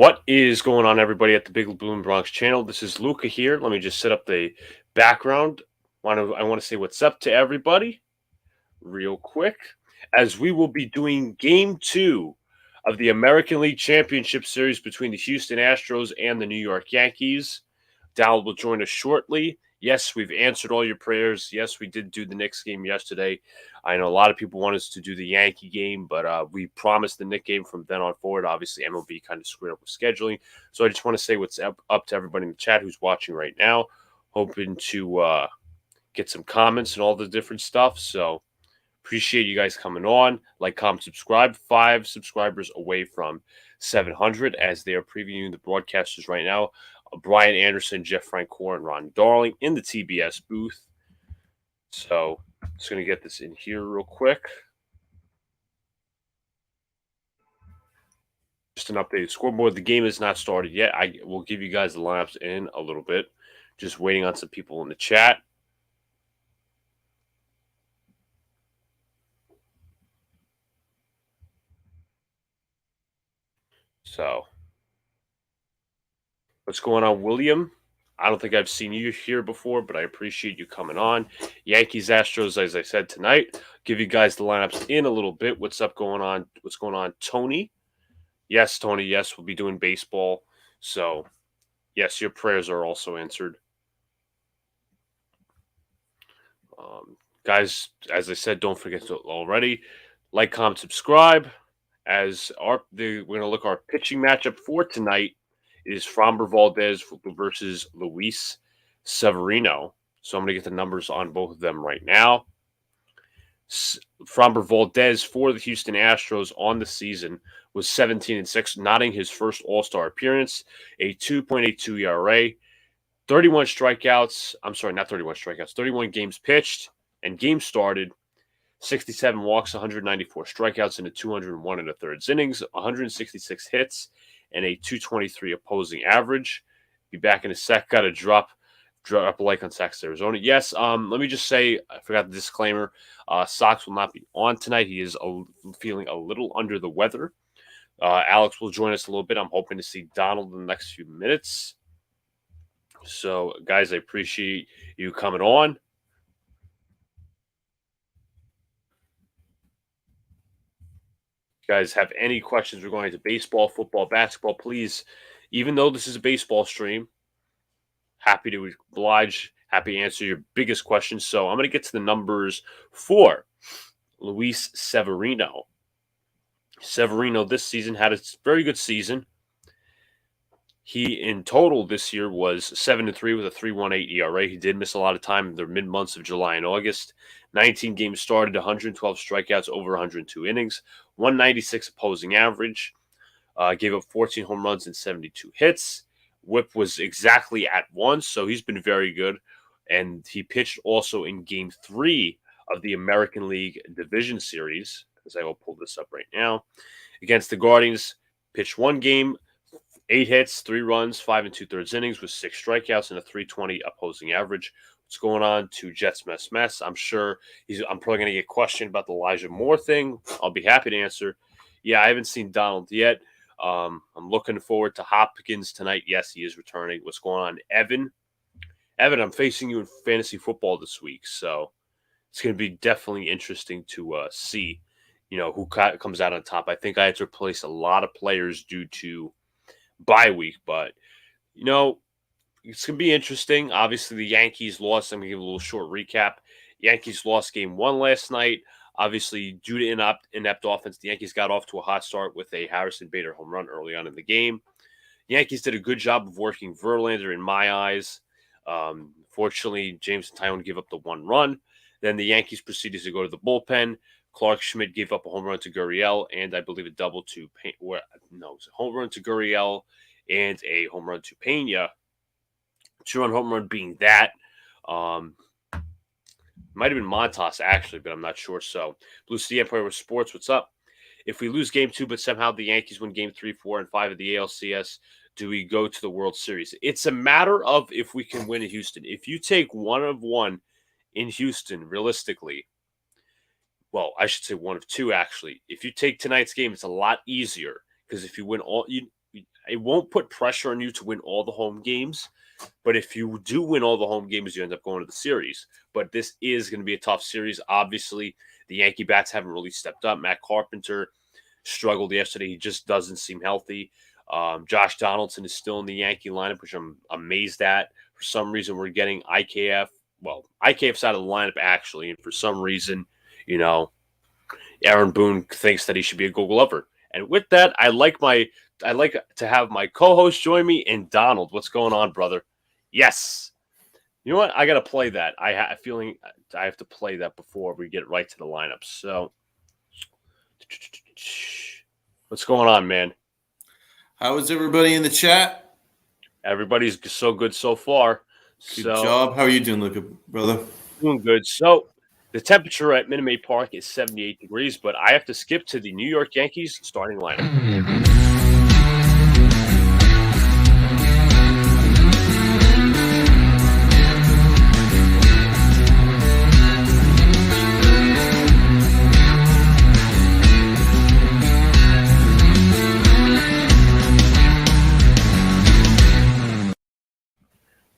What is going on, everybody, at the Big Blue and Bronx channel? This is Luca here. Let me just set up the background. I want to say what's up to everybody real quick, as we will be doing Game 2 of the American League Championship Series between the Houston Astros and the New York Yankees. Donald will join us shortly. Yes, we've answered all your prayers. Yes, we did do the Knicks game yesterday. I know a lot of people want us to do the Yankee game, but we promised the Knicks game from then on forward. Obviously, MLB kind of screwed up with scheduling. So I just want to say what's up to everybody in the chat who's watching right now. Hoping to get some comments and all the different stuff. So appreciate you guys coming on. Like, comment, subscribe. 5 subscribers away from 700 as they are previewing the broadcasters right now. Brian Anderson, Jeff Francoeur, and Ron Darling in the TBS booth. So just going to get this in here real quick. Just an updated scoreboard. The game is not started yet. I will give you guys the lineups in a little bit. Just waiting on some people in the chat. So what's going on, William? I don't think I've seen you here before, but I appreciate you coming on. Yankees, Astros, as I said tonight. Give you guys the lineups in a little bit. What's going on, Tony? Yes, Tony. Yes, we'll be doing baseball. So, yes, your prayers are also answered. Guys, as I said, don't forget to already like, comment, subscribe. As we're going to look our pitching matchup for tonight. It is Framber Valdez versus Luis Severino. So I'm going to get the numbers on both of them right now. Framber Valdez for the Houston Astros on the season was 17-6, nodding his first All-Star appearance, a 2.82 ERA, 31 strikeouts. I'm sorry, not 31 strikeouts, 31 games pitched and games started, 67 walks, 194 strikeouts in the 201 and a third innings, 166 hits, and a 223 opposing average. Be back in a sec. Got to drop a like on Sox Arizona. Yes, let me just say, I forgot the disclaimer. Sox will not be on tonight. He is feeling a little under the weather. Alex will join us a little bit. I'm hoping to see Donald in the next few minutes. So, guys, I appreciate you coming on. Guys have any questions regarding to baseball, football, basketball, please, even though this is a baseball stream, happy to oblige, happy to answer your biggest questions. So I'm going to get to the numbers for Luis Severino. Severino this season had a very good season. He, in total this year, was 7-3 with a 3.18 ERA. He did miss a lot of time in the mid-months of July and August. 19 games started, 112 strikeouts, over 102 innings, 196 opposing average. Gave up 14 home runs and 72 hits. Whip was exactly at 1, so he's been very good. And he pitched also in Game 3 of the American League Division Series, as I will pull this up right now. Against the Guardians, pitched 1 game, 8 hits, 3 runs, 5 2/3 innings with 6 strikeouts and a 3.20 opposing average. What's going on to Jets Mess? I'm sure I'm probably going to get questioned about the Elijah Moore thing. I'll be happy to answer. Yeah, I haven't seen Donald yet. I'm looking forward to Hopkins tonight. Yes, he is returning. What's going on, Evan? Evan, I'm facing you in fantasy football this week, so it's going to be definitely interesting to see, who comes out on top. I think I had to replace a lot of players due to bye week, but it's going to be interesting. Obviously, the Yankees lost. I'm going to give a little short recap. Yankees lost Game 1 last night. Obviously, due to inept offense, the Yankees got off to a hot start with a Harrison Bader home run early on in the game. The Yankees did a good job of working Verlander in my eyes. Fortunately, James and Tyrone gave up the 1 run. Then the Yankees proceeded to go to the bullpen. Clark Schmidt gave up a home run to Gurriel, and I believe a double to it was a home run to Gurriel and a home run to Pena. 2-run home run being that. Might have been Montas, actually, but I'm not sure. So, Blue City Empire with Sports, what's up? If we lose Game 2, but somehow the Yankees win Game 3, 4, and 5 of the ALCS, do we go to the World Series? It's a matter of if we can win in Houston. If you take 1 of 1 in Houston, realistically, well, I should say 1 of 2, actually. If you take tonight's game, it's a lot easier because if you win it won't put pressure on you to win all the home games. But if you do win all the home games, you end up going to the series. But this is going to be a tough series. Obviously, the Yankee bats haven't really stepped up. Matt Carpenter struggled yesterday. He just doesn't seem healthy. Josh Donaldson is still in the Yankee lineup, which I'm amazed at. For some reason, we're getting IKF. Well, IKF's out of the lineup, actually. And for some reason, Aaron Boone thinks that he should be a Gold Glover. And with that, I like to have my co-host join me. And Donald, what's going on, brother? Yes. You know what? I got to play that. I have a feeling I have to play that before we get right to the lineup. So, what's going on, man? How is everybody in the chat? Everybody's so good so far. Good job. How are you doing, Luca, brother? Doing good. So, the temperature at Minute Maid Park is 78 degrees, but I have to skip to the New York Yankees starting lineup.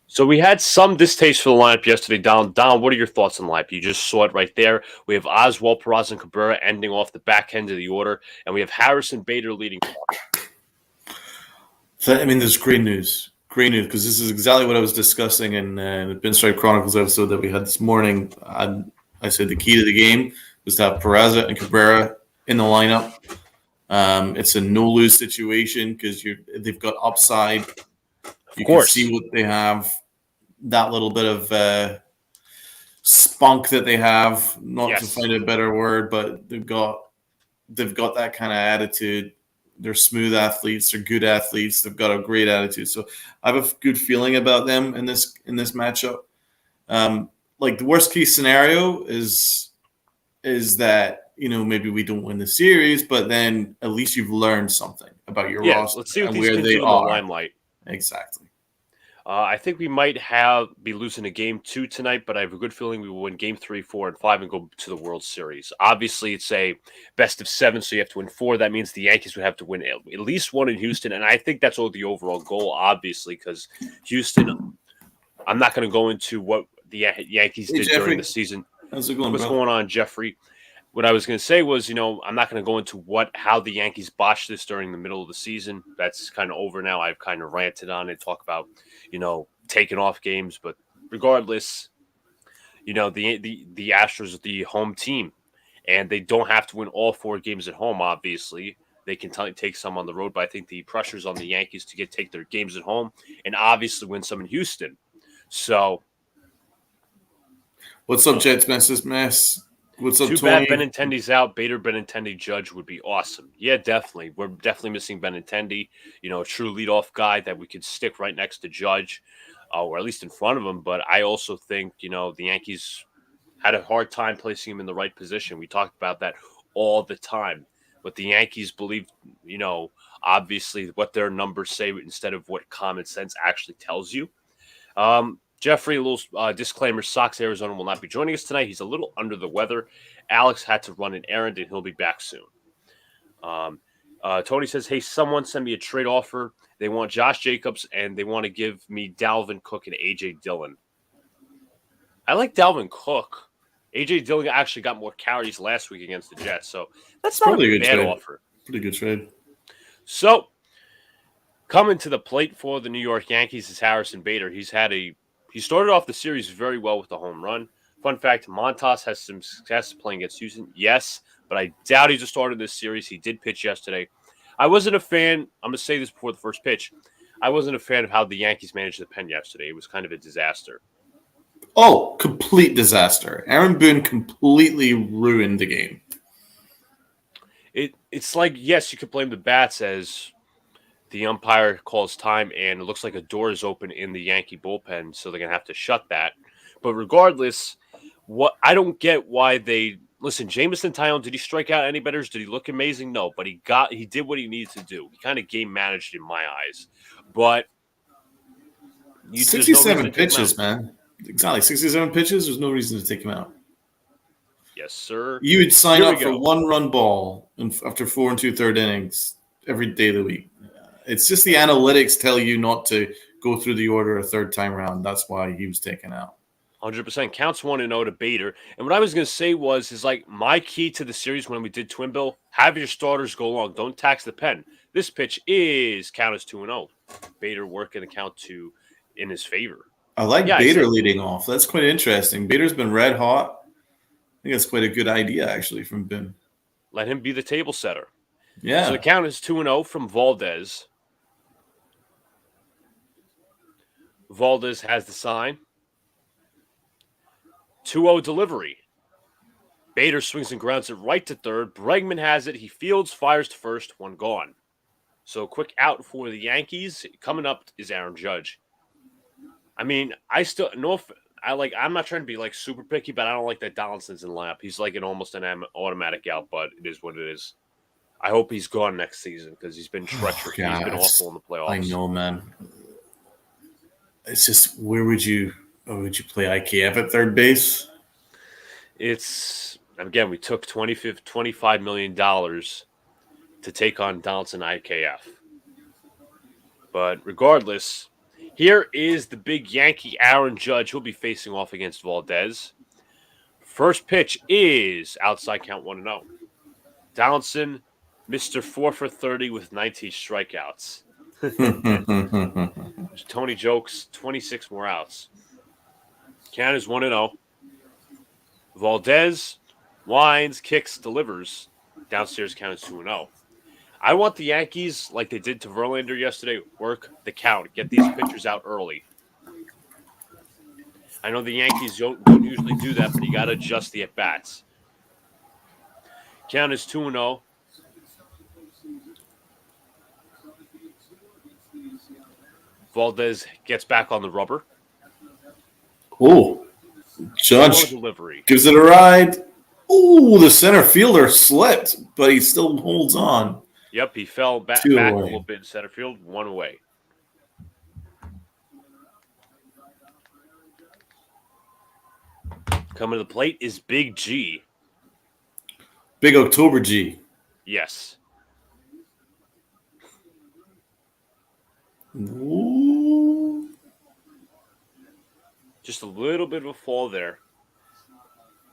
So we had some distaste for the lineup yesterday. Don, what are your thoughts on the lineup? You just saw it right there. We have Oswalt, Peraza, and Cabrera ending off the back end of the order, and we have Harrison Bader leading off. There's great news. Great news, because this is exactly what I was discussing in the Pinstripe Chronicles episode that we had this morning. I said the key to the game was to have Peraza and Cabrera in the lineup. It's a no-lose situation because they've got upside. You can see what they have. That little bit of spunk that they have, not to find a better word, but they've got that kind of attitude. They're smooth athletes. They're good athletes. They've got a great attitude. So I have a good feeling about them in this matchup. Like the worst case scenario is that maybe we don't win the series, but then at least you've learned something about your roster. Let's see what and these where kids they do in are. the limelight. Exactly. I think we might be losing a game 2 tonight, but I have a good feeling we will win game 3, 4, and 5 and go to the World Series. Obviously, it's a best of 7, so you have to win 4. That means the Yankees would have to win at least 1 in Houston, and I think that's all the overall goal, obviously, because Houston, I'm not going to go into what the Yankees did during the season. How's it going, What's bro? going on, Jeffrey? What I was going to say was, I'm not going to go into how the Yankees botched this during the middle of the season. That's kind of over now. I've kind of ranted on it, talk about, taking off games. But regardless, the Astros are the home team, and they don't have to win all 4 games at home, obviously. They can take some on the road, but I think the pressure's on the Yankees to take their games at home and obviously win some in Houston. So, what's up, Jets Mess? What's up, Too Tony? bad Benintendi's out. Bader, Benintendi, Judge would be awesome. Yeah, definitely. We're definitely missing Benintendi. A true leadoff guy that we could stick right next to Judge, or at least in front of him. But I also think, the Yankees had a hard time placing him in the right position. We talked about that all the time. But the Yankees believe, obviously what their numbers say instead of what common sense actually tells you. Jeffrey, a little disclaimer, Sox Arizona will not be joining us tonight. He's a little under the weather. Alex had to run an errand, and he'll be back soon. Tony says, hey, someone send me a trade offer. They want Josh Jacobs, and they want to give me Dalvin Cook and A.J. Dillon. I like Dalvin Cook. A.J. Dillon actually got more carries last week against the Jets, so that's not a bad offer. Pretty good trade. So, coming to the plate for the New York Yankees is Harrison Bader. He started off the series very well with the home run. Fun fact, Montas has some success playing against Houston. Yes, but I doubt he's a starter this series. He did pitch yesterday. I wasn't a fan. I'm going to say this before the first pitch. I wasn't a fan of how the Yankees managed the pen yesterday. It was kind of a disaster. Oh, complete disaster. Aaron Boone completely ruined the game. It's like, yes, you could blame the bats as the umpire calls time, and it looks like a door is open in the Yankee bullpen, so they're going to have to shut that. But regardless, I don't get why they – listen, Jameson Taillon, did he strike out any batters? Did he look amazing? No, but he did what he needed to do. He kind of game managed in my eyes. But 67 pitches, man. Exactly, 67 pitches, there's no reason to take him out. Yes, sir. You would sign up for 1-run ball after 4 2/3 innings every day of the week. It's just the analytics tell you not to go through the order a third time around. That's why he was taken out. 100% counts 1-0 to Bader. And what I was going to say is like my key to the series when we did Twin Bill, have your starters go long. Don't tax the pen. This pitch is count as 2-0. Bader working the count in his favor. I like Bader leading off. That's quite interesting. Bader's been red hot. I think that's quite a good idea, actually, from Ben. Let him be the table setter. Yeah. So the count is 2-0 from Valdez. Valdez has the sign. 2-0 delivery. Bader swings and grounds it right to third. Bregman has it. He fields, fires to first, one gone. So quick out for the Yankees. Coming up is Aaron Judge. I mean, I'm not trying to be like super picky, but I don't like that Donaldson's in the lineup. He's like almost an automatic out, but it is what it is. I hope he's gone next season because he's been treacherous. He's been awful in the playoffs. I know, man. It's just where would you play IKF at third base? It's again, we took $25 million to take on Donaldson IKF. But regardless, here is the big Yankee Aaron Judge. He'll be facing off against Valdez. First pitch is outside count 1-0. Donaldson, Mr. 4 for 30 with 19 strikeouts. Tony jokes, 26 more outs. Count is 1-0. Valdez winds, kicks, delivers. Downstairs count is 2-0. I want the Yankees, like they did to Verlander yesterday, work the count. Get these pitchers out early. I know the Yankees don't usually do that, but you got to adjust the at-bats. Count is 2-0. Valdez gets back on the rubber. Oh, Judge delivery. Gives it a ride. Oh, the center fielder slipped, but he still holds on. Yep, he fell back a little bit in center field, one away. Coming to the plate is Big G. Big October G. Yes. Ooh. Just a little bit of a fall there.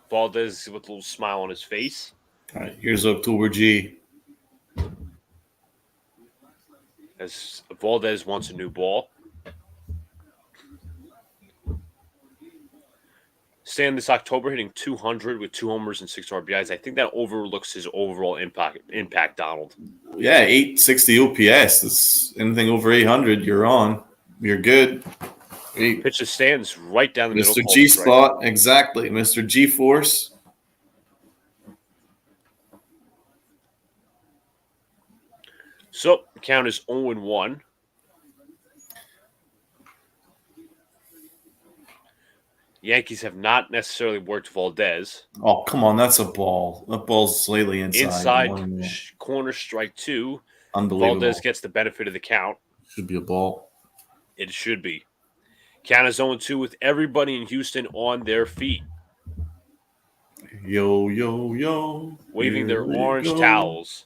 Valdez with a little smile on his face. All right, here's October G. As Valdez wants a new ball. Stan this October hitting 200 with 2 homers and 6 RBIs. I think that overlooks his overall impact, Donald. Yeah, 860 OPS. That's anything over 800, you're on. You're good. Pitch stands right down the middle. Mr. G spot, exactly. Mr. G force. So, the count is 0-1. Yankees have not necessarily worked Valdez. Oh, come on. That's a ball. That ball's slightly inside. Corner strike 2. Unbelievable. Valdez gets the benefit of the count. Should be a ball. It should be. Count is 0-2 with everybody in Houston on their feet. Yo, yo, yo. Waving their orange towels.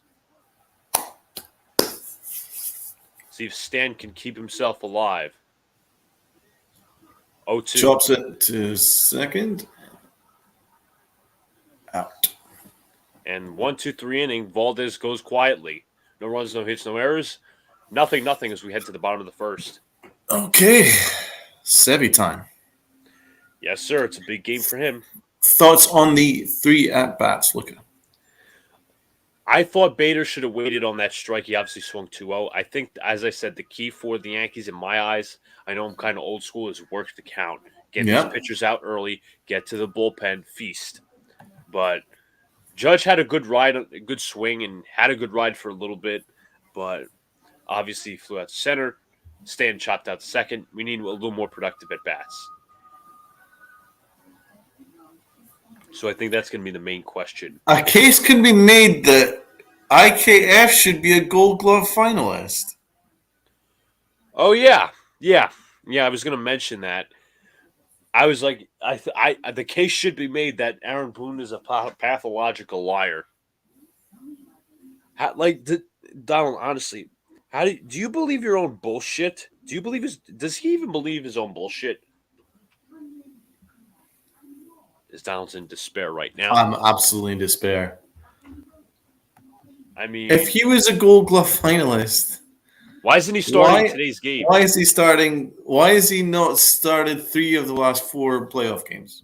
See if Stan can keep himself alive. 0-2. Chops it to second. Out. And 1-2-3 inning, Valdez goes quietly. No runs, no hits, no errors. Nothing as we head to the bottom of the first. Okay. Sevy time. Yes, sir. It's a big game for him. Thoughts on the 3 at-bats, Luca? I thought Bader should have waited on that strike. He obviously swung 2-0. I think, as I said, the key for the Yankees, in my eyes, I know I'm kind of old school, is work the count. Get these pitchers out early, get to the bullpen, feast. But Judge had a good ride, a good swing, and had a good ride for a little bit. But obviously he flew out to center. Stan chopped out to second. We need a little more productive at-bats. So I think that's going to be the main question. A case can be made that IKF should be a Gold Glove finalist. Oh, yeah. Yeah, I was going to mention that. I was like, the case should be made that Aaron Boone is a pathological liar. Donald, honestly, Do you believe your own bullshit? Does he even believe his own bullshit? Is Donaldson in despair right now? I'm absolutely in despair. I mean, If he was a Gold Glove finalist, why isn't he starting today's game? Why is he starting? Why has he not started 3 of the last 4 playoff games?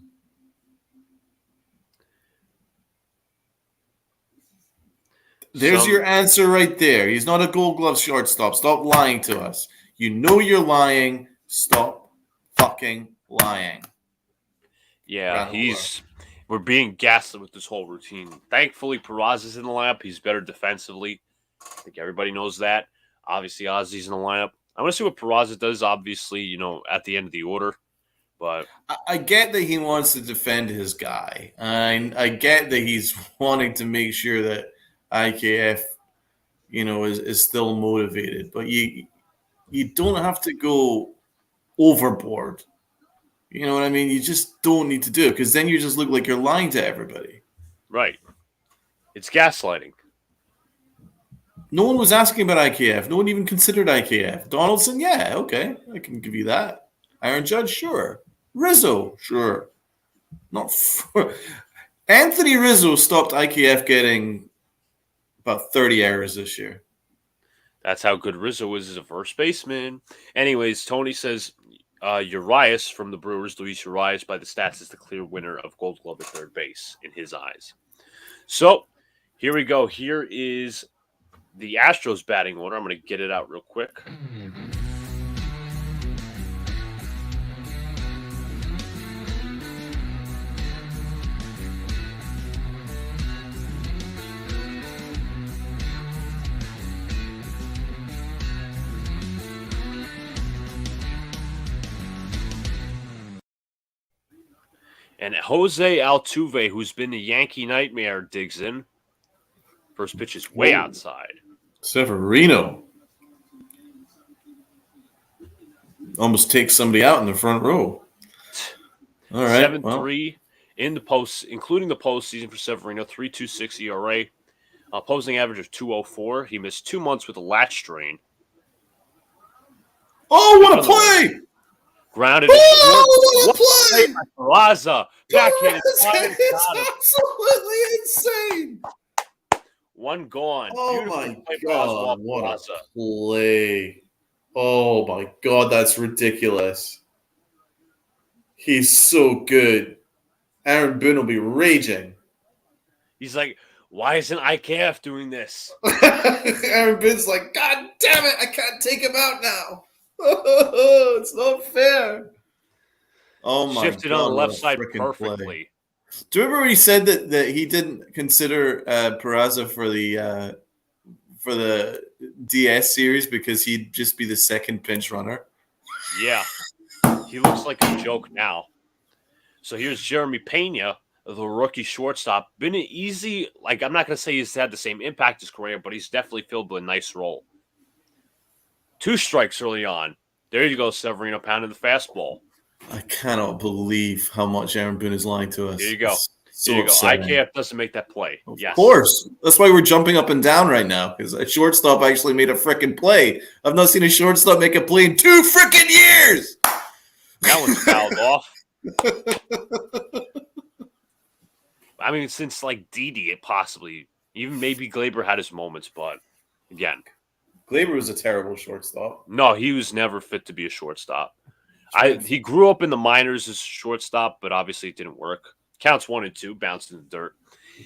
There's your answer right there. He's not a Gold Glove shortstop. Stop lying to us. You know you're lying. Stop fucking lying. Yeah, we're being gaslit with this whole routine. Thankfully, Peraza's in the lineup. He's better defensively. I think everybody knows that. Obviously, Ozzy's in the lineup. I want to see what Peraza does, obviously, at the end of the order. But I get that he wants to defend his guy. I get that he's wanting to make sure that IKF, is still motivated. But you don't have to go overboard. You know what I mean? You just don't need to do it because then you just look like you're lying to everybody. Right. It's gaslighting. No one was asking about IKF. No one even considered IKF. Donaldson, yeah, okay. I can give you that. Aaron Judge, sure. Rizzo, sure. Anthony Rizzo stopped IKF getting about 30 errors this year. That's how good Rizzo is as a first baseman. Anyways, Tony says Urias from the Brewers, Luis Urias, by the stats, is the clear winner of Gold Glove at third base in his eyes. So, here we go. Here is the Astros batting order. I'm going to get it out real quick. And Jose Altuve, who's been the Yankee nightmare, digs in. First pitch is way outside. Severino almost takes somebody out in the front row. All right. 7-3 in the post, including the postseason for Severino, 3.26 ERA. Opposing average of 2.04. He missed 2 months with a latch strain. Oh, what a play! Grounded. Oh, what a play! Peraza. Backhanded. It's absolutely insane. One gone. Oh, my God. What a play. Oh, my God. That's ridiculous. He's so good. Aaron Boone will be raging. He's like, why isn't IKF doing this? Aaron Boone's like, God damn it. I can't take him out now. It's not fair. Oh, my God. Shifted on the left side perfectly. Play. Do you remember when he said that he didn't consider Peraza for the DS series because he'd just be the second pinch runner? Yeah. He looks like a joke now. So here's Jeremy Pena, the rookie shortstop. Been an easy, I'm not going to say he's had the same impact as Correa, but he's definitely filled with a nice role. 2 strikes early on. There you go, Severino pounding the fastball. I cannot believe how much Aaron Boone is lying to us. There you go. IKF doesn't make that play. Of course. That's why we're jumping up and down right now, because a shortstop actually made a freaking play. I've not seen a shortstop make a play in 2 freaking years. That one's fouled off. I mean, since Didi, it possibly. Even maybe Glaber had his moments, but again. Glaber was a terrible shortstop. No, he was never fit to be a shortstop. He grew up in the minors as a shortstop, but obviously it didn't work. Counts 1 and 2, bounced in the dirt.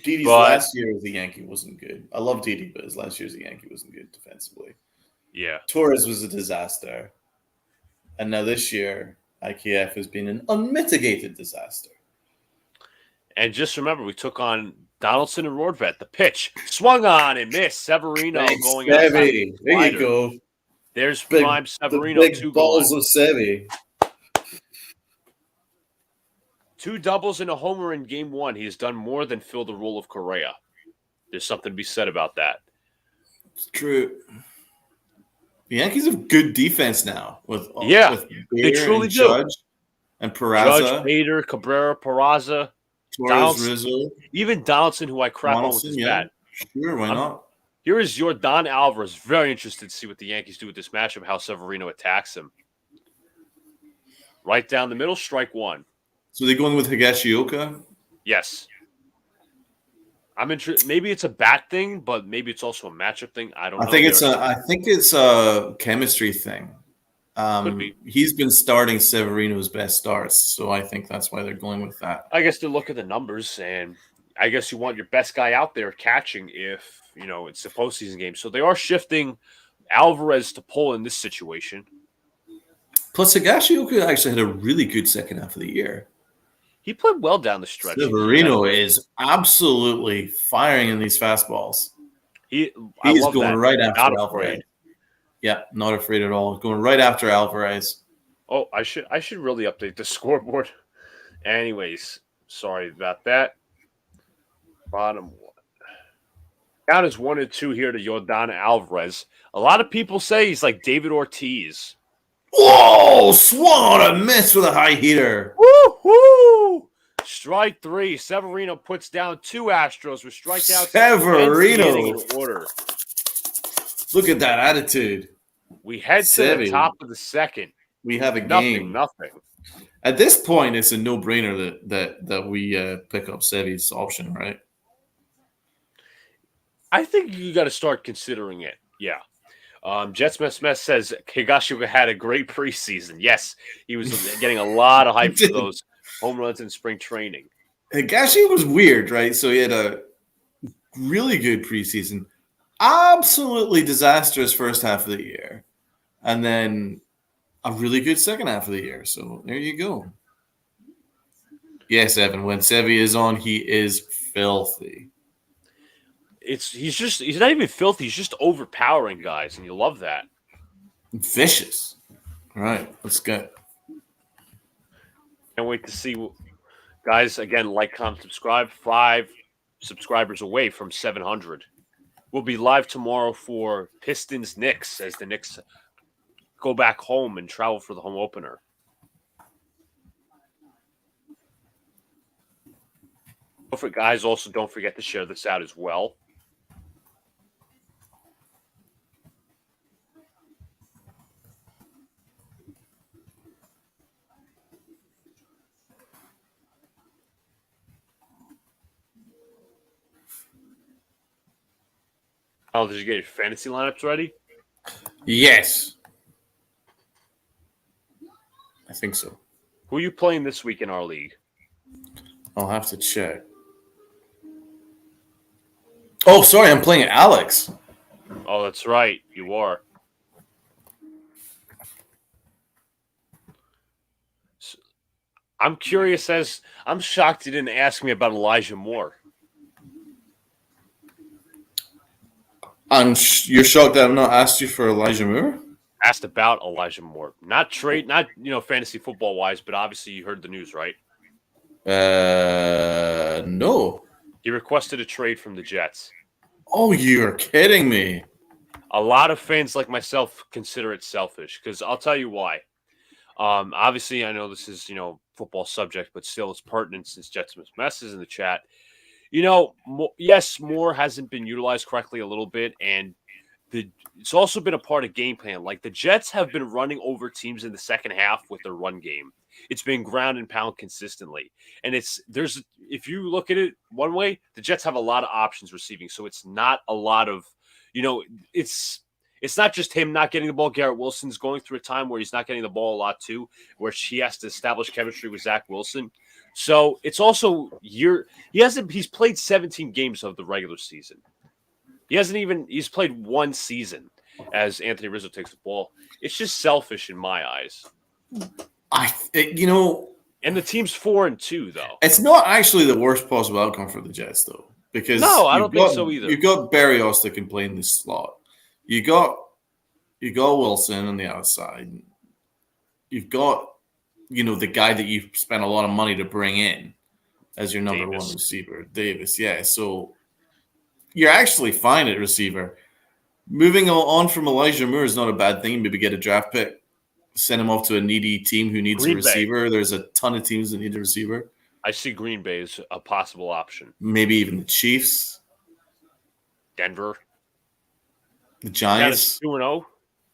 Didi's last year as a Yankee wasn't good. I love Didi, but his last year as a Yankee wasn't good defensively. Yeah. Torres was a disaster. And now this year, IKF has been an unmitigated disaster. And just remember, we took on Donaldson and Rortvedt. The pitch swung on and missed. Severino going out. There you go. There's prime Severino. The big balls of Sevy. 2 doubles and a homer in game 1. He has done more than fill the role of Correa. There's something to be said about that. It's true. The Yankees have good defense now. With they truly do. Judge and Peraza. Judge, Bader, Cabrera, Peraza. Torres, Rizzo. Even Donaldson, who I crap on with his bat. Sure, why not? Here is your Don Alvarez. Very interested to see what the Yankees do with this matchup, how Severino attacks him. Right down the middle, strike one. So they're going with Higashioka? Yes. I'm interested. Maybe it's a bat thing, but maybe it's also a matchup thing. I don't know. I think it's a chemistry thing. Could be. He's been starting Severino's best starts, so I think that's why they're going with that. I guess they look at the numbers, and I guess you want your best guy out there catching if, it's a postseason game. So they are shifting Alvarez to pull in this situation. Plus, Higashioka actually had a really good second half of the year. He played well down the stretch. Severino is absolutely firing in these fastballs. He's going right after Alvarez. Yeah, not afraid at all. Going right after Alvarez. Oh, I should really update the scoreboard. Anyways, sorry about that. Bottom one. Count is 1-2 here to Yordan Alvarez. A lot of people say he's like David Ortiz. Whoa! Swung on a miss with a high heater. Woo-hoo! Strike three. Severino puts down two Astros with strikeouts. Severino. In order. Look at that attitude. We head to the top of the second. We have a game. Nothing. At this point, it's a no-brainer that we pick up Sevy's option, right? I think you got to start considering it. Yeah. Jets Mess says Higashioka had a great preseason. Yes, he was getting a lot of hype for those home runs in spring training. Higashi was weird, right? So he had a really good preseason, absolutely disastrous first half of the year, and then a really good second half of the year. So there you go. Yes, Evan, when Sevy is on, he is filthy. He's not even filthy. He's just overpowering guys, and you love that. Vicious. All right, let's go. Can't wait to see, guys. Again, like, comment, subscribe. 5 subscribers away from 700. We'll be live tomorrow for Pistons Knicks as the Knicks go back home and travel for the home opener. Guys, also don't forget to share this out as well. Oh, did you get your fantasy lineups ready? Yes. I think so. Who are you playing this week in our league? I'll have to check. Oh, sorry, I'm playing Alex. Oh, that's right. You are. I'm curious I'm shocked you didn't ask me about Elijah Moore. You're shocked that I've not asked you for Elijah Moore? Asked about Elijah Moore. Not fantasy football wise, but obviously you heard the news, right? No. He requested a trade from the Jets. Oh, you're kidding me. A lot of fans like myself consider it selfish because I'll tell you why. Obviously, I know this is, football subject, but still it's pertinent since Jets messes in the chat. Yes, Moore hasn't been utilized correctly a little bit, and it's also been a part of game plan. Like the Jets have been running over teams in the second half with their run game. It's been ground and pound consistently. And if you look at it one way, the Jets have a lot of options receiving. So it's not a lot of, it's not just him not getting the ball. Garrett Wilson's going through a time where he's not getting the ball a lot too, where he has to establish chemistry with Zach Wilson. So it's also he's played 17 games of the regular season. He's played one season as Anthony Rizzo takes the ball. It's just selfish in my eyes. And the team's 4-2 though. It's not actually the worst possible outcome for the Jets though, because I don't think so either. You've got Berrios that can play in this slot. You got Wilson on the outside. You've got the guy that you've spent a lot of money to bring in as your number one receiver, Davis. Yeah, so you're actually fine at receiver. Moving on from Elijah Moore is not a bad thing. Maybe get a draft pick, send him off to a needy team who needs a receiver. There's a ton of teams that need a receiver. I see Green Bay as a possible option. Maybe even the Chiefs. Denver. The Count is Giants. 2-0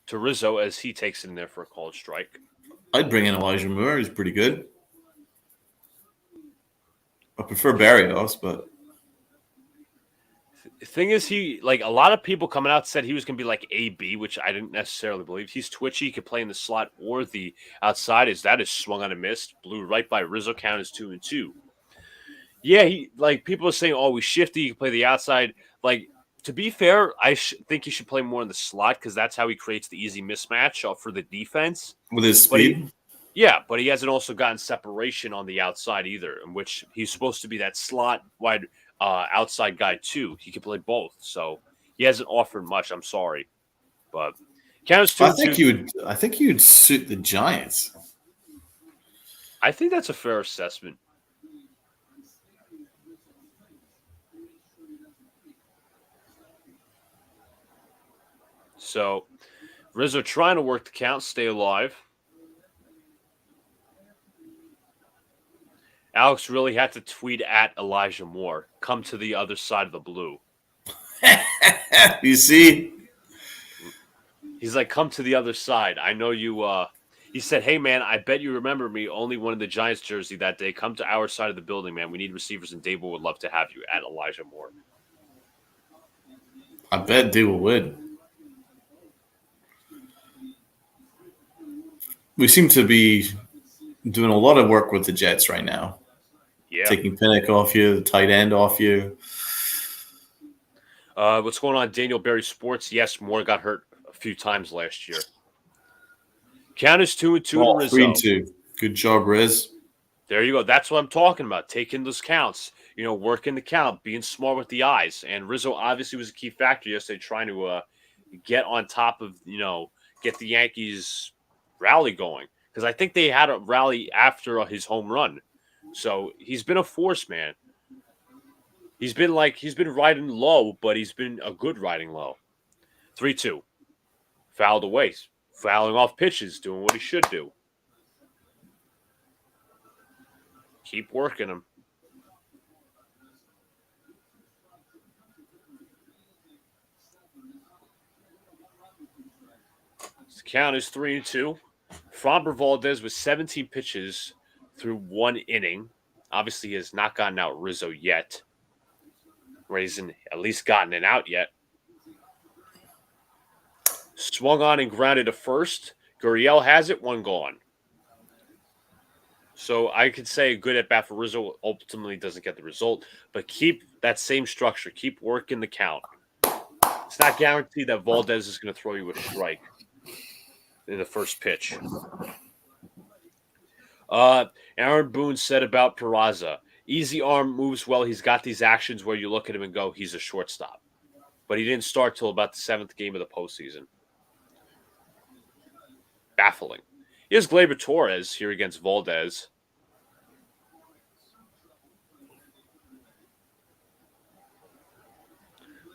to Rizzo as he takes it in there for a called strike. I'd bring in Elijah Moore. He's pretty good. I prefer Barrios, but The thing is, a lot of people coming out said he was going to be like AB, which I didn't necessarily believe. He's twitchy. He could play in the slot or the outside. That is swung on and missed. Blew right by Rizzo. Count is 2-2. Yeah, people are saying, oh, he's shifty. He can play the outside. To be fair, I think he should play more in the slot because that's how he creates the easy mismatch for the defense. with his speed. But he hasn't also gotten separation on the outside either, in which he's supposed to be that slot wide outside guy too. He can play both, so he hasn't offered much. I'm sorry, but Count's 2-2. I think you'd suit the Giants. I think that's a fair assessment. So Rizzo trying to work the count, stay alive. Alex really had to tweet at Elijah Moore, come to the other side of the blue. You see? He's like, come to the other side. I know you. He said, hey, man, I bet you remember me. Only one in the Giants jersey that day. Come to our side of the building, man. We need receivers, and Dable would love to have you at Elijah Moore. I bet Dable would. We seem to be doing a lot of work with the Jets right now. Yeah. Taking Pinnock off you, the tight end off you. What's going on, Daniel Berry Sports? Yes, Moore got hurt a few times last year. Count is 2-2 to Rizzo. 3-2. Good job, Riz. There you go. That's what I'm talking about. Taking those counts. Working the count, being smart with the eyes. And Rizzo obviously was a key factor yesterday trying to get on top of, get the Yankees rally going. Because I think they had a rally after his home run. So he's been a force, man. He's been riding low, but he's been a good riding low. 3-2. Fouled away. Fouling off pitches, doing what he should do. Keep working him. The count is 3-2. Framber Valdez with 17 pitches through 1 inning. Obviously, he has not gotten out Rizzo yet. Or he hasn't at least gotten it out yet. Swung on and grounded to first. Gurriel has it, 1 gone. So I could say a good at bat for Rizzo ultimately doesn't get the result, but keep that same structure. Keep working the count. It's not guaranteed that Valdez is going to throw you a strike in the first pitch. Aaron Boone said about Peraza, easy arm, moves well. He's got these actions where you look at him and go, he's a shortstop. But he didn't start till about the 7th game of the postseason. Baffling. Here's Gleyber Torres here against Valdez.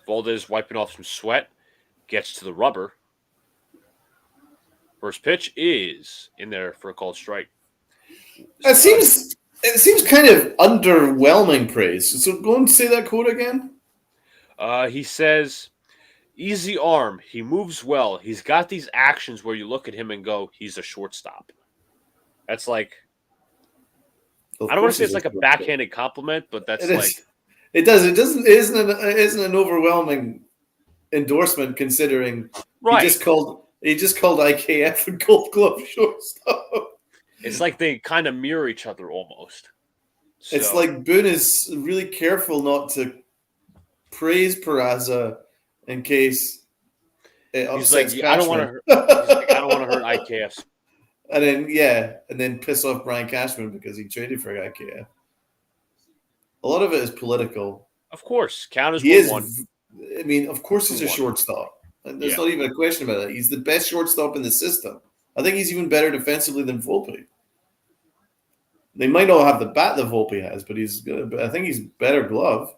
Valdez wiping off some sweat. Gets to the rubber. First pitch is in there for a called strike. It seems kind of underwhelming praise. So go and say that quote again. He says, easy arm. He moves well. He's got these actions where you look at him and go, he's a shortstop. That's like, I don't want to say it's like a backhanded compliment, but that's it isn't an overwhelming endorsement considering right. He just called IKF a Gold Glove shortstop. It's like they kind of mirror each other almost. So. It's like Boone is really careful not to praise Peraza in case it upsets Cashman. I don't want to hurt IKF. And then piss off Brian Cashman because he traded for IKF. A lot of it is political. Of course, count is 1-1. I mean, of course he's a shortstop. There's not even a question about it. He's the best shortstop in the system. I think he's even better defensively than Volpe. They might not have the bat that Volpe has, but he's good. I think he's better glove.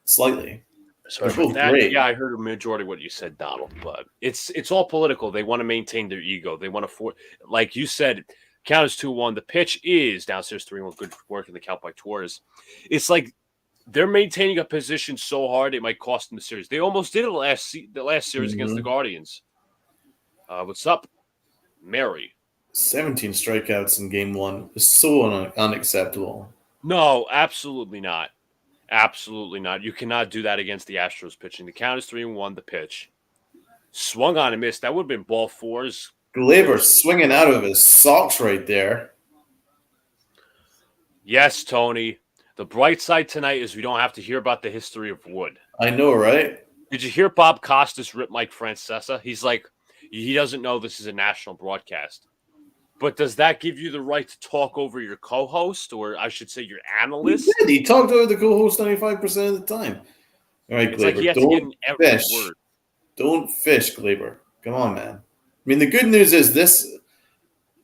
Slightly. Sorry about that. Great. Yeah, I heard a majority of what you said, Donald, but it's all political. They want to maintain their ego. They want to like you said, count is 2-1. The pitch is downstairs 3-1. Good work in the count by Torres. It's like they're maintaining a position so hard it might cost them the series. They almost did it the last series against the Guardians. What's up, Mary? 17 strikeouts in game one is so unacceptable. No, absolutely not. Absolutely not. You cannot do that against the Astros pitching. The count is 3-1. The pitch swung on and missed. That would have been ball fours. Gleyber swinging out of his socks right there. Yes, Tony. The bright side tonight is we don't have to hear about the history of wood. I know, right? Did you hear Bob Costas rip Mike Francesa? He's like, he doesn't know this is a national broadcast. But does that give you the right to talk over your co-host, or I should say your analyst? He did. He talked over the co-host 95% of the time. All right, It's Gleyber, like he has to get in every fish. word. Don't fish, Gleyber. Come on, man. I mean, the good news is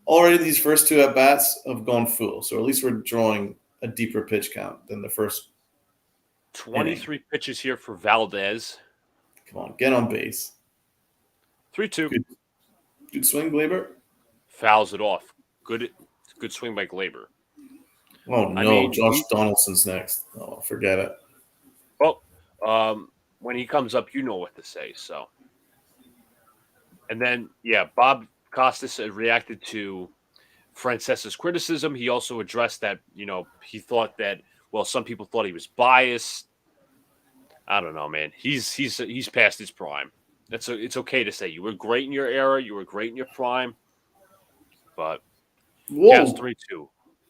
already these first two at-bats have gone full. So at least we're drawing a deeper pitch count than the first 23 pitches here for Valdez. Come on, get on base. 3-2. Good swing, Gleyber. Fouls it off. Good swing by Gleyber. Oh, no. Josh Donaldson's next. Oh, forget it. Well, when he comes up, you know what to say. So, and then, yeah, Bob Costas reacted to Francesa's criticism. He also addressed that, he thought that, well, some people thought he was biased. I don't know, man. He's past his prime. It's okay to say you were great in your era. You were great in your prime. But whoa, 3-2.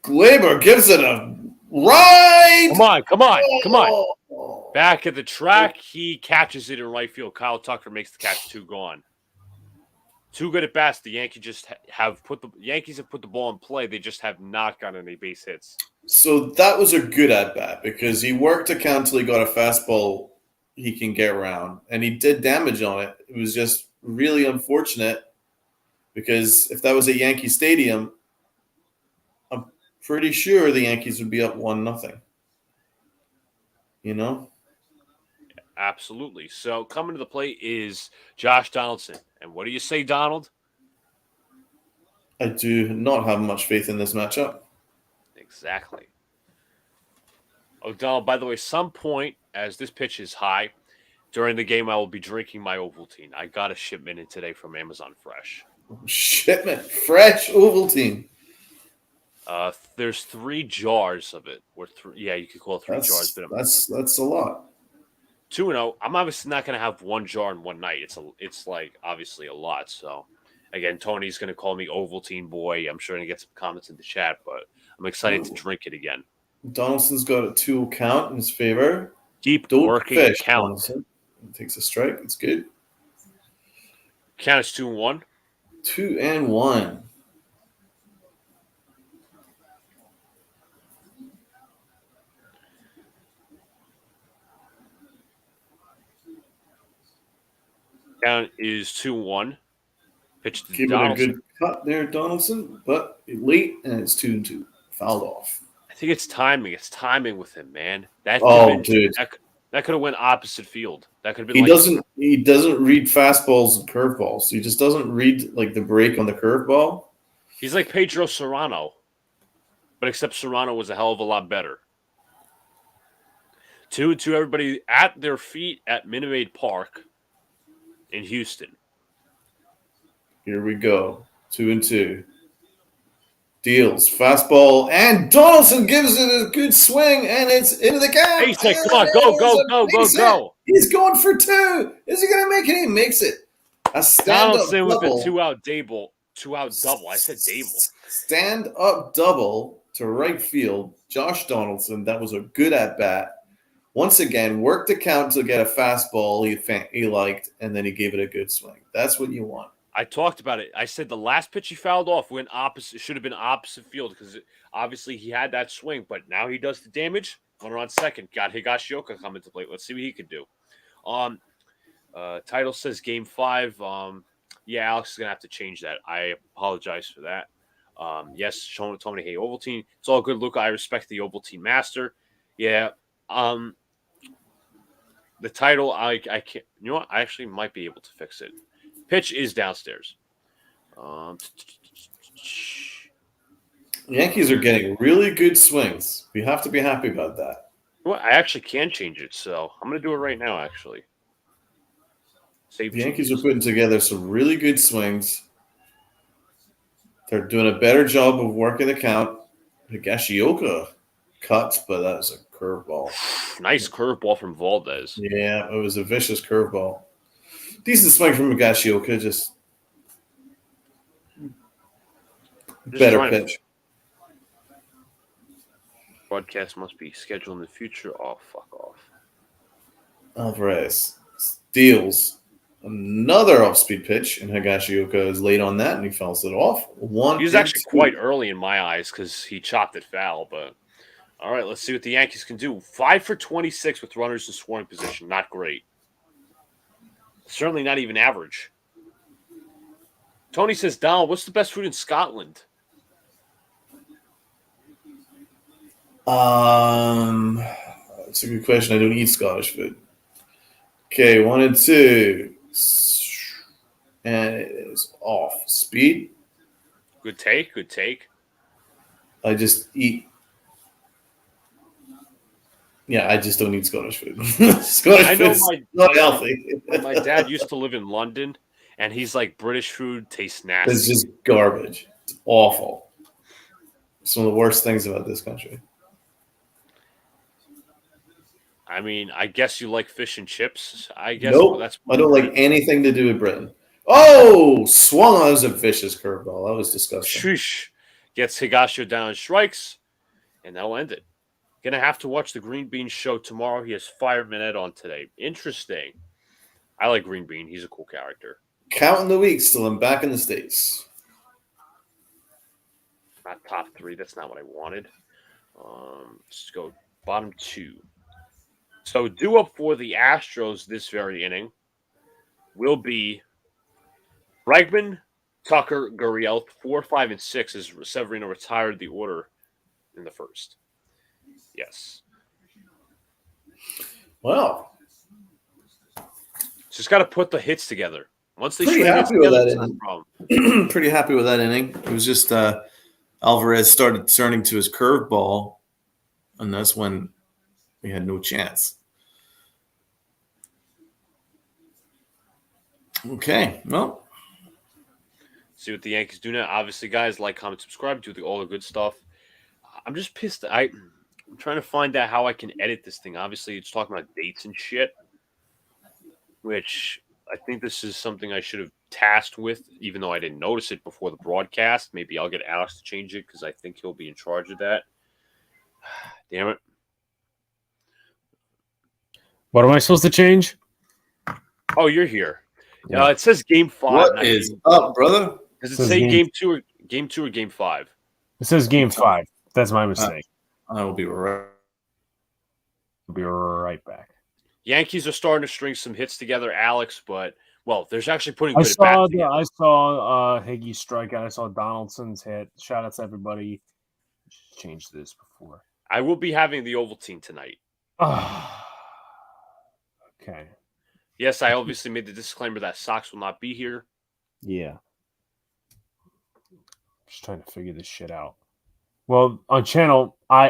Gleyber gives it a ride. Come on. Back at the track, he catches it in right field. Kyle Tucker makes the catch. 2 gone. 2 good at bats. The Yankees have put the ball in play. They just have not gotten any base hits. So that was a good at bat because he worked a count till he got a fastball he can get around, and he did damage on it. It was just really unfortunate. Because if that was a Yankee Stadium, I'm pretty sure the Yankees would be up 1-0. Absolutely. So coming to the plate is Josh Donaldson. And what do you say, Donald? I do not have much faith in this matchup. Exactly. Oh, Donald, by the way, some point as this pitch is high, during the game I will be drinking my Ovaltine. I got a shipment in today from Amazon Fresh. Shipment fresh Ovaltine. There's 3 jars of it. You could call it 3 jars, but that's a lot. 2-0. I'm obviously not going to have 1 jar in one night. It's like obviously a lot. So again, Tony's going to call me Ovaltine boy. I'm sure going to get some comments in the chat, but I'm excited to drink it again. Donaldson's got a 2 count in his favor. Keep working the count. Donaldson takes a strike. It's good. Count is 2-1. 2-1. Count is 2-1. Pitch to Give Donaldson. it a good cut there, Donaldson, but late, and it's 2-2. Fouled off. I think it's timing. It's timing with him, man. Dude. That could have went opposite field. That could have been. He doesn't read fastballs and curveballs. He just doesn't read like the break on the curveball. He's like Pedro Serrano, but except Serrano was a hell of a lot better. 2-2, everybody at their feet at Minute Maid Park in Houston. Here we go. 2-2. Deals. Fastball. And Donaldson gives it a good swing, and it's into the gap. Hey, come on. Go. He's going for 2. Is he going to make it? He makes it. A stand-up Donaldson double. with a 2-out double. I said Dable. Stand-up double to right field. Josh Donaldson. That was a good at-bat. Once again, worked the count to get a fastball he liked, and then he gave it a good swing. That's what you want. I talked about it. I said the last pitch he fouled off went opposite. Should have been opposite field because obviously he had that swing, but now he does the damage. Runner on second. Got Higashioka coming to plate. Let's see what he can do. Title says Game 5. Alex is gonna have to change that. I apologize for that. Yes, Tony. Hey, Ovaltine. It's all good, Luca. I respect the Ovaltine master. Yeah. The title, I can't. You know what? I actually might be able to fix it. Pitch is downstairs. Yankees are getting really good swings. We have to be happy about that. Well, I actually can change it, so I'm going to do it right now, actually. Save The Yankees are changes. putting together some really good swings. They're doing a better job of working the count. Higashioka cuts, but that was a curveball. Nice curveball from Valdez. Yeah, it was a vicious curveball. Decent swing from Higashioka, just Just better trying to. pitch. Broadcast must be scheduled in the future. Oh, fuck off. Alvarez steals another off-speed pitch, and Higashioka is late on that, and he fouls it off. He 1 was and actually 2. quite early in my eyes because he chopped it foul, but all right, let's see what the Yankees can do. 5 for 26 with runners in scoring position. Not great. Certainly not even average. Tony says, Donald, what's the best food in Scotland? That's a good question. I don't eat Scottish food. Okay, 1 and 2. And it is off. Speed. Good take. Good take. I just eat. Yeah, I just don't eat Scottish food. Scottish I know food's not healthy. my dad used to live in London, and he's like, British food tastes nasty. It's just garbage. It's awful. It's one of the worst things about this country. I mean, I guess you like fish and chips. I guess Nope. that's. I don't like anything to do with Britain. Oh, swung on. That was a vicious curveball. That was disgusting. Sheesh. Gets Higashio down strikes, and that'll end it. Gonna have to watch the Green Bean show tomorrow. He has Fireman Ed on today. Interesting. I like Green Bean. He's a cool character. Counting the weeks till I'm back in the States. Not top 3. That's not what I wanted. Let's go bottom 2. So due up for the Astros this very inning will be Bregman, Tucker, Gurriel. 4, 5, and 6 as Severino retired the order in the first. Yes. Wow. Just got to put the hits together. Once they Pretty string hits happy with together, that it's not a inning. problem. Pretty happy with that inning. It was just Alvarez started turning to his curveball, and that's when we had no chance. Okay, well, See what the Yankees do now. Obviously, guys, like, comment, subscribe, do all the good stuff. I'm just pissed. I'm trying to find out how I can edit this thing. Obviously, it's talking about dates and shit, which I think this is something I should have tasked with, even though I didn't notice it before the broadcast. Maybe I'll get Alex to change it because I think he'll be in charge of that. Damn it. What am I supposed to change? Oh, you're here. Yeah. It says game 5. what is up, brother? Does it Says say game- game 2 or game 5? It says game 5. That's my mistake. I will be right. I'll be right back. Yankees are starting to string some hits together, Alex, but, well, there's actually putting I good back saw together. Higgy's strikeout. I saw Donaldson's hit. Shout out to everybody. Changed this before. I will be having the Ovaltine tonight. Okay. Yes, I obviously made the disclaimer that Sox will not be here. Yeah. Just trying to figure this shit out. Well, on my channel I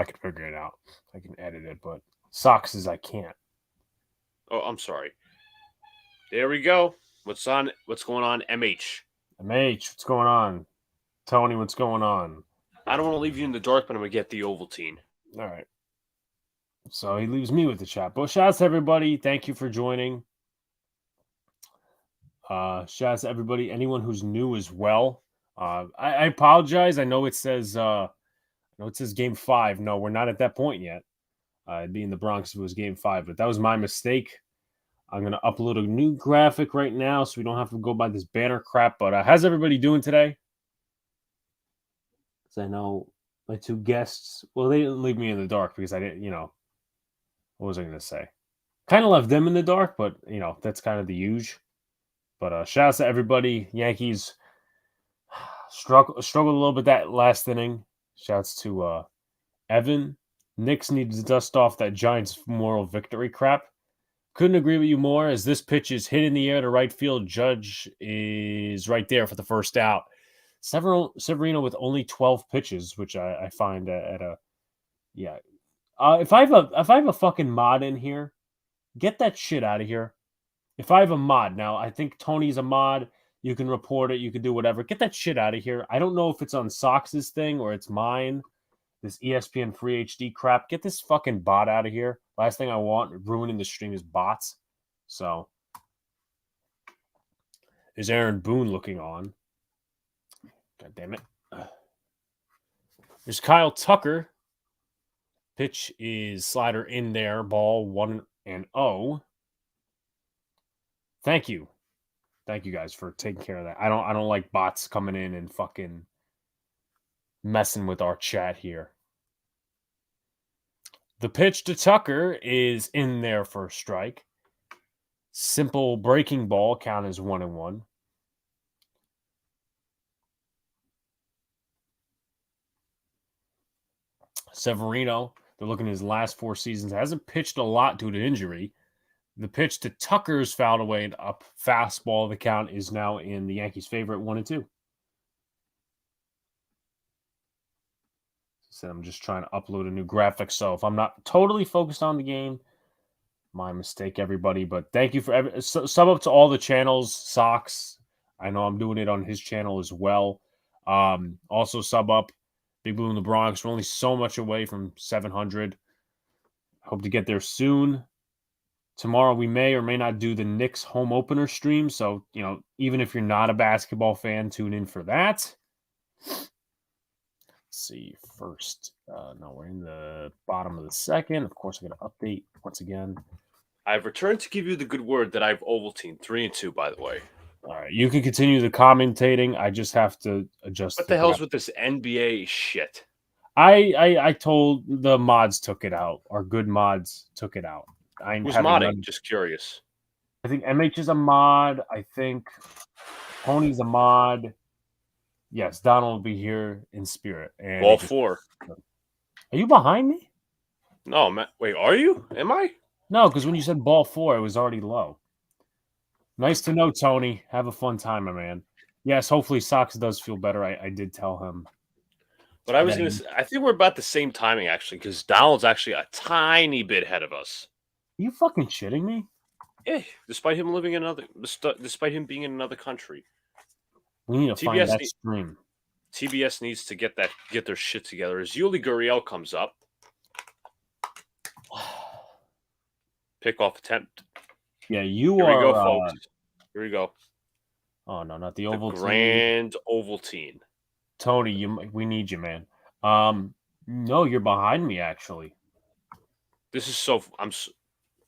can figure it out. I can edit it, but Sox is I can't. Oh, I'm sorry. There we go. What's going on, MH? MH, what's going on? Tony, what's going on? I don't want to leave you in the dark, but I'm going to get the Ovaltine. All right. So he leaves me with the chat. But shout out to everybody. Thank you for joining. Shout out to everybody. Anyone who's new as well. I apologize. I know it says game 5. No, we're not at that point yet. It'd be in the Bronx if it was game 5, but that was my mistake. I'm gonna upload a new graphic right now so we don't have to go by this banner crap. But how's everybody doing today? Because I know my 2 guests, well, they didn't leave me in the dark because I didn't, what was I going to say? Kind of left them in the dark, but, that's kind of the huge. But shout out to everybody. Yankees struggled a little bit that last inning. Shouts to Evan. Knicks needed to dust off that Giants moral victory crap. Couldn't agree with you more as this pitch is hit in the air to right field. Judge is right there for the first out. Severino with only 12 pitches, which I find If I have a fucking mod in here, get that shit out of here. If I have a mod now, I think Tony's a mod. You can report it. You can do whatever. Get that shit out of here. I don't know if it's on Sox's thing or it's mine. This ESPN free HD crap. Get this fucking bot out of here. Last thing I want ruining the stream is bots. So, is Aaron Boone looking on? God damn it. There's Kyle Tucker. Pitch is slider in there. Ball 1-0. Thank you. Thank you guys for taking care of that. I don't like bots coming in and fucking messing with our chat here. The pitch to Tucker is in there for a strike. Simple breaking ball, count as 1-1. Severino, they're looking at his last 4 seasons, hasn't pitched a lot due to injury. The pitch to Tucker's fouled away and up fastball. The count is now in the Yankees' favor at 1-2. So I'm just trying to upload a new graphic. So if I'm not totally focused on the game, my mistake, everybody. But thank you for sub up to all the channels. Sox, I know I'm doing it on his channel as well. Also sub up Big Blue in the Bronx. We're only so much away from 700. Hope to get there soon. Tomorrow we may or may not do the Knicks home opener stream. So, even if you're not a basketball fan, tune in for that. Let's see first. No, we're in the bottom of the second. Of course, I'm going to update once again. I've returned to give you the good word that I've Ovaltine 3-2, by the way. All right. You can continue the commentating. I just have to adjust. What the hell's with this NBA shit? I told the mods took it out. Our good mods took it out. Who's modding? Just curious. I think MH is a mod. I think Tony's a mod. Yes, Donald will be here in spirit. And Ball 4. Are you behind me? No, man. Wait, are you? Am I? No, because when you said ball 4, it was already low. Nice to know, Tony. Have a fun time, my man. Yes, hopefully Sox does feel better. I did tell him. But I was going to say, I think we're about the same timing, actually, because Donald's actually a tiny bit ahead of us. Are you fucking shitting me? Yeah, despite him despite him being in another country. We need to find that stream. TBS needs to get their shit together. As Yuli Gurriel comes up. Pickoff attempt. Yeah, Here we go, folks. Here we go. Oh no, not the Ovaltine. Grand Ovaltine. Tony, we need you, man. No, you're behind me actually. This is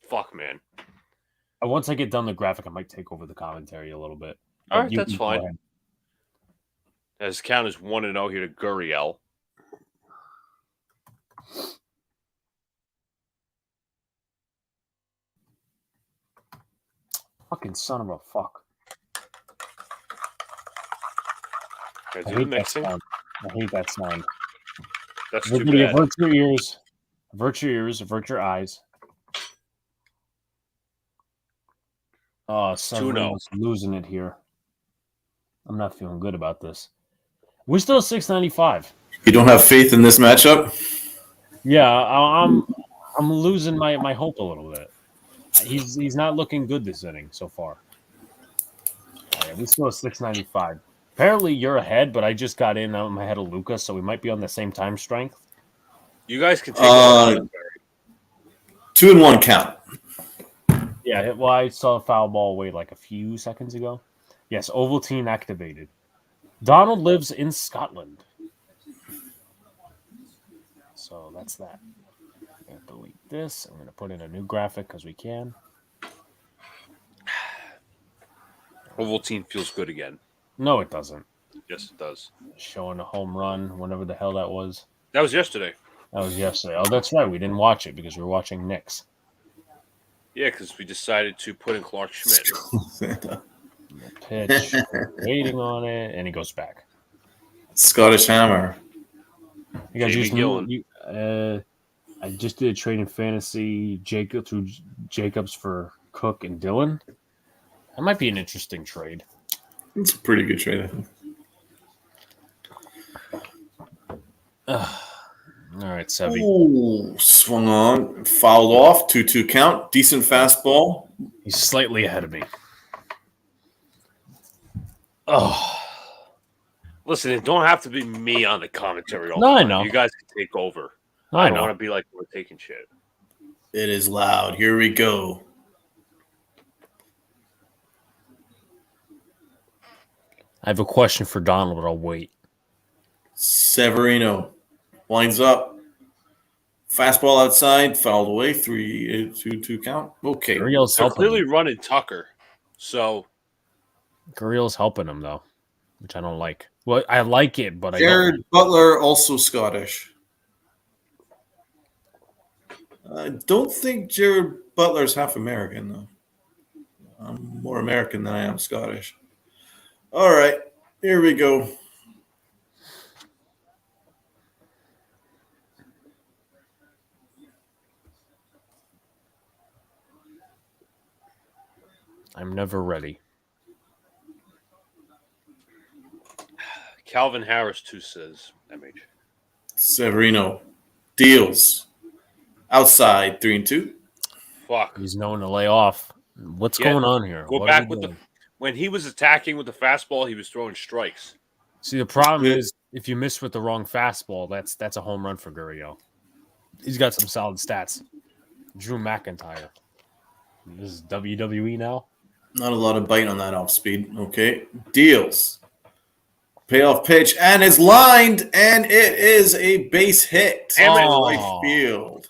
fuck, man. Once I get done the graphic, I might take over the commentary a little bit. All right, that's fine. As count is 1-0 here to Gurriel. Fucking son of a fuck. I hate that sound. I hate that sound. That's too bad. Avert your ears. Avert your ears. Avert your eyes. Oh, Severino's losing it here. I'm not feeling good about this. We're still at 695. You don't have faith in this matchup? Yeah, I'm losing my hope a little bit. He's not looking good this inning so far. Right, we still at 695. Apparently you're ahead, but I just got in. I'm ahead of Luca, so we might be on the same time strength. You guys can take 2-1 count. Yeah, well, I saw a foul ball away like a few seconds ago. Yes, Ovaltine activated. Donald lives in Scotland. So that's that. I'm going to delete this. I'm going to put in a new graphic because we can. Ovaltine feels good again. No, it doesn't. Yes, it does. Showing a home run, whenever the hell that was. That was yesterday. That was yesterday. Oh, that's right. We didn't watch it because we were watching Knicks. Yeah, because we decided to put in Clark Schmidt. Pitch, waiting on it, and he goes back. Scottish Hammer. You guys just knew, I just did a trade in fantasy through Jacobs for Cook and Dillon. That might be an interesting trade. It's a pretty good trade, I think. All right. right, Sevy. Ooh, swung on, fouled off, 2-2 count. Decent fastball. He's slightly ahead of me. Oh, Listen, it don't have to be me on the commentary all No, the I time. know. You guys can take over. I don't know. want to be like we're taking shit. It is loud. Here we go. I have a question for Donald, but I'll wait. Severino winds up. Fastball outside, fouled away, 3-2 count. Okay. Gurriel's They're helping clearly him. running Tucker. So Gurriel's helping him, though, which I don't like. Well, I like it, but I Jared don't. Butler, also Scottish. I don't think Jared Butler's half American, though. I'm more American than I am Scottish. All right, here we go. I'm never ready. Calvin Harris too says MH. Severino deals outside, 3-2. Fuck. He's known to lay off. What's Yeah, going on here? Go What back are we with doing? when he was attacking with the fastball, he was throwing strikes. See, the problem Yeah. is if you miss with the wrong fastball, that's a home run for Gurriel. He's got some solid stats. Drew McIntyre. This is WWE now. Not a lot of bite on that off speed. Okay, deals. Payoff pitch and is lined, and it is a base hit. Damn it. Right field.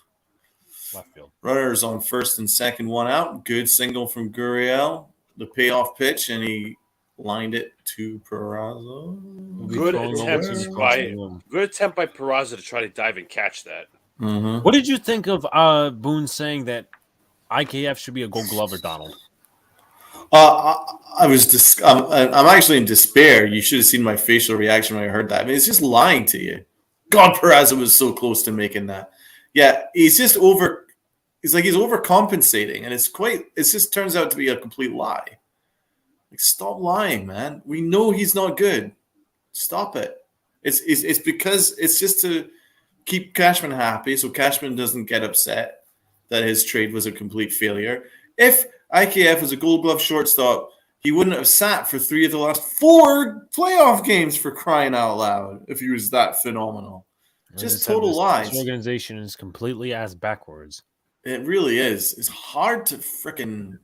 Left field. Runners on first and second, one out. Good single from Gurriel. The payoff pitch, and he lined it to Peraza. Good Throwing attempt over to by him. Peraza to try to dive and catch that. Mm-hmm. What did you think of Boone saying that IKF should be a Gold Glover, Donald? I'm actually in despair. You should have seen my facial reaction when I heard that. I mean, it's just lying to you. God, Peraza was so close to making that. Yeah, he's just over. He's overcompensating, and it just turns out to be a complete lie. Like, stop lying, man. We know he's not good. Stop it. It's because it's just to keep Cashman happy, so Cashman doesn't get upset that his trade was a complete failure. If IKF was a Gold Glove shortstop, he wouldn't have sat for 3 of the last 4 playoff games, for crying out loud, if he was that phenomenal. Just total lies. This organization is completely ass backwards. It really is. It's hard to frickin'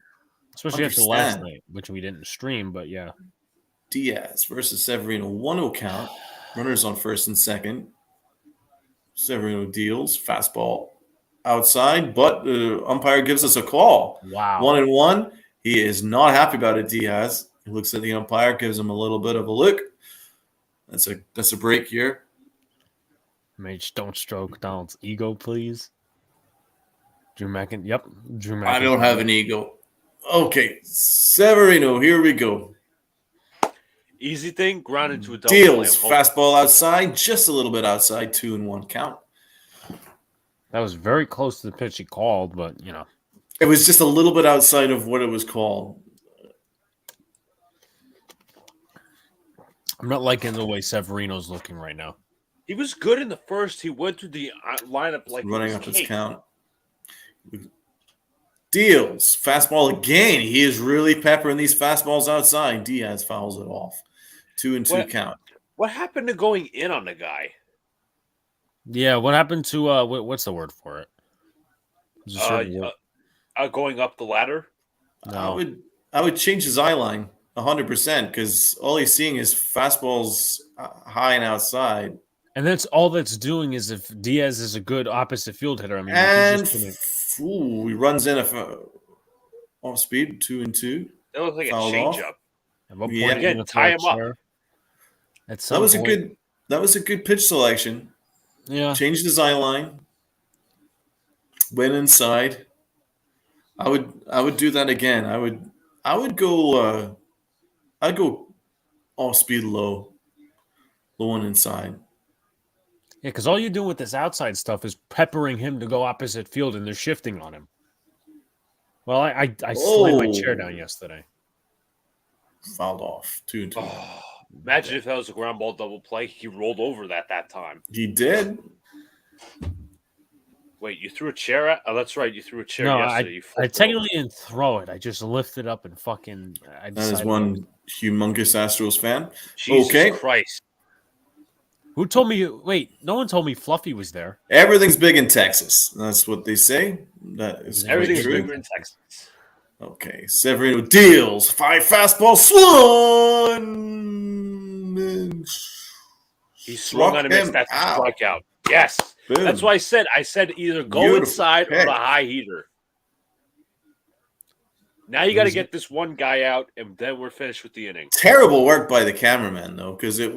Especially after last understand. night, which we didn't stream, but yeah. Diaz versus Severino, 1-0 count. Runners on first and second. Severino deals. Fastball outside, but the umpire gives us a call. Wow. 1-1. He is not happy about it, Diaz. He looks at the umpire, gives him a little bit of a look. That's a break here. Mage, don't stroke Donald's ego, please. Drew McIntyre. Yep. Drew McIntyre. I don't have an ego. Okay, Severino, here we go. Easy thing, ground into a double Deals. play. Fastball outside, just a little bit outside, 2-1 count. That was very close to the pitch he called, but, you know. It was just a little bit outside of what it was called. I'm not liking the way Severino's looking right now. He was good in the first. He went through the lineup like Running it up was his cake. count. Deals. Fastball again. He is really peppering these fastballs outside. Diaz fouls it off. 2-2 count. What happened to going in on the guy? Yeah, what happened to what's the word for it? There's a certain word. Going up the ladder? No. I would change his eye line 100% because all he's seeing is fastballs high and outside. And that's all that's doing is if Diaz is a good opposite field hitter. I mean, And he's just he runs in off speed, 2-2. That looked like Fouled a off. changeup. at one point Yeah. he's Again, gonna tie throw a him up. chair. At some point, That was a good pitch selection. yeah. Changed his eye line. Went inside. I would do that again. I would go I'd go off speed low and inside. Yeah, because all you're doing with this outside stuff is peppering him to go opposite field, and they're shifting on him. Well, I slammed my chair down yesterday. Fouled off. 2-2. Oh, imagine if that was a ground ball double play. He rolled over that time. He did. Wait, you threw a chair at? Oh, that's right. You threw a chair No, yesterday. You I flipped it technically over. didn't throw it. I just lifted up and fucking. I That is decided. one humongous Astros fan. Jesus Okay. Christ. Who told me? Wait, no one told me Fluffy was there. Everything's big in Texas. That's what they say. That is quite Everything's true. bigger in Texas. Okay, Severino deals 5 fastball swung. He swung on a miss. That's a strikeout. Yes. Boom. That's why I said either go Beautiful inside or pick. the high heater. Now you got to get this one guy out, and then we're finished with the inning. Terrible work by the cameraman, though, because it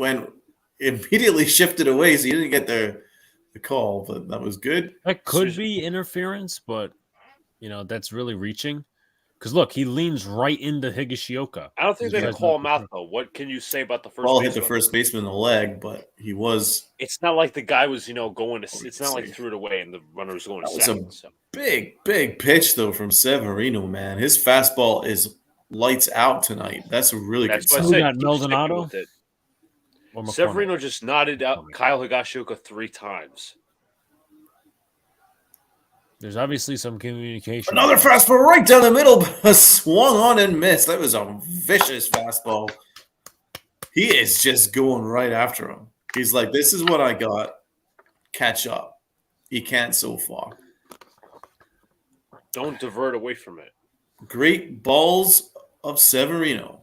immediately shifted away, so you didn't get the call, but that was good. That could be interference, but that's really reaching. Because look, he leans right into Higashioka. I don't think they call him out, though. What can you say about the first Ball baseman? hit the first baseman in the leg, but he was. It's not like the guy was, going to. It's not like he threw it away and the runner was going to second. That was a big pitch, though, from Severino, man. His fastball is lights out tonight. That's a really good sign. Who got Maldonado? Severino just nodded out Kyle Higashioka 3 times. There's obviously some communication. Another fastball right down the middle, but swung on and missed. That was a vicious fastball. He is just going right after him. He's like, this is what I got. Catch up. He can't so far. Don't divert away from it. Great balls of Severino.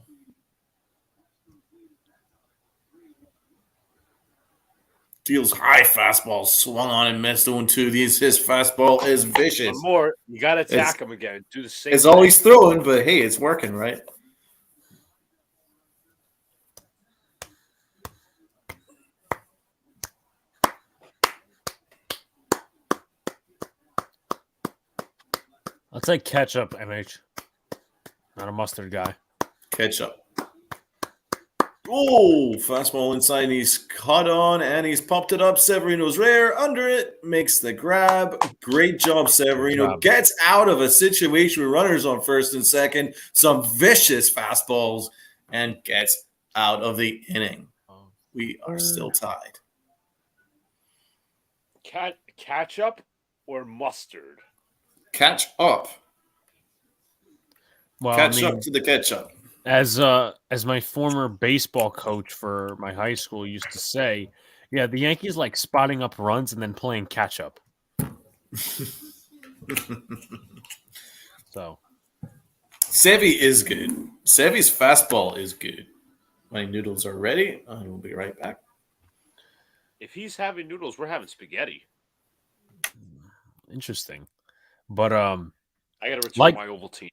Deals high fastball, swung on and missed 0-2. His fastball is vicious. One more, you got to attack him again. Do the same. It's always throwing, but hey, it's working, right? I'll take ketchup, MH. Not a mustard guy. Ketchup. Oh, fastball inside, and he's caught on, and he's popped it up. Severino's rare, under it, makes the grab. Great job, Severino. Gets out of a situation with runners on first and second, some vicious fastballs, and gets out of the inning. We are still tied. Ketchup or mustard? Catch up. Well, Catch up to the ketchup. As my former baseball coach for my high school used to say, yeah, the Yankees like spotting up runs and then playing catch up. So, Sevy is good. Sevy's fastball is good. My noodles are ready. I will be right back. If he's having noodles, we're having spaghetti. Interesting, but I got to return my Ovaltine.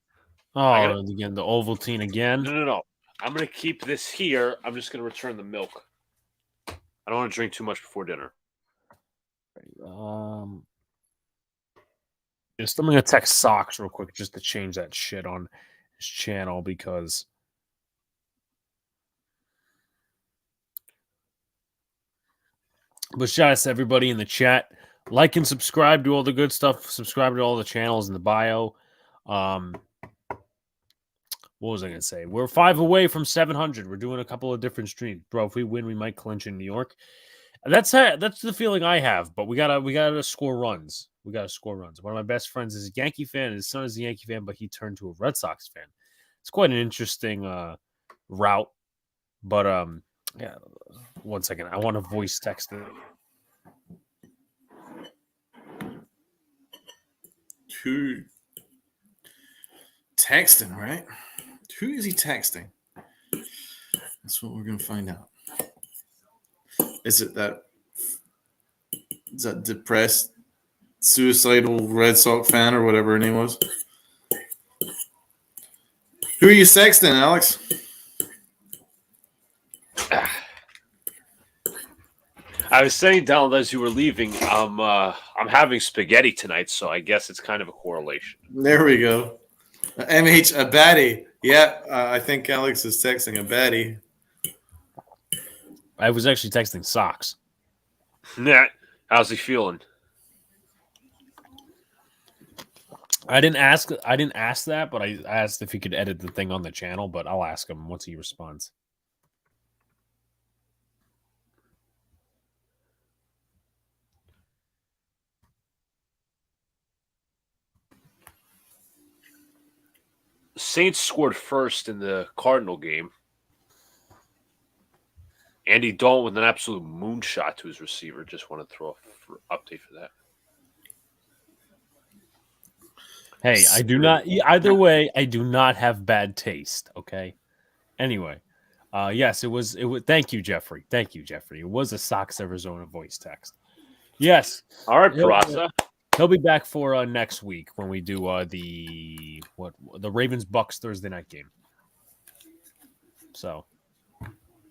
Oh, again, the Ovaltine again. No. I'm going to keep this here. I'm just going to return the milk. I don't want to drink too much before dinner. Just I'm going to text Socks real quick just to change that shit on his channel because. But shout out to everybody in the chat. Like and subscribe to all the good stuff. Subscribe to all the channels in the bio. What was I going to say? We're 5 away from 700. We're doing a couple of different streams. Bro, if we win, we might clinch in New York. That's the feeling I have, but we gotta score runs. We gotta score runs. One of my best friends is a Yankee fan, and his son is a Yankee fan, but he turned to a Red Sox fan. It's quite an interesting route. But yeah, 1 second. I want to voice text it. Who texting, right? Who is he texting? That's what we're gonna find out. Is that depressed, suicidal Red Sox fan or whatever her name was? Who are you texting, Alex? I was saying down as you were leaving, I'm having spaghetti tonight, so I guess it's kind of a correlation. There we go. MH a baddie. Yeah, I think Alex is texting a baddie. I was actually texting Socks. Yeah. How's he feeling? I didn't ask that, but I asked if he could edit the thing on the channel, but I'll ask him once he responds. Saints scored first in the Cardinal game. Andy Dalton with an absolute moonshot to his receiver. Just want to throw an update for that. Hey, I do not. Either way, I do not have bad taste. Okay. Anyway, yes, it was. Thank you, Jeffrey. Thank you, Jeffrey. It was a Sox Arizona voice text. Yes. All right, Peraza. He'll be back for next week when we do the Ravens Bucks Thursday night game. So,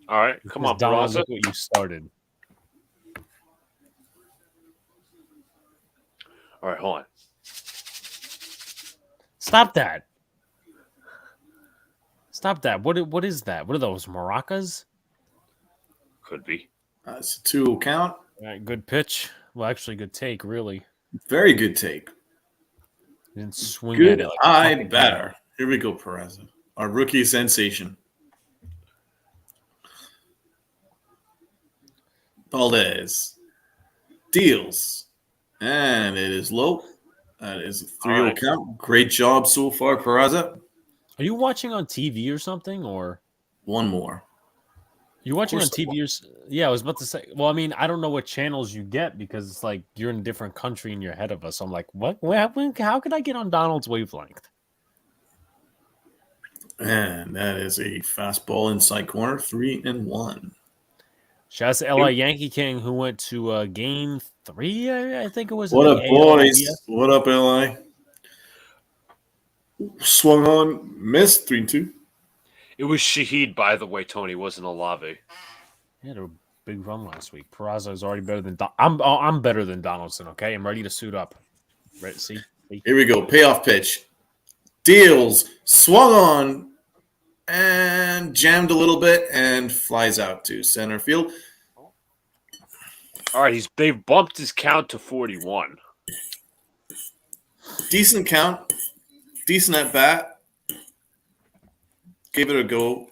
all right, come on, Donald, Peraza. look what you started. All right, hold on. Stop that. Stop that. What is that? What are those, maracas? Could be. That's a 2 count. All right, good pitch. Well, actually, good take, really. Very good take. Didn't swing Good at it. eye batter. Here we go, Perez. Our rookie sensation. Valdez deals. And it is low. That is a 3-0 count. Great job so far, Peraza. Are you watching on TV or something, or one more? You're watching on TV? Yeah, I was about to say. Well, I mean, I don't know what channels you get because it's like you're in a different country and you're ahead of us. I'm like, what? How could I get on Donald's wavelength? And that is a fastball inside corner, 3-1. Shout out to LA Yankee King who went to game 3. I think it was. What up, boys? What up, LA? Swung on, missed 3-2. It was Shaheed, by the way, Tony. It wasn't Olave. He had a big run last week. Peraza is already better than I'm better than Donaldson. Okay, I'm ready to suit up. Right? See? Here we go. Payoff pitch. Deals. Swung on and jammed a little bit and flies out to center field. All right, they've bumped his count to 41. Decent count. Decent at bat. Give it a go.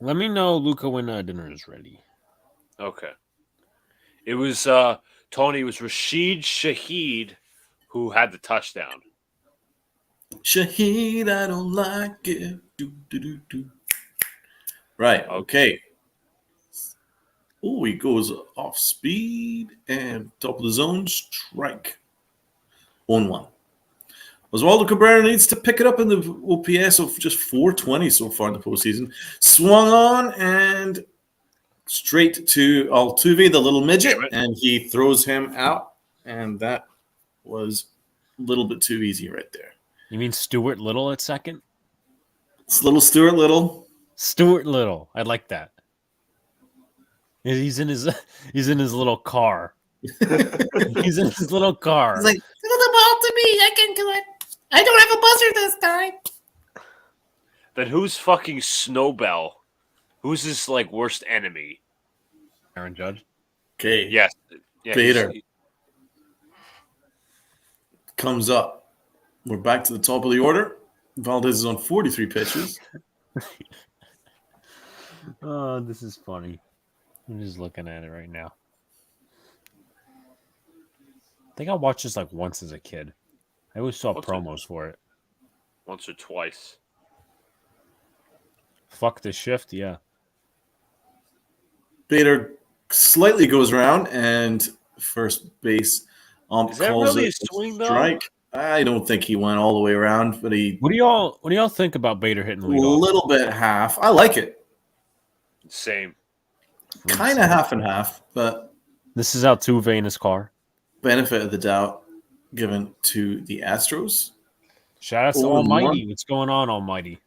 Let me know, Luca, when dinner is ready. Okay. It was Tony. It was Rashid Shaheed who had the touchdown. Shaheed, I don't like it. Do, do, do, do. Right. Okay. Oh, he goes off speed and top of the zone. Strike. 1-1. Oswaldo Cabrera needs to pick it up in the OPS of just 420 so far in the postseason. Swung on and straight to Altuve, the little midget, and he throws him out. And that was a little bit too easy right there. You mean Stewart Little at second? It's little Stewart Little. Stuart Little. I like that. He's in his little car. He's in his little car. He's like, throw the ball to me. I can do it. I don't have a buzzer this time. Then who's fucking Snowbell? Who's his worst enemy? Aaron Judge. Okay. Yes. Yeah, Peter comes up. We're back to the top of the order. Valdez is on 43 pitches. Oh, this is funny. I'm just looking at it right now. I think I watched this once as a kid. I always saw promos for it. Once or twice. Fuck the shift, yeah. Bader slightly goes around and first base Is that calls really it a swing, though? strike. I don't think he went all the way around, but he What do y'all think about Bader hitting the lead a off? little bit half. I like it. Same. Kind of half and half, but This is Altuve in his car. benefit of the doubt given to the Astros. Shout out to 0-1. Almighty. What's going on, Almighty?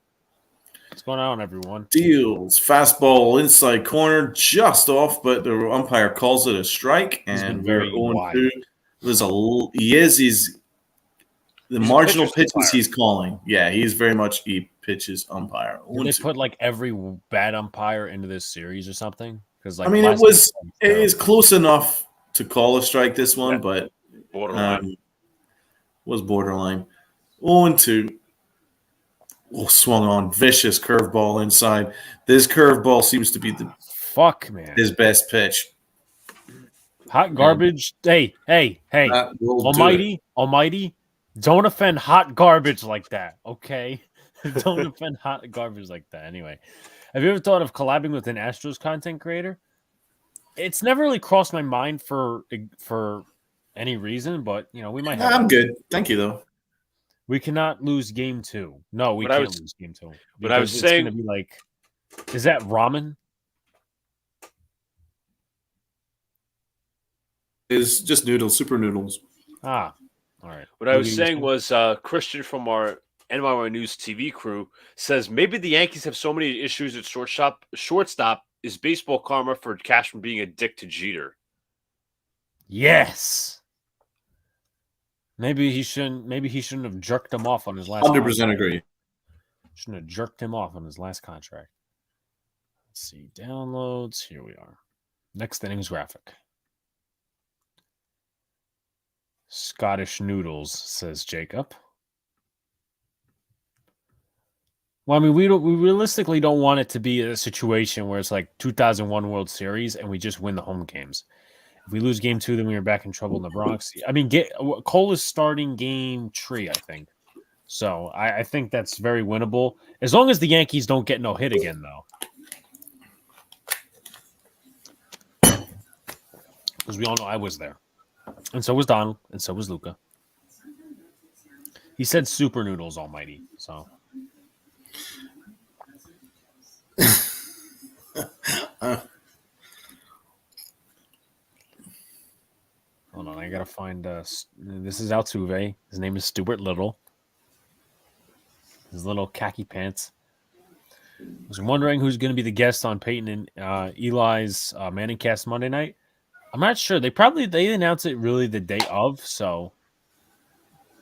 What's going on, everyone? Deals fastball inside corner, just off, but the umpire calls it a strike, He's been and very we're wide. 0-2. There's he's the He's a marginal pitcher's pitches umpire. he's calling. Yeah, he's very much a pitches umpire. Did they 0-2. put every bad umpire into this series or something? Because I mean, it is close enough to call a strike this one, Yeah. but Borderline. was borderline. 0-2. Oh, swung on. Vicious curveball inside. This curveball seems to be fuck, man. his best pitch. Hot garbage. Hey. That will do it. Almighty. Don't offend hot garbage like that, okay? Don't offend hot garbage like that. Anyway, have you ever thought of collabing with an Astros content creator? It's never really crossed my mind for any reason, but we might have. I'm good. Thank you, though. We cannot lose game 2. No, we can't lose game 2. But I was it's saying, going to be like, is that ramen? It's just noodles, super noodles. Ah, all right. What I was saying was Christian from our NYY News TV crew says maybe the Yankees have so many issues at shortstop is baseball karma for Cashman being a dick to Jeter. Yes. Maybe he shouldn't have jerked him off on his last 100% agree. Shouldn't have jerked him off on his last contract. Let's see. Downloads. Here we are. Next innings graphic. Scottish noodles, says Jacob. Well, I mean, we realistically don't want it to be a situation where it's like 2001 World Series and we just win the home games. If we lose game 2, then we are back in trouble in the Bronx. I mean, Cole is starting game 3, I think. So I think that's very winnable. As long as the Yankees don't get no hit again, though. Because we all know I was there. And so was Donald. And so was Luca. He said super noodles almighty. So. Hold on, I gotta find. This is Altuve. His name is Stewart Little. His little khaki pants. I was wondering who's going to be the guest on Peyton and Eli's Manning Cast Monday night. I'm not sure. They announce it really the day of. So,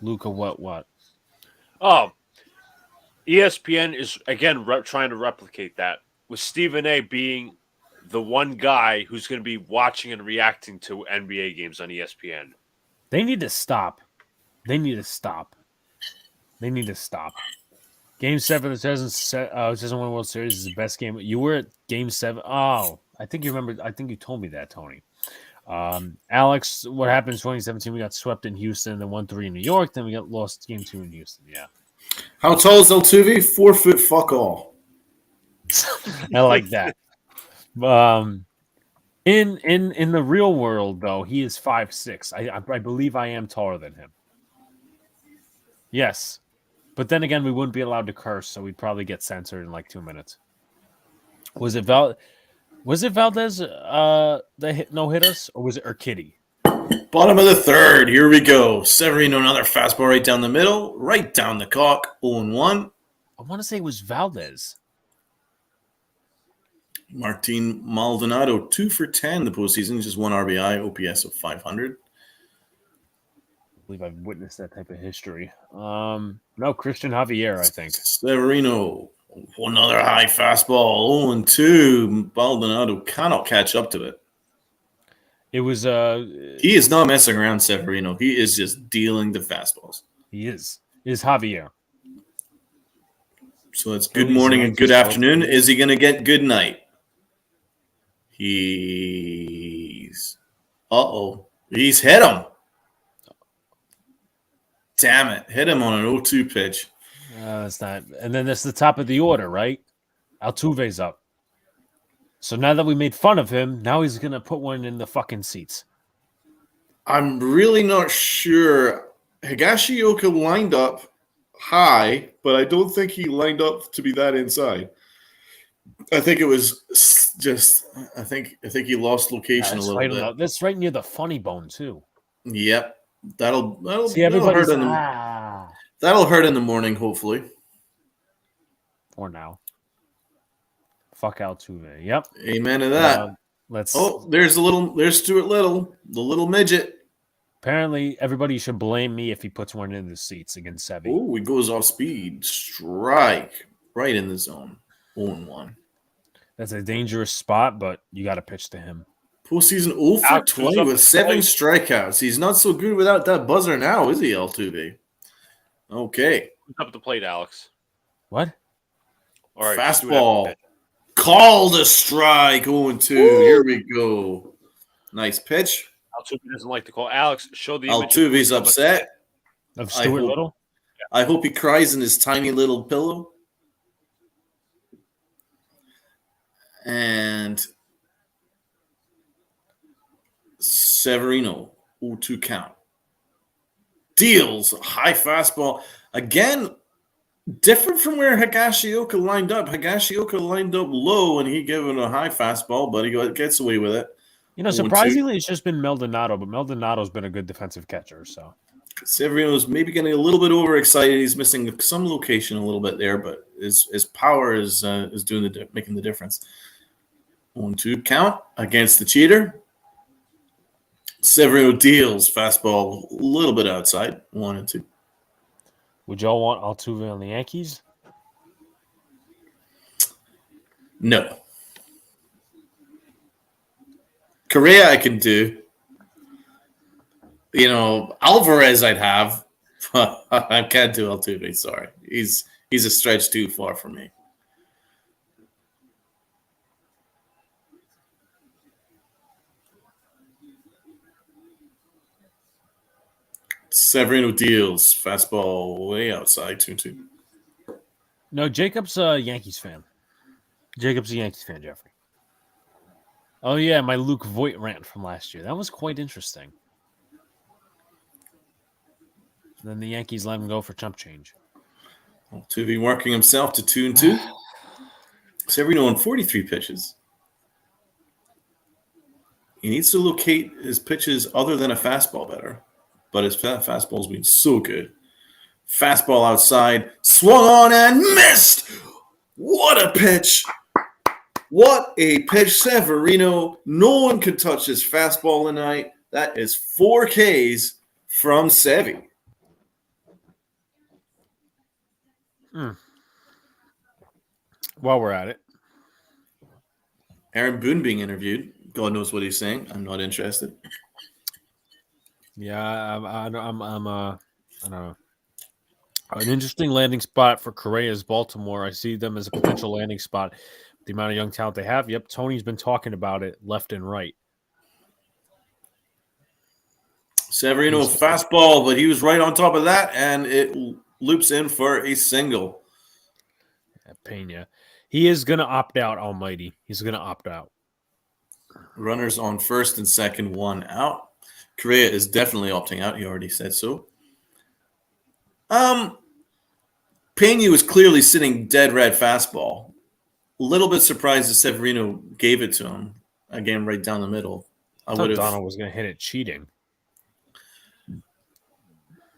Luca, what? Oh, ESPN is again trying to replicate that with Stephen A. being the one guy who's going to be watching and reacting to NBA games on ESPN. They need to stop. Game 7 that doesn't win World Series is the best game. You were at Game 7. Oh, I think you remember. I think you told me that, Tony. Alex, what happened in 2017? We got swept in Houston, then 1-3 in New York, then we got lost Game 2 in Houston. Yeah. How tall is Altuve? 4 foot. Fuck all. I like that. In the real world, though, he is 5'6". I believe I am taller than him. Yes. But then again, we wouldn't be allowed to curse, so we'd probably get censored in like 2 minutes. Was it Valdez that hit us, or was it Urquidy? Bottom of the third. Here we go. Severino, another fastball right down the middle, right down the cock. 0-1. I want to say it was Valdez. Martin Maldonado, 2 for 10 in the postseason, just 1 RBI, OPS of 500. I believe I've witnessed that type of history. No, Christian Javier, I think. Severino, another high fastball, 0-2. Maldonado cannot catch up to it. It was he is not messing around, Severino. He is just dealing the fastballs. He is. It is Javier. So it's good morning and good afternoon. Is he going to get good night? He's hit him. Damn it. Hit him on an 0-2 pitch. That's not. And then that's the top of the order, right? Altuve's up. So now that we made fun of him, now he's going to put one in the fucking seats. I'm really not sure. Higashioka lined up high, but I don't think he lined up to be that inside. I think it was just. I think he lost location a little bit. That's right near the funny bone too. Yep, that'll see hurt in that'll hurt in the morning, hopefully. Or now. Fuck Altuve. Yep. Amen to that. There's Stewart Little, the little midget. Apparently, everybody should blame me if he puts one in the seats against Sevy. Oh, he goes off speed. Strike. Right in the zone. 0-1. That's a dangerous spot, but you got to pitch to him. Postseason 0 for 20 with 7 strikeouts. He's not so good without that buzzer now, is he, Altuve? Okay. Up at the plate, Alex. What? All right. Fastball. Called a strike. 0-2. Here we go. Nice pitch. Altuve doesn't like to call. Alex, show the image. Altuve's upset. Of Stewart Little? I hope he cries in his tiny little pillow. And Severino, 0-2 count. Deals high fastball. Again, different from where Higashioka lined up. Higashioka lined up low, and he gave him a high fastball, but he gets away with it. Surprisingly, it's just been Maldonado, but Maldonado's been a good defensive catcher. So Severino's maybe getting a little bit overexcited. He's missing some location a little bit there, but his power is doing making the difference. 1-2 count against the cheater. Severino deals fastball a little bit outside. 1-2. Would y'all want Altuve on the Yankees? No. Correa I can do. Alvarez I'd have. I can't do Altuve. Sorry, he's a stretch too far for me. Severino deals fastball way outside 2-2. No, Jacob's a Yankees fan. Jacob's a Yankees fan, Jeffrey. Oh yeah, my Luke Voigt rant from last year. That was quite interesting. Then the Yankees let him go for chump change. Altuve working himself to 2-2. Severino on 43 pitches. He needs to locate his pitches other than a fastball better. But his fastball's been so good. Fastball outside. Swung on and missed. What a pitch. What a pitch, Severino. No one can touch his fastball tonight. That is 4 Ks from Sevy. While we're at it. Aaron Boone being interviewed. God knows what he's saying. I'm not interested. Yeah, I don't know. An interesting landing spot for Correa is Baltimore. I see them as a potential landing spot. The amount of young talent they have. Yep, Tony's been talking about it left and right. Severino fastball, but he was right on top of that, and it loops in for a single. Pena. He is going to opt out, Almighty. He's going to opt out. Runners on first and second, 1 out. Correa is definitely opting out. He already said so. Pena was clearly sitting dead red fastball. A little bit surprised that Severino gave it to him. Again, right down the middle. I thought Donald was going to hit it cheating.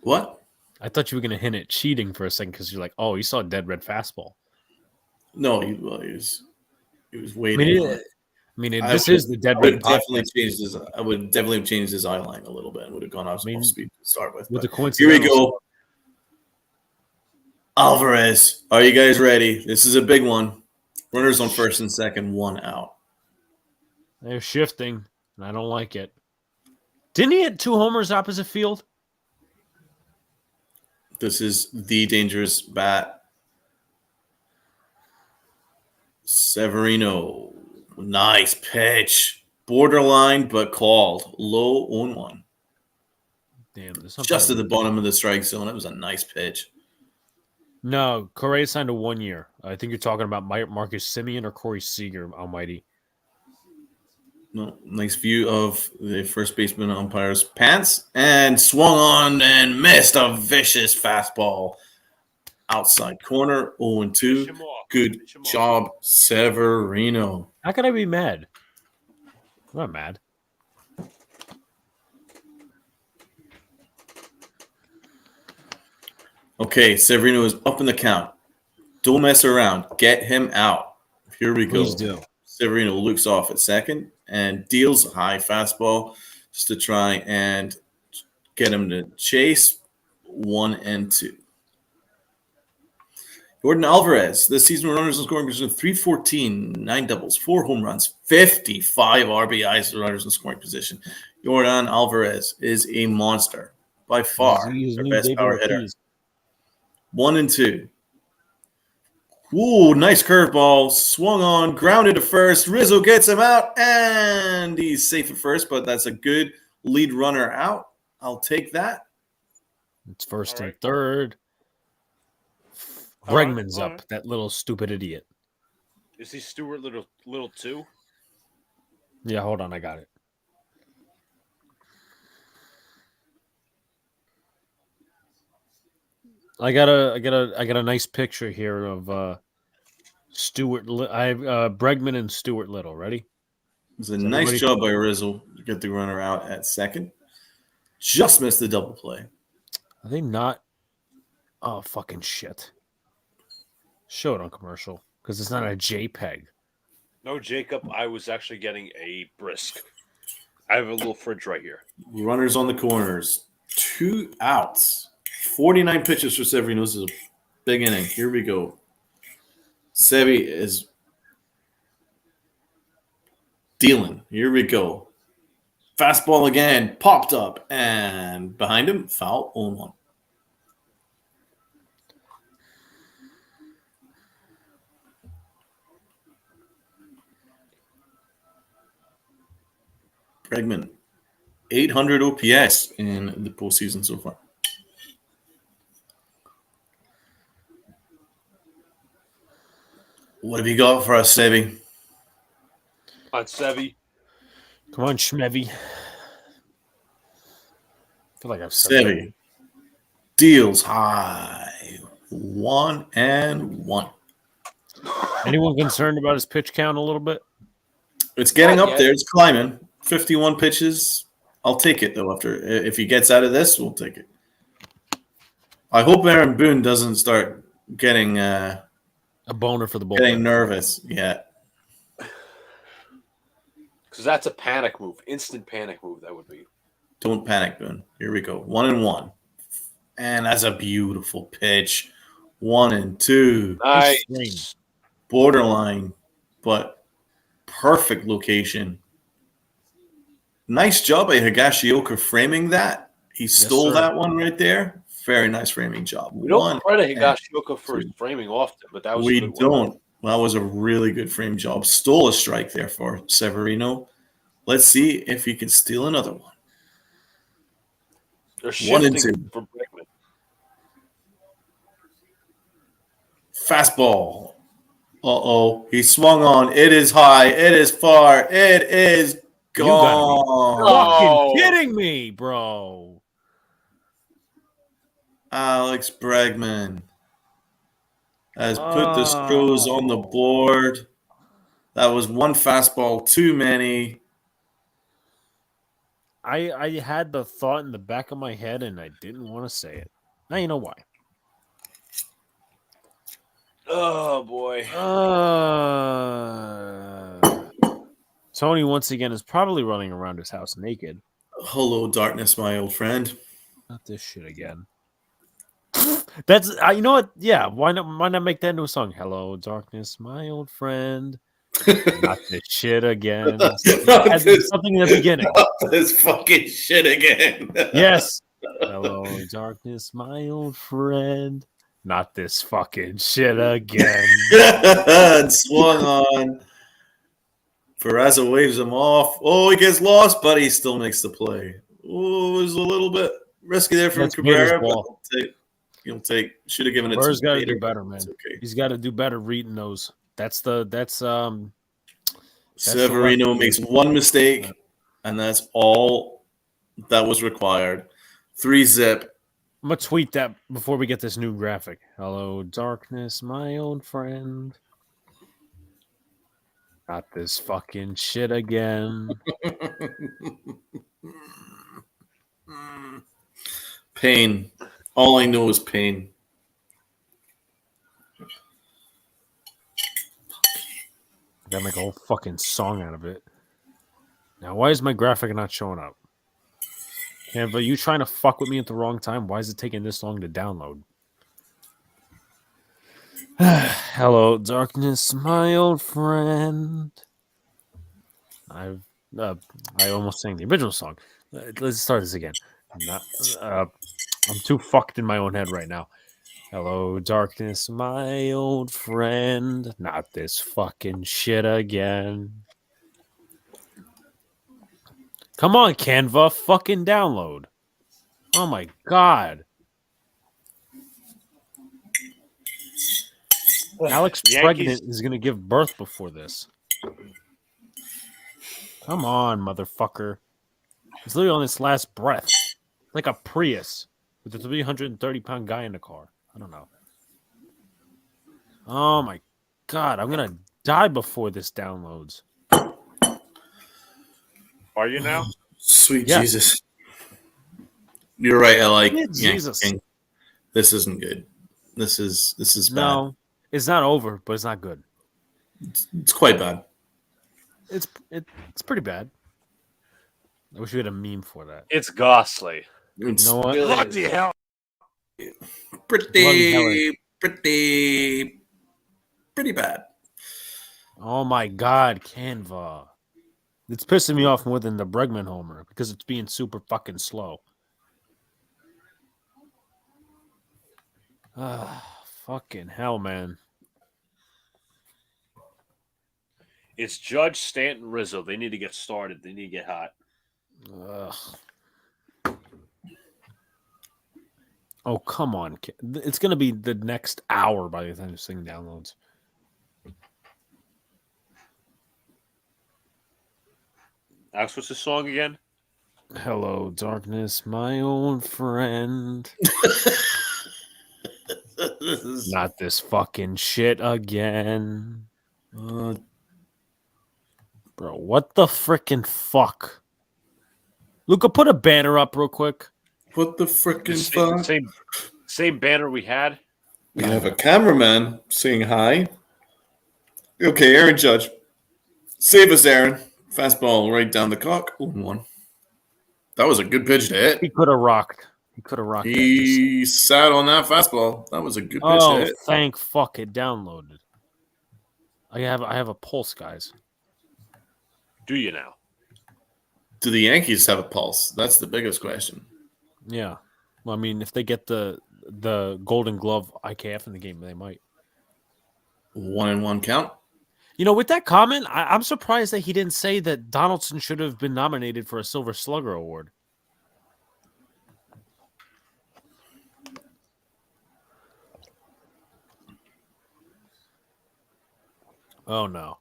What? I thought you were going to hit it cheating for a second because you're like, oh, you saw a dead red fastball. No, he was waiting. This is the dead red. I would definitely have changed his eye line a little bit and would have gone off speed to start with. The here we go. Alvarez, are you guys ready? This is a big one. Runners on first and second, 1 out. They're shifting, and I don't like it. Didn't he hit 2 homers opposite field? This is the dangerous bat. Severino. Nice pitch. Borderline, but called. Low 0-1. Damn. Just at the bottom of the strike zone. It was a nice pitch. No, Correa signed a 1 year. I think you're talking about Marcus Semien or Corey Seager, Almighty. No, nice view of the first baseman umpire's pants. And swung on and missed a vicious fastball. Outside corner, 0-2. Good job, Severino. How can I be mad? I'm not mad. Okay, Severino is up in the count. Don't mess around. Get him out. Here we go. Please do. Severino looks off at second and deals a high fastball just to try and get him to chase. 1-2. Jordan Alvarez, this season runners in scoring position 314, 9 doubles, 4 home runs, 55 RBIs runners in scoring position. Jordan Alvarez is a monster. By far, their best power hitter. 1-2. Ooh, nice curveball. Swung on, grounded to first. Rizzo gets him out, and he's safe at first, but that's a good lead runner out. I'll take that. It's first All and right. third. All right, Bregman's all up. right. That little stupid idiot. Is he Stewart little too? Yeah, hold on. I got it. I got a nice picture here of Stewart. I have Bregman and Stewart Little. Ready? It was a Is nice everybody- job by Rizzo to get the runner out at second. Just missed the double play. Are they not? Oh, fucking shit. Show it on commercial because it's not a JPEG. No, Jacob. I was actually getting a brisk. I have a little fridge right here. Runners on the corners. 2 outs. 49 pitches for Severino. This is a big inning. Here we go. Sevi is dealing. Here we go. Fastball again. Popped up. And behind him, foul 0-1. Bregman. 800 OPS in the postseason so far. What have you got for us, Sevi? On Sevy. Come on, Schmevy. I feel like I've said Sevi deals high. 1-1. that. Anyone concerned about his pitch count a little bit? It's getting Not up yet. there. It's climbing. 51 pitches. I'll take it, though. After if he gets out of this, we'll take it. I hope Aaron Boone doesn't start getting A boner for the bullpen. getting nervous. Yeah. Because that's a panic move. Instant panic move, that would be. Don't panic, Boone. Here we go. 1-1. And that's a beautiful pitch. 1-2. Nice. Borderline, but perfect location. Nice job by Higashioka framing that. He stole sir. that one right there. Very nice framing job. We don't 1 credit and Higashioka for his 2. framing often, but that was a We good one. don't. That was a really good frame job. Stole a strike there for Severino. Let's see if he can steal another one. They're 1 and shifting 2. for Bregman. Fastball. Uh-oh. He swung on. It is high. It is far. It is You gotta gone. Oh. Fucking kidding me, bro. Alex Bregman has put the Astros on the Oh. board. That was one fastball too many. I had the thought in the back of my head and I didn't want to say it. Now you know why. Oh, boy. Tony once again is probably running around his house naked. Hello, darkness, my old friend. Not this shit again. That's you know what? Yeah, why not make that into a song? Hello, darkness, my old friend. Not this shit again. Not this- Something in the beginning. This fucking shit again. Yes. Hello, darkness, my old friend. Not this fucking shit again. And swung on. Peraza waves him off. Oh, he gets lost, but he still makes the play. Oh, it was a little bit risky there from That's Cabrera, Bader's but ball. he'll take. Should have given it Burr's to got to Bader. do better, man. It's okay. He's got to do better reading those. Severino the makes one mistake, and that's all that was required. 3-zip. I'm gonna tweet that before we get this new graphic. Hello, darkness, my old friend. Not this fucking shit again. Pain. All I know is pain. I gotta make a whole fucking song out of it. Now, why is my graphic not showing up? Canva, you trying to fuck with me at the wrong time? Why is it taking this long to download? Hello, darkness, my old friend. I almost sang the original song. Let's start this again. I'm too fucked in my own head right now. Hello, darkness, my old friend. Not this fucking shit again. Come on, Canva, fucking download. Oh my god. Alex Yankees- pregnant is going to give birth before this. Come on, motherfucker. He's literally on his last breath. Like a Prius with a 330-pound guy in the car. I don't know. Oh, my God. I'm going to die before this downloads. Are you now? Sweet Yeah. Jesus. You're right. I like Yeah, Yankee Jesus. King. This isn't good. This is bad. No, it's not over, but it's not good. It's quite bad. It's pretty bad. I wish we had a meme for that. It's ghastly. It's You know what? Bloody hell. pretty bad. Oh my God, Canva. It's pissing me off more than the Bregman homer because it's being super fucking slow. Fucking hell, man. It's Judge, Stanton, Rizzo. They need to get started. They need to get hot. Ugh. Oh, come on. It's going to be the next hour by the time this thing downloads. Alex, what's the song again? Hello, darkness, my old friend. Not this fucking shit again. Bro, what the frickin' fuck? Luca, put a banner up real quick. What the frickin' fuck? Same banner we had. We have a cameraman saying hi. Okay, Aaron Judge. Save us, Aaron. Fastball right down the cock. 0-1. That was a good pitch to hit. He could have rocked. He could have rocked. He sat on that fastball. That was a good pitch to Oh, hit. thank fuck it downloaded. I have a pulse, guys. Do you now? Do the Yankees have a pulse? That's the biggest question. Yeah. Well, I mean, if they get the Golden Glove IKF in the game, they might. 1-1 count. You know, with that comment, I'm surprised that he didn't say that Donaldson should have been nominated for a Silver Slugger Award. Oh no!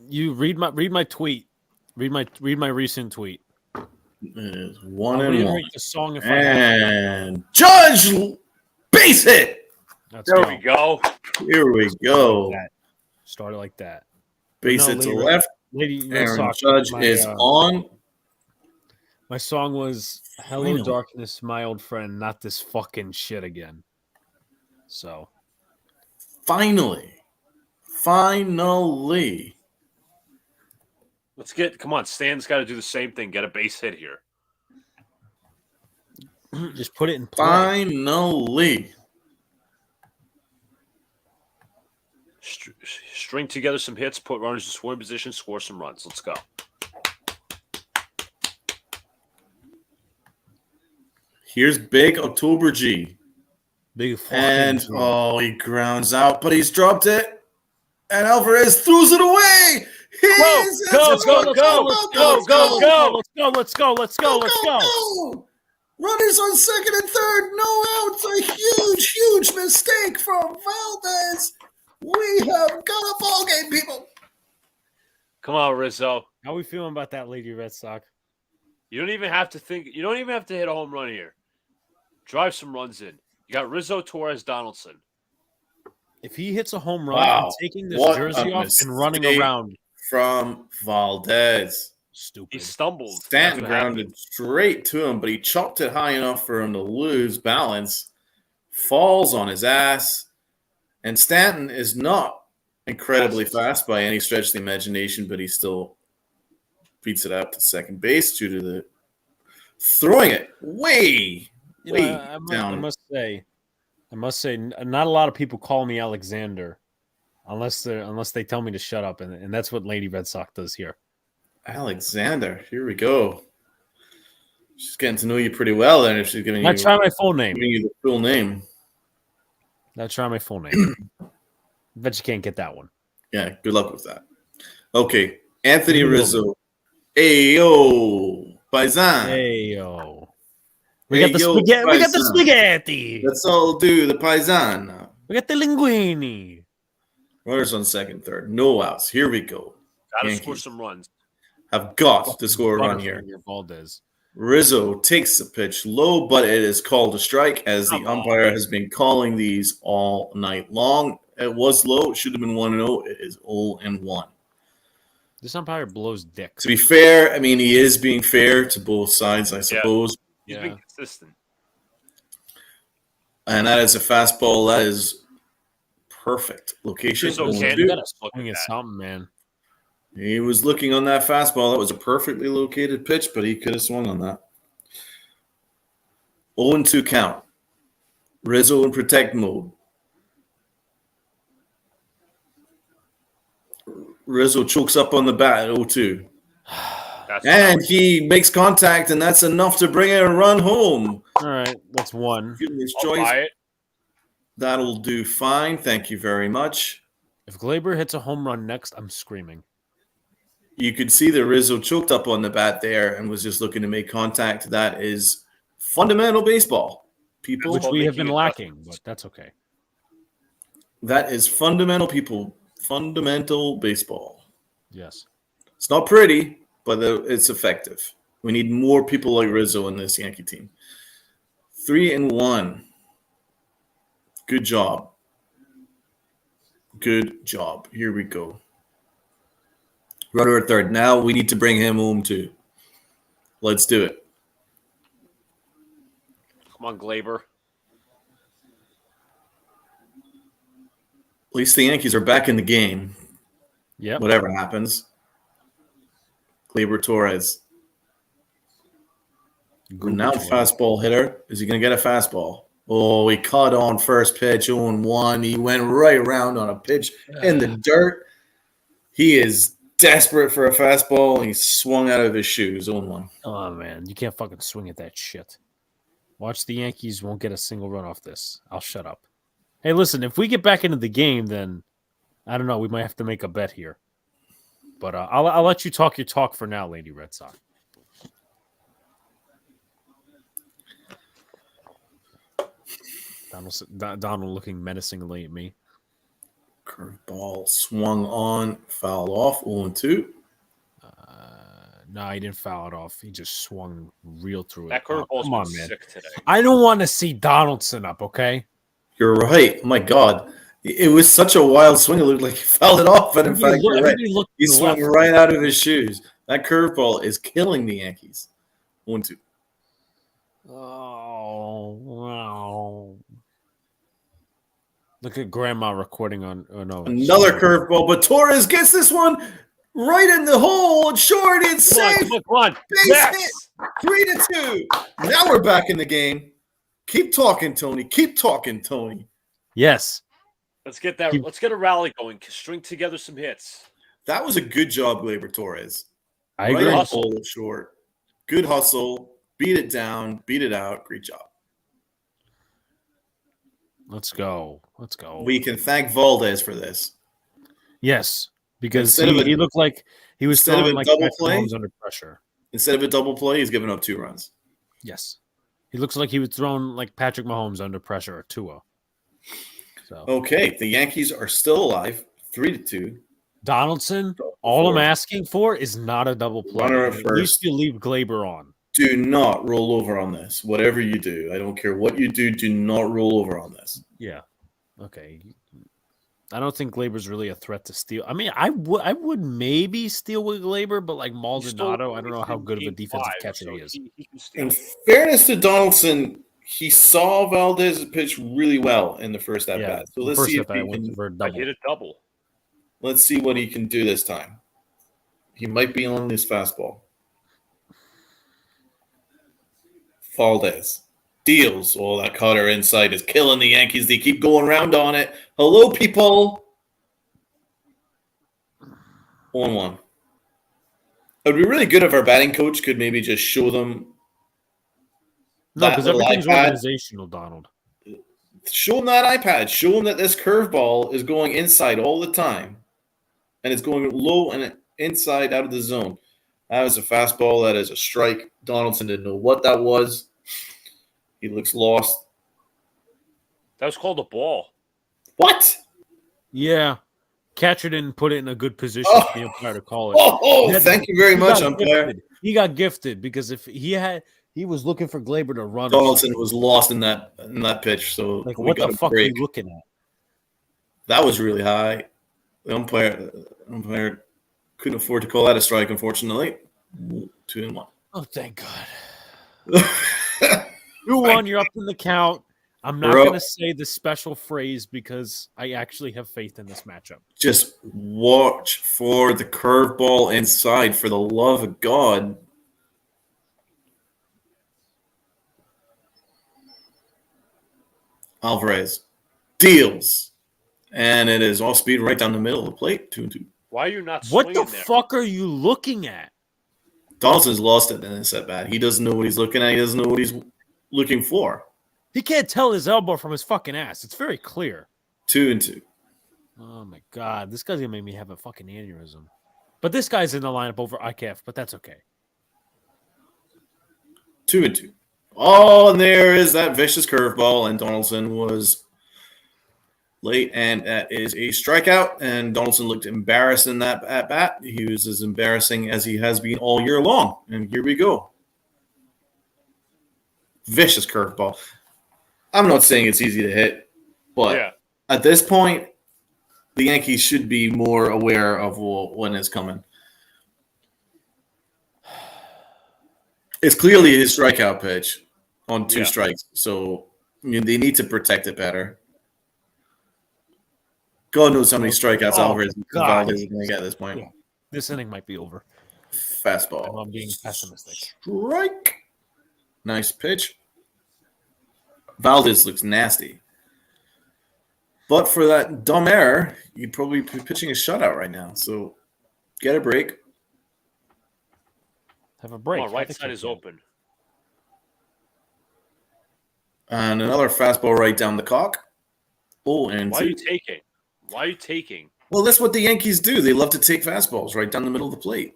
You read my tweet. Read my recent tweet. It is I'll 1-1. reiterate the song if I have. And Judge base hit. Let's There go. we go. Here we go. Started like that. Base No, hit to Lady- left. Lady Red Aaron Sox, Judge is on. My song was "Hello Finally. Darkness, My Old Friend." Not this fucking shit again. So Finally. Come on, Stan's got to do the same thing. Get a base hit here. just put it in play. Finally. String together some hits, put runners in scoring position, score some runs. Let's go. Here's big October G. Big fucking And, deal. he grounds out, but he's dropped it. And Alvarez throws it away. Let's go. Runners on second and third. No outs. A huge mistake from Valdez. We have got a ball game, people. Come on, Rizzo. How we feeling about that Lady Red Sox? You don't even have to think. You don't even have to hit a home run here. Drive some runs in. You got Rizzo, Torres, Donaldson. If he hits a home run, Wow. I'm taking this What jersey a off and running mistake. around. From Valdez. Stupid. He stumbled. Stanton That's what happened. grounded straight to him, but he chopped it high enough for him to lose balance. Falls on his ass. And Stanton is not incredibly fast by any stretch of the imagination, but he still beats it out to second base due to the throwing it way down. I must say, not a lot of people call me Alexander, unless they tell me to shut up, and that's what Lady Red Sox does here. Alexander, here we go. She's getting to know you pretty well, then. If she's giving Now try my full name. giving you the full name, Now try my full name. Bet you can't get that one. yeah. Good luck with that. Okay, Anthony Rizzo. Ayo, Paisan. Hey yo, we got the Hey, yo, spaghetti. We got the Paisan. spaghetti. Let's all do the Paisan now. We got the linguini. Runners on second, third. No outs. Here we go. Gotta Yankees score some runs. have got to score a run here. Valdez. Rizzo takes the pitch low, but it is called a strike as the umpire has been calling these all night long. It was low. It should have been 1-0. It is 0-1. This umpire blows dick. To be fair, I mean, he is being fair to both sides, I suppose. He's been consistent. And that is a fastball. That is perfect location. Rizzo You can't gotta look swing at at that. something, man. He was looking on that fastball. That was a perfectly located pitch, but he could have swung on that. 0-2 count. Rizzo in protect mode. Rizzo chokes up on the bat at 0-2. And he makes contact, and that's enough to bring in a run home. All right, that's one. Give him his I'll buy choice. it. That'll do fine. Thank you very much. If Glaber hits a home run next, I'm screaming. You could see that Rizzo choked up on the bat there and was just looking to make contact. That is fundamental baseball, people. Which we have been making lacking, but that's okay. That is fundamental, people. Fundamental baseball. Yes. It's not pretty, but it's effective. We need more people like Rizzo in this Yankee team. 3-1. Good job. Good job. Here we go. Runner at third. Now we need to bring him home too. Let's do it. Come on, Glaber. At least the Yankees are back in the game. Yep. Whatever happens. Gleyber Torres. Now fastball hitter. Is he going to get a fastball? Oh, he caught on first pitch, 0-1. He went right around on a pitch in the dirt. He is desperate for a fastball. He swung out of his shoes, 0-1. Oh, man. You can't fucking swing at that shit. Watch the Yankees won't get a single run off this. I'll shut up. Hey, listen, if we get back into the game, then I don't know. We might have to make a bet here. But I'll let you talk your talk for now, Lady Red Sox. Donald looking menacingly at me. Curveball swung on, fouled off, 0-2. No, he didn't foul it off. He just swung real through it. That curveball's come on, been man. sick today. I don't want to see Donaldson up, okay? You're right. Oh, my God. It was such a wild swing. It looked like he fouled it off. But in fact, you're right. He swung right out of his shoes. That curveball is killing the Yankees. 1-2. Oh, wow. Look at Grandma recording on. Oh, no. Another curveball, but Torres gets this one right in the hole. Short and safe. Come on. Base hit. 3-2. Now we're back in the game. Keep talking, Tony. Keep talking, Tony. Yes. Let's get that. Let's get a rally going. String together some hits. That was a good job, Gleyber Torres. I agree. Hustle short. Good hustle. Beat it down. Beat it out. Great job. Let's go. Let's go. We can thank Valdez for this. Yes, because Instead of a- he looked like he was instead of throwing a like double Patrick play? Mahomes under pressure. Instead of a double play, he's given up 2 runs. Yes. He looks like he was throwing like Patrick Mahomes under pressure or Tua. So Okay, the Yankees are still alive. 3-2. Donaldson, all I'm asking for is not a double play. Runner at At first. least you leave Glaber on. Do not roll over on this. Whatever you do, I don't care what you do. Do not roll over on this. Yeah. Okay. I don't think Glaber's really a threat to steal. I mean, I would maybe steal with Glaber, but like Maldonado, I don't know how good of a defensive catcher he is. He can steal. In fairness to Donaldson, he saw Valdez pitch really well in the first at bat. So let's see if he went can, for a I double. hit a double. let's see what he can do this time. He might be on his fastball. Valdez deals. Oh, that cutter inside is killing the Yankees. They keep going around on it. Hello, people. 1-1. It would be really good if our batting coach could maybe just show them. No, because little everything's iPad. organizational, Donald. Show them that iPad. Show them that this curveball is going inside all the time. And it's going low and inside out of the zone. That was a fastball. That is a strike. Donaldson didn't know what that was. He looks lost. That was called a ball. What? Yeah. Catcher didn't put it in a good position for the umpire to call it. Thank you very much, umpire. Gifted. He got gifted because if he was looking for Glaber to run. Donaldson was lost in that pitch, so Like, we what got the a fuck are break. you looking at? That was really high. The umpire couldn't afford to call that a strike, unfortunately. 2-1. Oh, thank God. 2-1, you're up in the count. I'm not We're going to up. say the special phrase because I actually have faith in this matchup. Just watch for the curveball inside, for the love of God. Alvarez deals. And it is off speed right down the middle of the plate. 2-2. Why are you not What swinging the there? fuck are you looking at? Donaldson's lost it in this at bat. He doesn't know what he's looking at. He doesn't know what he's looking for. He can't tell his elbow from his fucking ass. It's very clear. 2-2. Oh, my God. This guy's going to make me have a fucking aneurysm. But this guy's in the lineup over IKF, but that's okay. 2-2. Oh, and there is that vicious curveball, and Donaldson was late, and that is a strikeout. And Donaldson looked embarrassed in that at bat. He was as embarrassing as he has been all year long. And here we go. Vicious curveball. I'm not saying it's easy to hit, but at this point, the Yankees should be more aware of when it's coming. It's clearly his strikeout pitch on 2 strikes, so they need to protect it better. God knows how many strikeouts Alvarez is going to get at this point. Yeah. This inning might be over. Fastball. I'm being pessimistic. Strike. Nice pitch. Valdez looks nasty. But for that dumb error, you'd probably be pitching a shutout right now. So get a break. Have a break. Come on, right side is open. And another fastball right down the cock. Oh, and Why are you taking? Why are you taking? Well, that's what the Yankees do. They love to take fastballs right down the middle of the plate.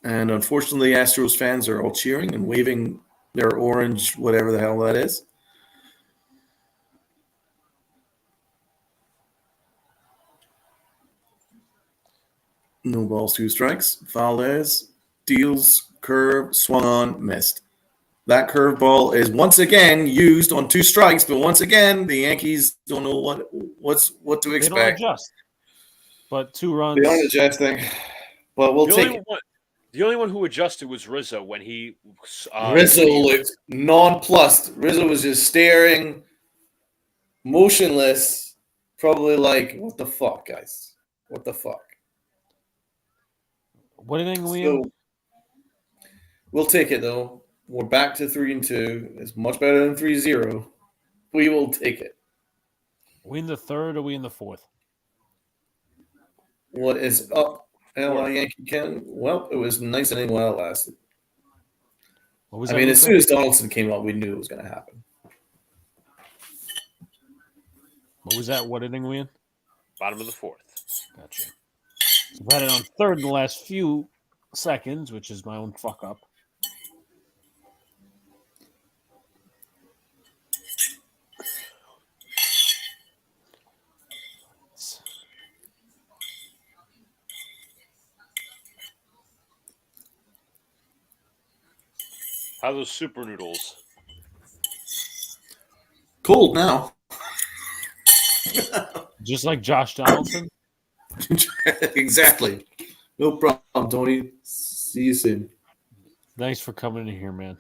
And unfortunately, Astros fans are all cheering and waving their orange, whatever the hell that is. No balls, 2 strikes. Valdez deals, curve, swung on, missed. That curveball is once again used on 2 strikes, but once again, the Yankees don't know what to expect. They don't adjust. But 2 runs. They aren't adjusting, but we'll take it. The only one who adjusted was Rizzo when he. Rizzo looked nonplussed. Rizzo was just staring, motionless, probably like, what the fuck, guys? What the fuck? What inning are we in? So, we'll take it, though. We're back to 3-2. It's much better than 3-0. We will take it. Are we in the 3rd or are we in the 4th? What is up, Yankee Ken? Well, it was nice inning while it lasted. What was as soon as Donaldson came up, we knew it was going to happen. What was that? What inning are we in? Bottom of the 4th. Gotcha. So we had it on 3rd in the last few seconds, which is my own fuck up. How are those super noodles? Cold now. Just like Josh Donaldson? Exactly. No problem, Tony. See you soon. Thanks for coming in here, man.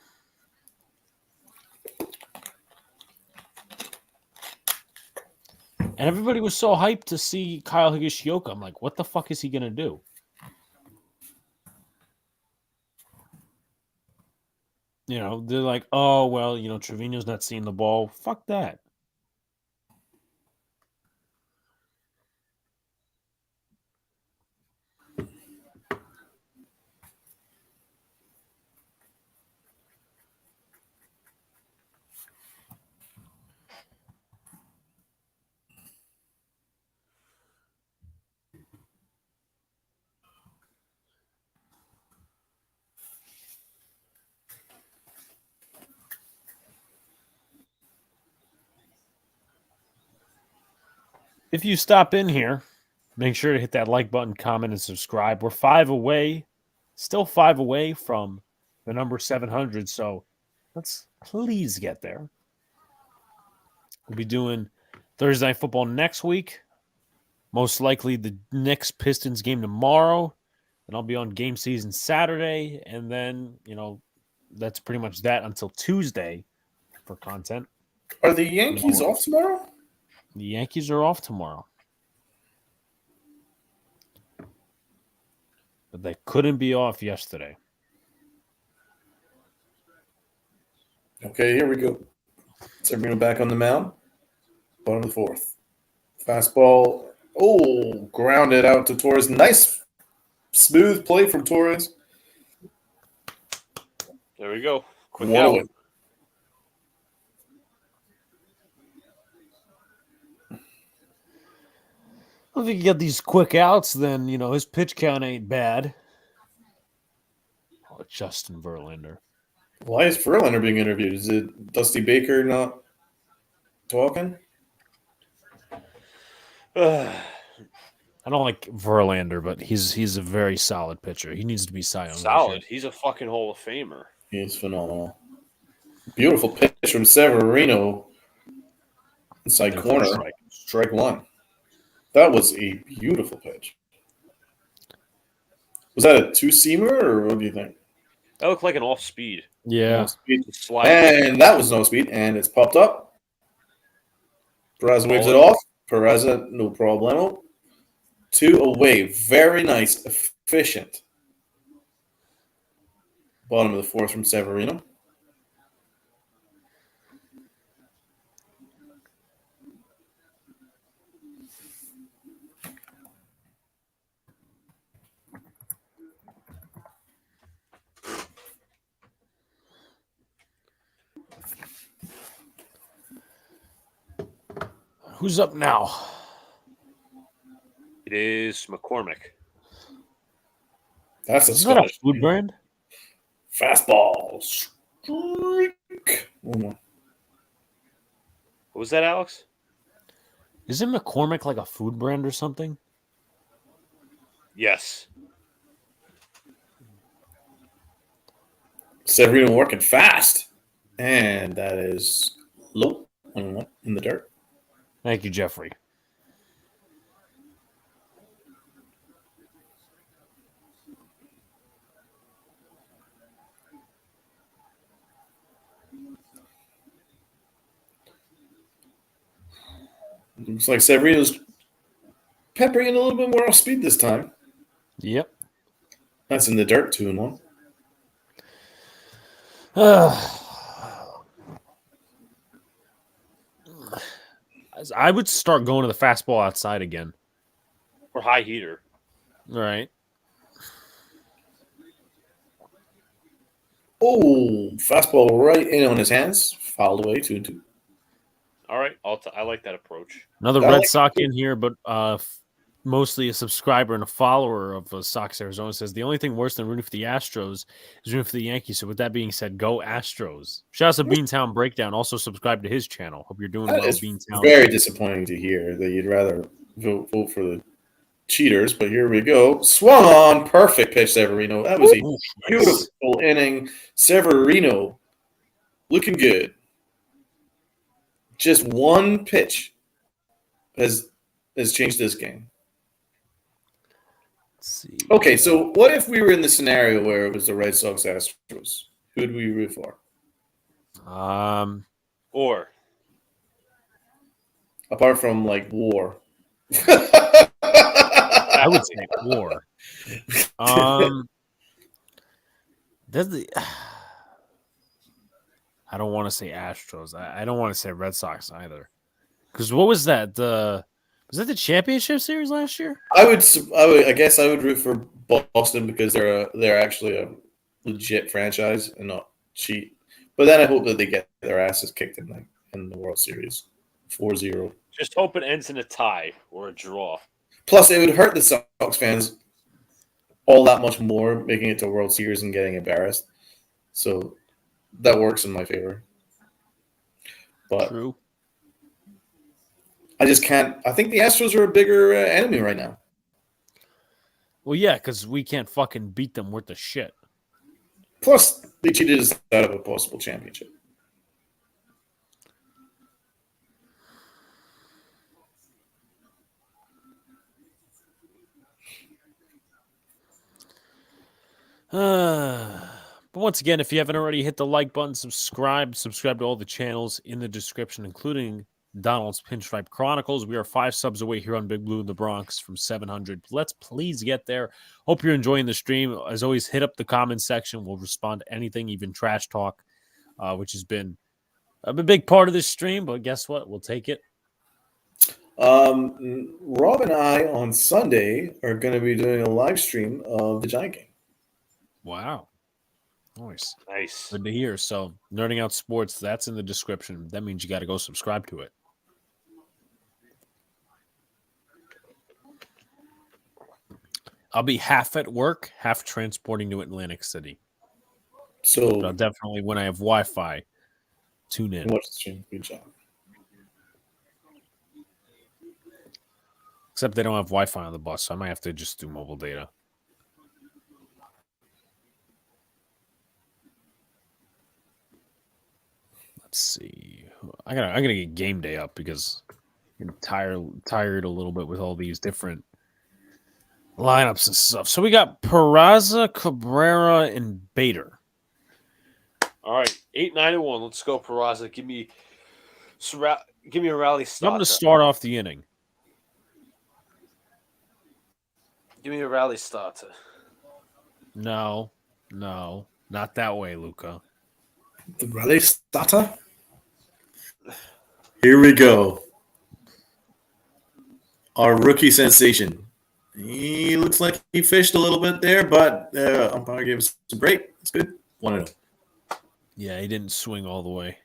And everybody was so hyped to see Kyle Higashioka. I'm like, what the fuck is he going to do? They're like, oh, well, Trevino's not seeing the ball. Fuck that. If you stop in here, make sure to hit that like button, comment, and subscribe. We're 5 away, still 5 away from the number 700. So let's please get there. We'll be doing Thursday Night Football next week. Most likely the Knicks Pistons game tomorrow. Then I'll be on Game Season Saturday. And then, that's pretty much that until Tuesday for content. Are the Yankees off tomorrow? The Yankees are off tomorrow. But they couldn't be off yesterday. Okay, here we go. Severino back on the mound. Bottom of the fourth. Fastball. Oh, grounded out to Torres. Nice, smooth play from Torres. There we go. Quick One out. away. Well, if you can get these quick outs, then, his pitch count ain't bad. Oh, Justin Verlander. Why is Verlander being interviewed? Is it Dusty Baker not talking? I don't like Verlander, but he's a very solid pitcher. He needs to be Cy Young. Solid. He's a fucking Hall of Famer. He's phenomenal. Beautiful pitch from Severino. Inside corner. Strike one. That was a beautiful pitch. Was that a two-seamer, or what do you think? That looked like an off-speed. Yeah. Slide. And that was no speed, and it's popped up. Perez waves it off. Perez, no problemo. 2 away. Very nice. Efficient. Bottom of the fourth from Severino. Who's up now? It is McCormick. That's a Is that a Scottish food brand? fastball. Streak. One more. What was that, Alex? Isn't McCormick like a food brand or something? Yes. Severino working fast. And that is low in the dirt. Thank you, Jeffrey. Looks like Severino's peppering in a little bit more off speed this time. Yep. That's in the dirt, 2-1. I would start going to the fastball outside again. Or high heater. All right. Oh, fastball right in on his hands. Fouled away, 2-2. All right. I like that approach. Another I Red like Sox in here, but mostly a subscriber and a follower of Sox Arizona says the only thing worse than rooting for the Astros is rooting for the Yankees. So with that being said, go Astros. Shout out to Beantown Breakdown. Also subscribe to his channel. Hope you're doing That well, is Beantown. very disappointing to hear that you'd rather vote for the cheaters, but here we go. Swung on. Perfect pitch, Severino. That was a beautiful inning. Severino looking good. Just one pitch has changed this game. Let's see. Okay, so what if we were in the scenario where it was the Red Sox Astros? Who would we root for? Or Apart from like war. I would say war. I don't want to say Astros. I don't want to say Red Sox either. Because what was that? Was that the championship series last year? I guess I would root for Boston because they're actually a legit franchise and not cheat. But then I hope that they get their asses kicked in the World Series. 4-0. just hope it ends in a tie or a draw. Plus, it would hurt the Sox fans all that much more making it to World Series and getting embarrassed. So that works in my favor. But True. I just can't. I think the Astros are a bigger enemy right now. Well, yeah, because we can't fucking beat them worth of shit. Plus, they cheated us out of a possible championship. But once again, if you haven't already, hit the like button, subscribe to all the channels in the description, including Donald's Pinstripe Chronicles. We are 5 subs away here on Big Blue in the Bronx from 700. Let's please get there. Hope you're enjoying the stream. As always, hit up the comment section. We'll respond to anything, even trash talk, which has been a big part of this stream. But guess what? We'll take it. Rob and I on Sunday are going to be doing a live stream of the Giant game. Wow. Nice. Nice. Good to hear. So, Nerding Out Sports, that's in the description. That means you got to go subscribe to it. I'll be half at work, half transporting to Atlantic City. So, But I'll definitely, when I have Wi-Fi, tune in. watch the stream. Good job. Except they don't have Wi-Fi on the bus, so I might have to just do mobile data. Let's see. I gotta get game day up because I'm tired a little bit with all these different lineups and stuff. So we got Peraza, Cabrera, and Bader. All right, 8-9-1. Let's go, Peraza. Give me a rally starter. I'm going to start off the inning. Give me a rally starter. No, not that way, Luca. The rally starter? Here we go. Our rookie sensation. He looks like he fished a little bit there, but umpire gave us some break. It's good. 1-0. Yeah, he didn't swing all the way.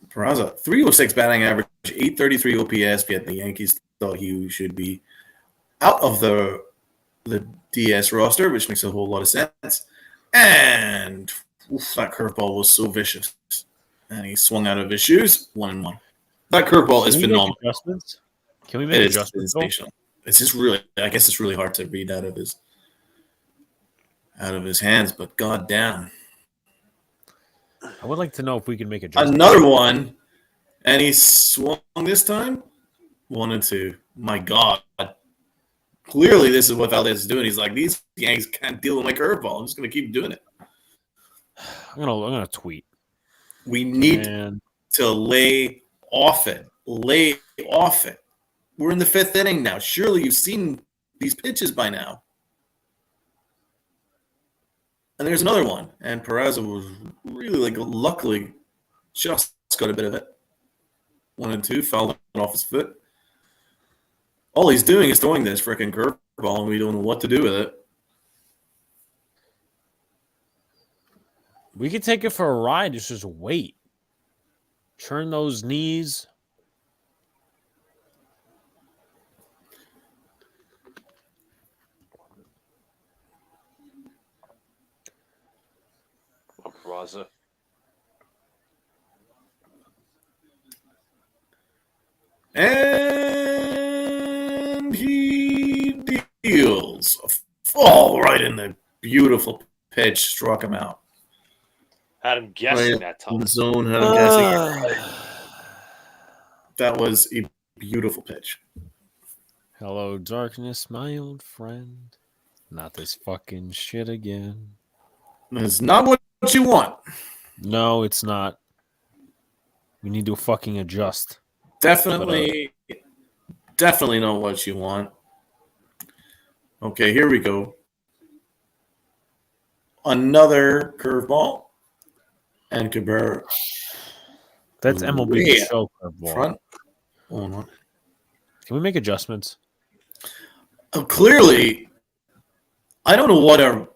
Peraza, 306 batting average, 833 OPS, yet the Yankees thought he should be out of the DS roster, which makes a whole lot of sense. And that curveball was so vicious. And he swung out of his shoes, 1-1. That curveball is phenomenal. Can we make adjustments? It's just really, I guess it's really hard to read out of his hands, but goddamn. I would like to know if we can make adjustments. Another one, and he swung this time. 1-2. My God. Clearly, this is what Valdez is doing. He's like, these Yanks can't deal with my curveball. I'm just going to keep doing it. I'm gonna tweet. We need to lay off it. Lay off it. We're in the 5th inning now. Surely you've seen these pitches by now. And there's another one. And Peraza was really, luckily, just got a bit of it. 1-2, fouled it off his foot. All he's doing is throwing this freaking curveball, and we don't know what to do with it. We could take it for a ride. Just wait. Turn those knees. Peraza. And he deals a fall right in the beautiful pitch, struck him out. Had him guessing that time. The zone had him guessing. That was a beautiful pitch. Hello, darkness, my old friend. Not this fucking shit again. It's not what you want. No, it's not. We need to fucking adjust. Definitely not what you want. Okay, here we go. Another curveball. And Cabrera. That's MLB show curveball. Front. Hold on. Can we make adjustments? Clearly, I don't know what our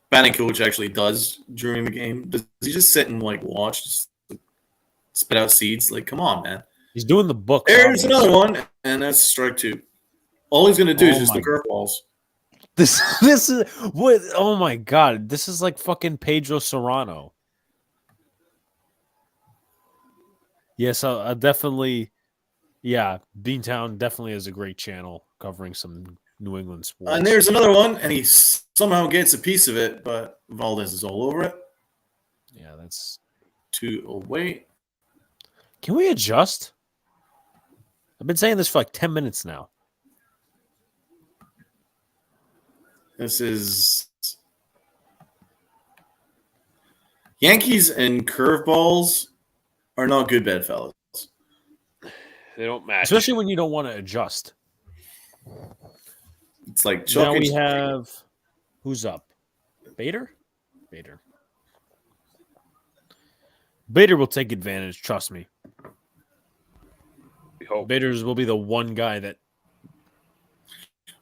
batting coach actually does during the game. Does he just sit and watch, just spit out seeds? Come on, man. He's doing the book. There's another one, and that's strike 2. All he's gonna do is just the curveballs. This is what? Oh my God! This is like fucking Pedro Serrano. Yes, I definitely. Yeah, Beantown definitely is a great channel covering some New England sports. And there's another one, and he somehow gets a piece of it, but Valdez is all over it. Yeah, that's 2 away. Can we adjust? I've been saying this for like 10 minutes now. This is Yankees and curveballs are not good bedfellows. They don't match. Especially when you don't want to adjust. It's like Now we have who's up? Bader? Bader will take advantage, trust me. We hope. Bader's will be the one guy that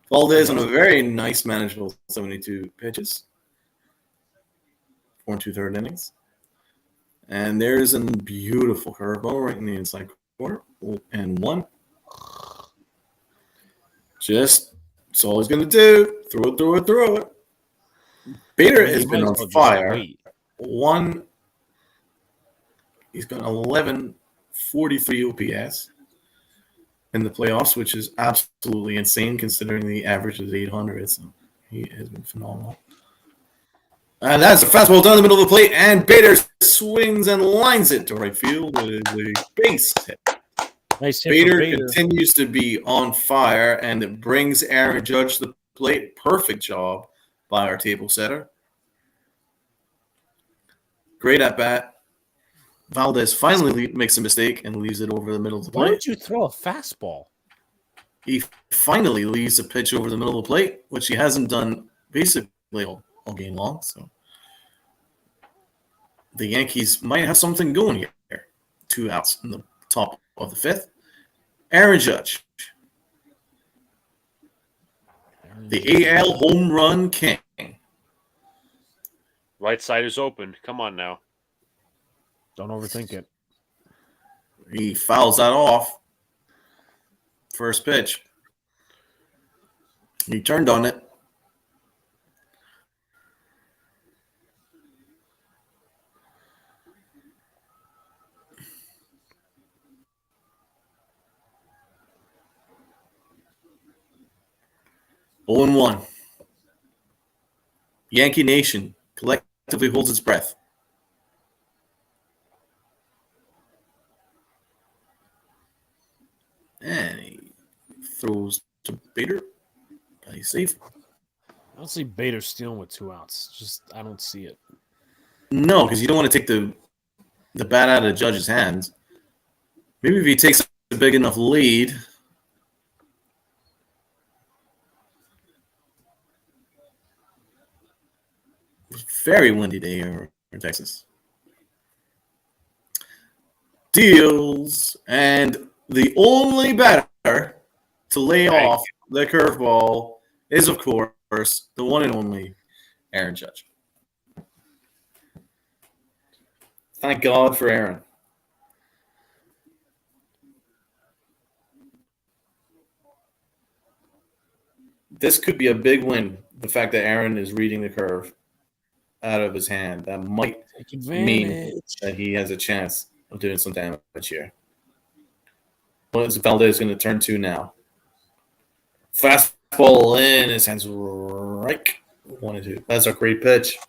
Valdez on a very nice, manageable 72 pitches. 4 2/3 innings. And there's a beautiful curveball right in the inside corner. And 1. Just, that's all he's going to do. Throw it. Bader has been on fire. 1. He's got 1143 OPS in the playoffs, which is absolutely insane considering the average is 800. So he has been phenomenal. And that's a fastball down the middle of the plate, and Bader swings and lines it to right field. It is a base hit. Nice hit. Bader continues to be on fire, and it brings Aaron Judge to the plate. Perfect job by our table setter. Great at bat. Valdez finally makes a mistake and leaves it over the middle of the plate. Why don't you throw a fastball? He finally leaves a pitch over the middle of the plate, which he hasn't done basically all game long. So the Yankees might have something going here. 2 outs in the top of the 5th. Aaron Judge, the AL home run king. Right side is open. Come on now. Don't overthink it. He fouls that off. First pitch. He turned on it. Oh and 1. Yankee Nation collectively holds its breath. And he throws to Bader. He's safe. I don't see Bader stealing with 2 outs. Just I don't see it. No, because you don't want to take the bat out of the Judge's hands. Maybe if he takes a big enough lead. Very windy day here in Texas. Deals, and the only batter to lay off the curveball is, of course, the one and only Aaron Judge. Thank God for Aaron. This could be a big win, the fact that Aaron is reading the curve out of his hand. That might mean that he has a chance of doing some damage here. What is Valdez going to turn to now? Fastball in his hands, right. 1-2. That's a great pitch.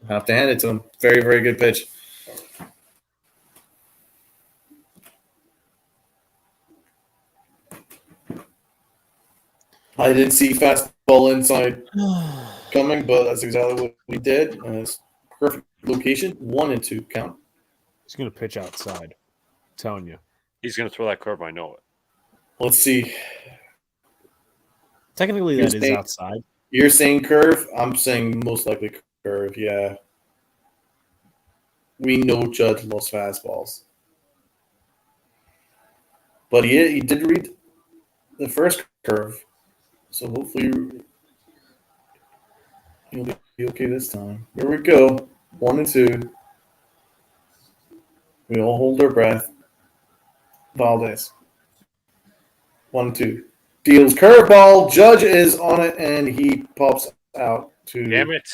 I have to hand it to him. Very, very good pitch. I didn't see fastball inside coming, but that's exactly what we did. And it's perfect location. 1-2 count. He's going to pitch outside. I'm telling you. He's going to throw that curve. I know it. Let's see. Technically, that is outside. You're saying curve. I'm saying most likely curve. Yeah. We know Judge loves fastballs. But he did read the first curve. So hopefully he'll be okay this time. Here we go. 1-2. We all hold our breath. Valdez. 1-2. Deals curveball. Judge is on it, and he pops out to Damn it.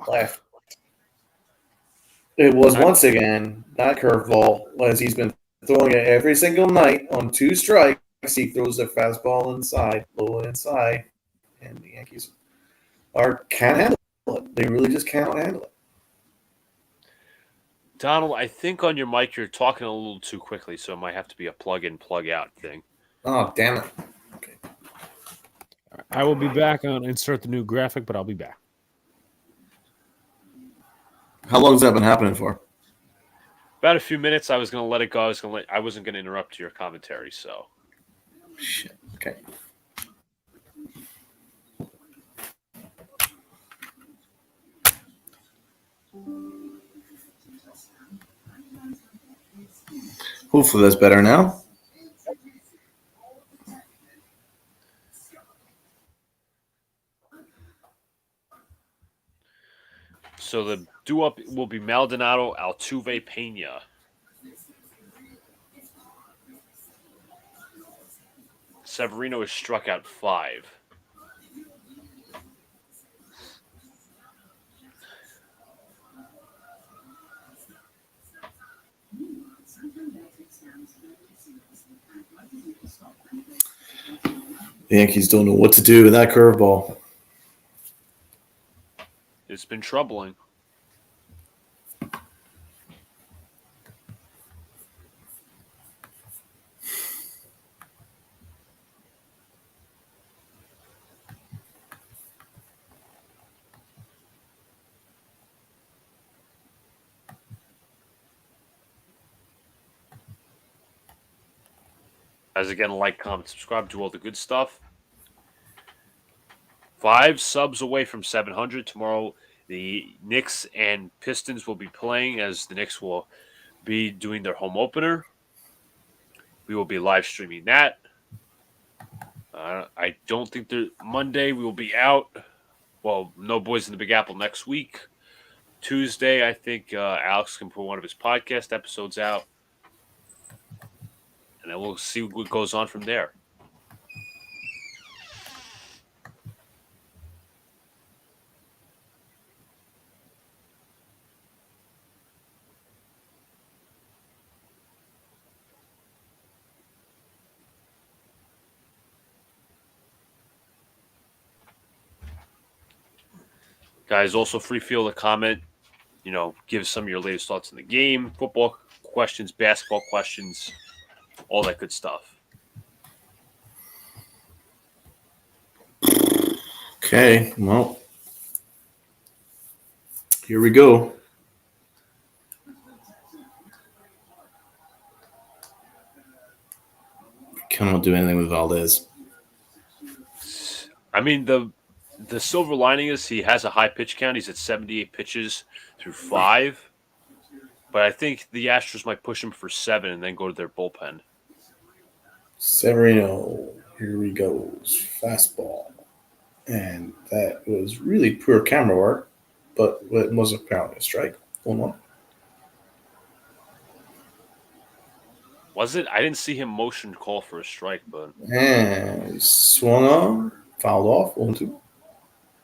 left. It was once again that curveball, as he's been throwing it every single night on 2 strikes. He throws a fastball inside, low and inside, and the Yankees can't handle it. They really just can't handle it. Donald, I think on your mic you're talking a little too quickly, so it might have to be a plug-in, plug-out thing. Oh, damn it. Okay. I will be back on insert the new graphic, but I'll be back. How long has that been happening for? About a few minutes. I was going to let it go. I wasn't going to interrupt your commentary, so. Shit. Okay. Hopefully that's better now. So the due-up will be Maldonado, Altuve, Pena. Severino is struck out 5. The Yankees don't know what to do with that curveball. It's been troubling. Guys, again, like, comment, subscribe, do all the good stuff. 5 subs away from 700. Tomorrow, the Knicks and Pistons will be playing, as the Knicks will be doing their home opener. We will be live streaming that. I don't think Monday we will be out. Well, no Boys in the Big Apple next week. Tuesday, I think Alex can put one of his podcast episodes out. And then we'll see what goes on from there. Guys, also free feel to comment. Give some of your latest thoughts on the game, football questions, basketball questions, all that good stuff. Okay, well, here we go. Cannot do anything with Valdez. I mean, the silver lining is he has a high pitch count. He's at 78 pitches through 5. But I think the Astros might push him for 7 and then go to their bullpen. Severino, here he goes. Fastball. And that was really poor camera work, but it was apparently a strike. 1-1. Was it? I didn't see him motion call for a strike, but. And he swung on, fouled off, 1-2.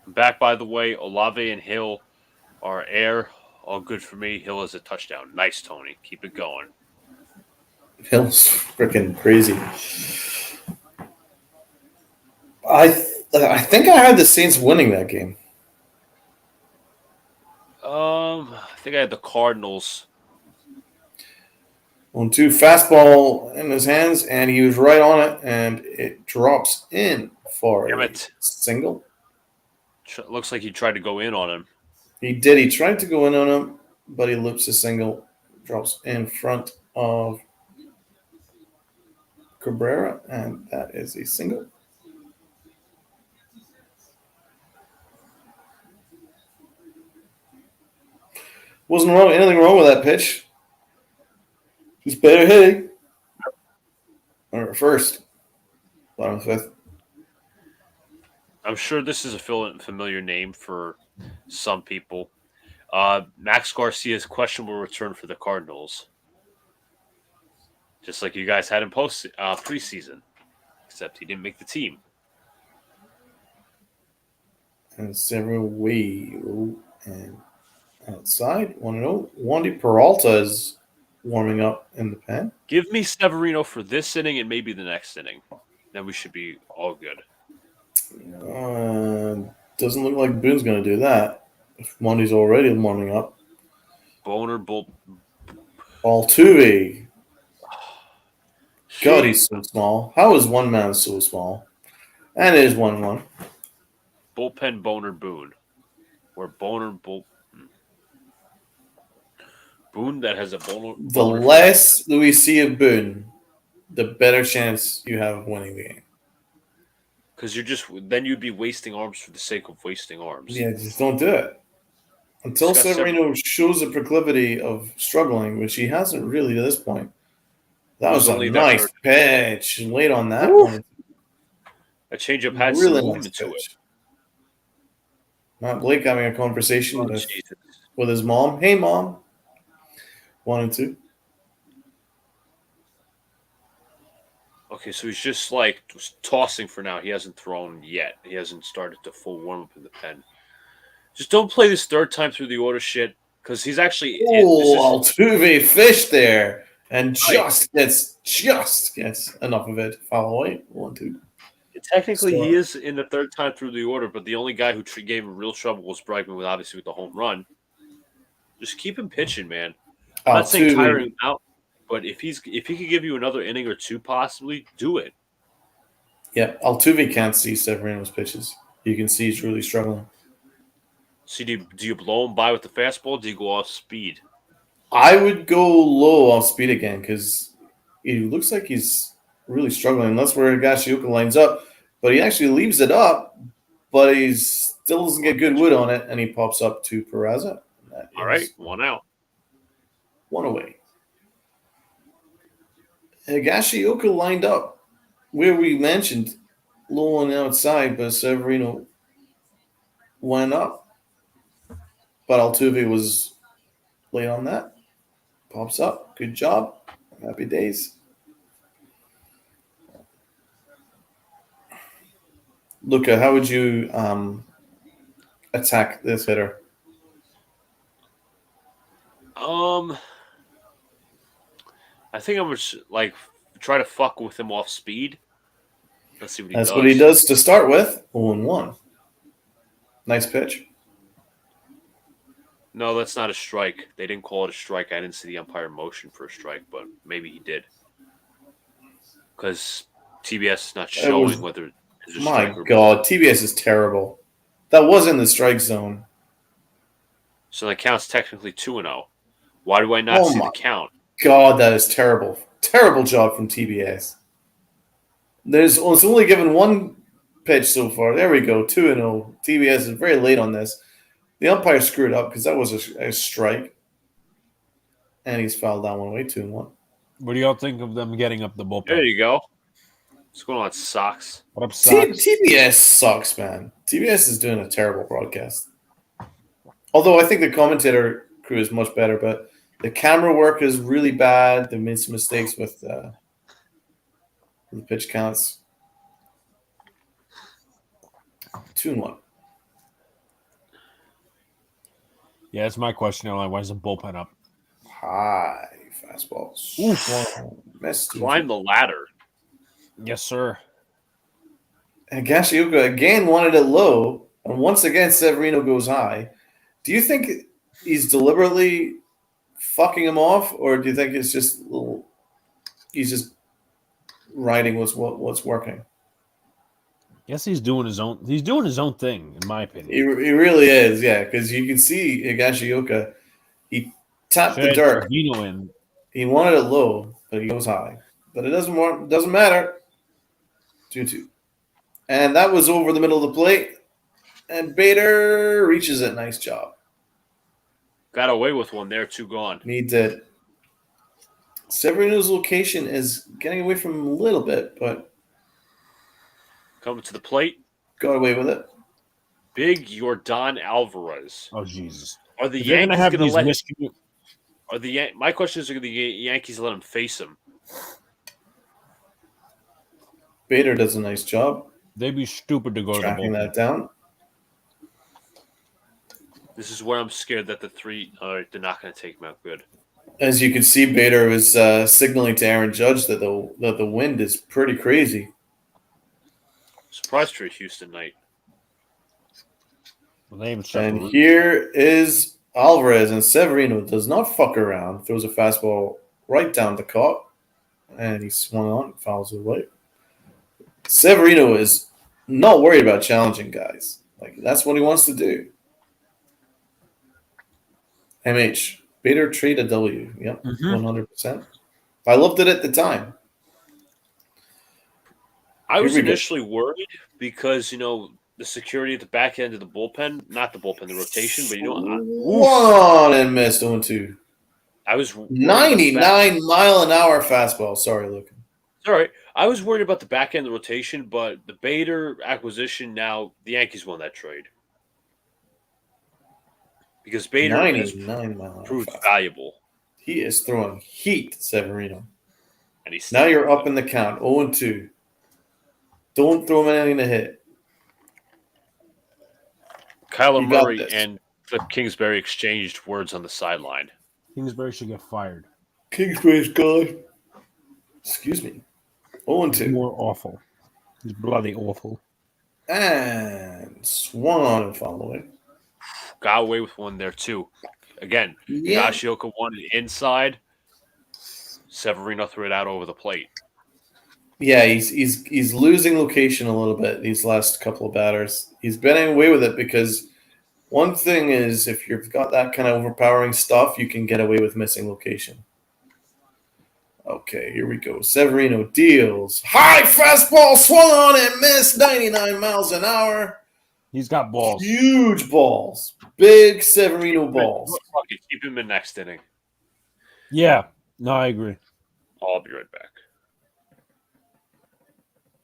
Back, by the way, Olave and Hill are air. All good for me. Hill is a touchdown. Nice, Tony. Keep it going. Hill's freaking crazy. I think I had the Saints winning that game. I think I had the Cardinals. 1-2, fastball in his hands, and he was right on it, and it drops in for a single. Looks like he tried to go in on him. He did. He tried to go in on him, but he loops a single, drops in front of Cabrera, and that is a single. Wasn't anything wrong with that pitch. Just better hitting. Or first. Bottom 5th. I'm sure this is a familiar name for some people. Max Garcia's questionable return for the Cardinals. Just like you guys had in preseason. Except he didn't make the team. And Severino and outside. 1-0. Wandy Peralta is warming up in the pen. Give me Severino for this inning and maybe the next inning. Then we should be all good. Doesn't look like Boone's going to do that. If Wandy's already warming up. Boner, bull. Altuve. God, Shit. he's so small. How is one man so small? And it is 1-1. Bullpen Boner Boone. Or Boner Bull. Boone that has a boner. The less that we see of Boone, the better chance you have of winning the game. Because then you'd be wasting arms for the sake of wasting arms. Yeah, just don't do it. Until Severino shows a proclivity of struggling, which he hasn't really to this point. That was a nice pitch. Late on that one. A changeup had really some movement nice to it. Matt Blake having a conversation with his mom. Hey, Mom. 1-2. Okay, so he's just like tossing for now. He hasn't thrown yet. He hasn't started to full warm up in the pen. Just don't play this third time through the order shit because he's actually. Altuve fish there and just gets enough of it. Foul away. 1-2. Technically, he is in the third time through the order, but the only guy who gave him real trouble was Bregman, with the home run. Just keep him pitching, man. I'm not saying tire him out, but if he could give you another inning or two, possibly do it. Yeah, Altuve can't see Severino's pitches. You can see he's really struggling. See, do you blow him by with the fastball? Do you go off speed? I would go low off speed again because it looks like he's really struggling. That's where Higashioka lines up, but he actually leaves it up, but he still doesn't get good wood on it, and he pops up to Peraza. All right, 1 out. 1 away. Higashioka lined up where we mentioned low on the outside, but Severino went up. But Altuve was late on that. Pops up. Good job. Happy days. Luca, how would you attack this hitter? I think I'm just try to fuck with him off speed. Let's see what he does. That's what he does to start with. 0-1. Nice pitch. No, that's not a strike. They didn't call it a strike. I didn't see the umpire motion for a strike, but maybe he did. Because TBS is not showing whether it's a strike or not. My God, TBS is terrible. That was in the strike zone. So that counts technically 2-0. Why do I not see the count? God, that is terrible. Terrible job from TBS. It's only given one pitch so far. There we go, 2-0. TBS is very late on this. The umpire screwed up because that was a strike. And he's fouled that one away, 2-1. What do y'all think of them getting up the bullpen? There you go. What's going on, Sox? What up, Sox? TBS sucks, man. TBS is doing a terrible broadcast. Although I think the commentator crew is much better, but the camera work is really bad. They made some mistakes with the pitch counts. 2-1. Yeah, that's my question. Why is the bullpen up? High fastball. Climb the ladder. Yes, sir. And Higashioka again wanted it low, and once again Severino goes high. Do you think he's deliberately fucking him off, or do you think it's just he's just riding what's working? Yes, he's doing his own. He's doing his own thing, in my opinion. He really is, yeah. Because you can see Higashioka. He tapped the dirt. He wanted it low, but he goes high. But it doesn't matter. 2-2, and that was over the middle of the plate. And Bader reaches it. Nice job. Got away with one there. 2 gone. He did. Severino's location is getting away from him a little bit, but coming to the plate. Got away with it. Big Yordan Alvarez. Oh, Jesus. Are the Yankees going to let him? My question is, are the Yankees let him face him? Bader does a nice job. They'd be stupid to go tracking to the bullpen. that down. This is where I'm scared that the three they're not going to take him out good. As you can see, Bader was signaling to Aaron Judge that the wind is pretty crazy. Surprised for a Houston night. And here is Alvarez, and Severino does not fuck around. Throws a fastball right down the court, and he swung on and fouls it away. Severino is not worried about challenging guys. Like, that's what he wants to do. MH. Bader trade a W. Yep, 100%. I loved it at the time. I was initially worried because, the security at the back end of the bullpen, not the bullpen, the rotation, but one and missed 0-2. I was 99-mile-an-hour fastball. Sorry, Luca. It's all right. I was worried about the back end of the rotation, but the Bader acquisition, now the Yankees won that trade. Because Bader has proved valuable. He is throwing heat, Severino. And he's now you're up in the count, 0-2. Don't throw him anything to hit. Kyler Murray and Cliff Kingsbury exchanged words on the sideline. Kingsbury should get fired. Kingsbury's gone. Excuse me. 0-2. More awful. He's bloody awful. And swung on and following. Got away with one there, too. Again, Higashioka wanted inside. Severino threw it out over the plate. Yeah, he's losing location a little bit these last couple of batters. He's been away with it because one thing is if you've got that kind of overpowering stuff, you can get away with missing location. Okay, here we go. Severino deals. High fastball swung on and missed 99 miles an hour. He's got balls. Huge balls. Big Severino balls. Fuck it, keep him in next inning. Yeah. No, I agree. I'll be right back.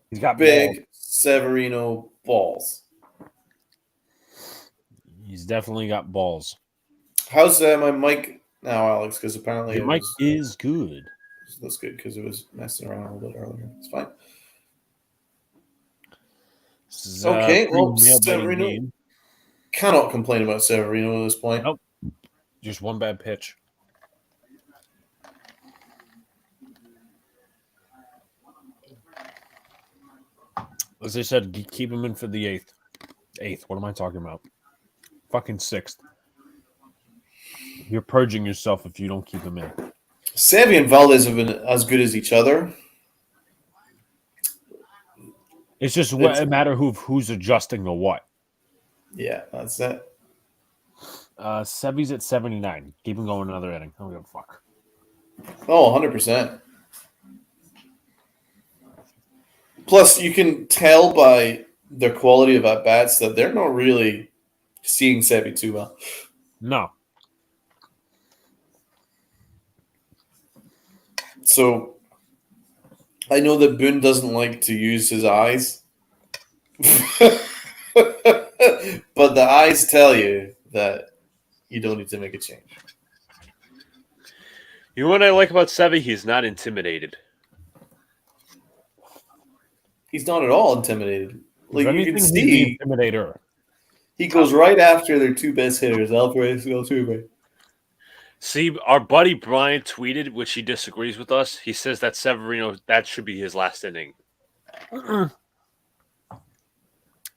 He's got big balls. Severino balls. He's definitely got balls. How's my mic now, Alex? Because apparently your mic is good. That's good because it was messing around a little bit earlier. It's fine. Okay, well, Severino cannot complain about Severino at this point. Nope. Just one bad pitch. As I said, keep him in for the eighth. Eighth. What am I talking about? Fucking sixth. You're purging yourself if you don't keep him in. Savvy and Valdez have been as good as each other. It's just a matter of who's adjusting the what. Yeah, that's it. Sevy's at 79. Keep him going another inning. I don't give a fuck. Oh, 100%. Plus, you can tell by their quality of at-bats that they're not really seeing Sevy too well. No. So, I know that Boone doesn't like to use his eyes. But the eyes tell you that you don't need to make a change. You know what I like about Sevy? He's not intimidated. He's not at all intimidated. Like you can see, intimidator. He goes right after their two best hitters, Alvarez and Altuve. See, our buddy Brian tweeted, which he disagrees with us. He says that Severino, that should be his last inning.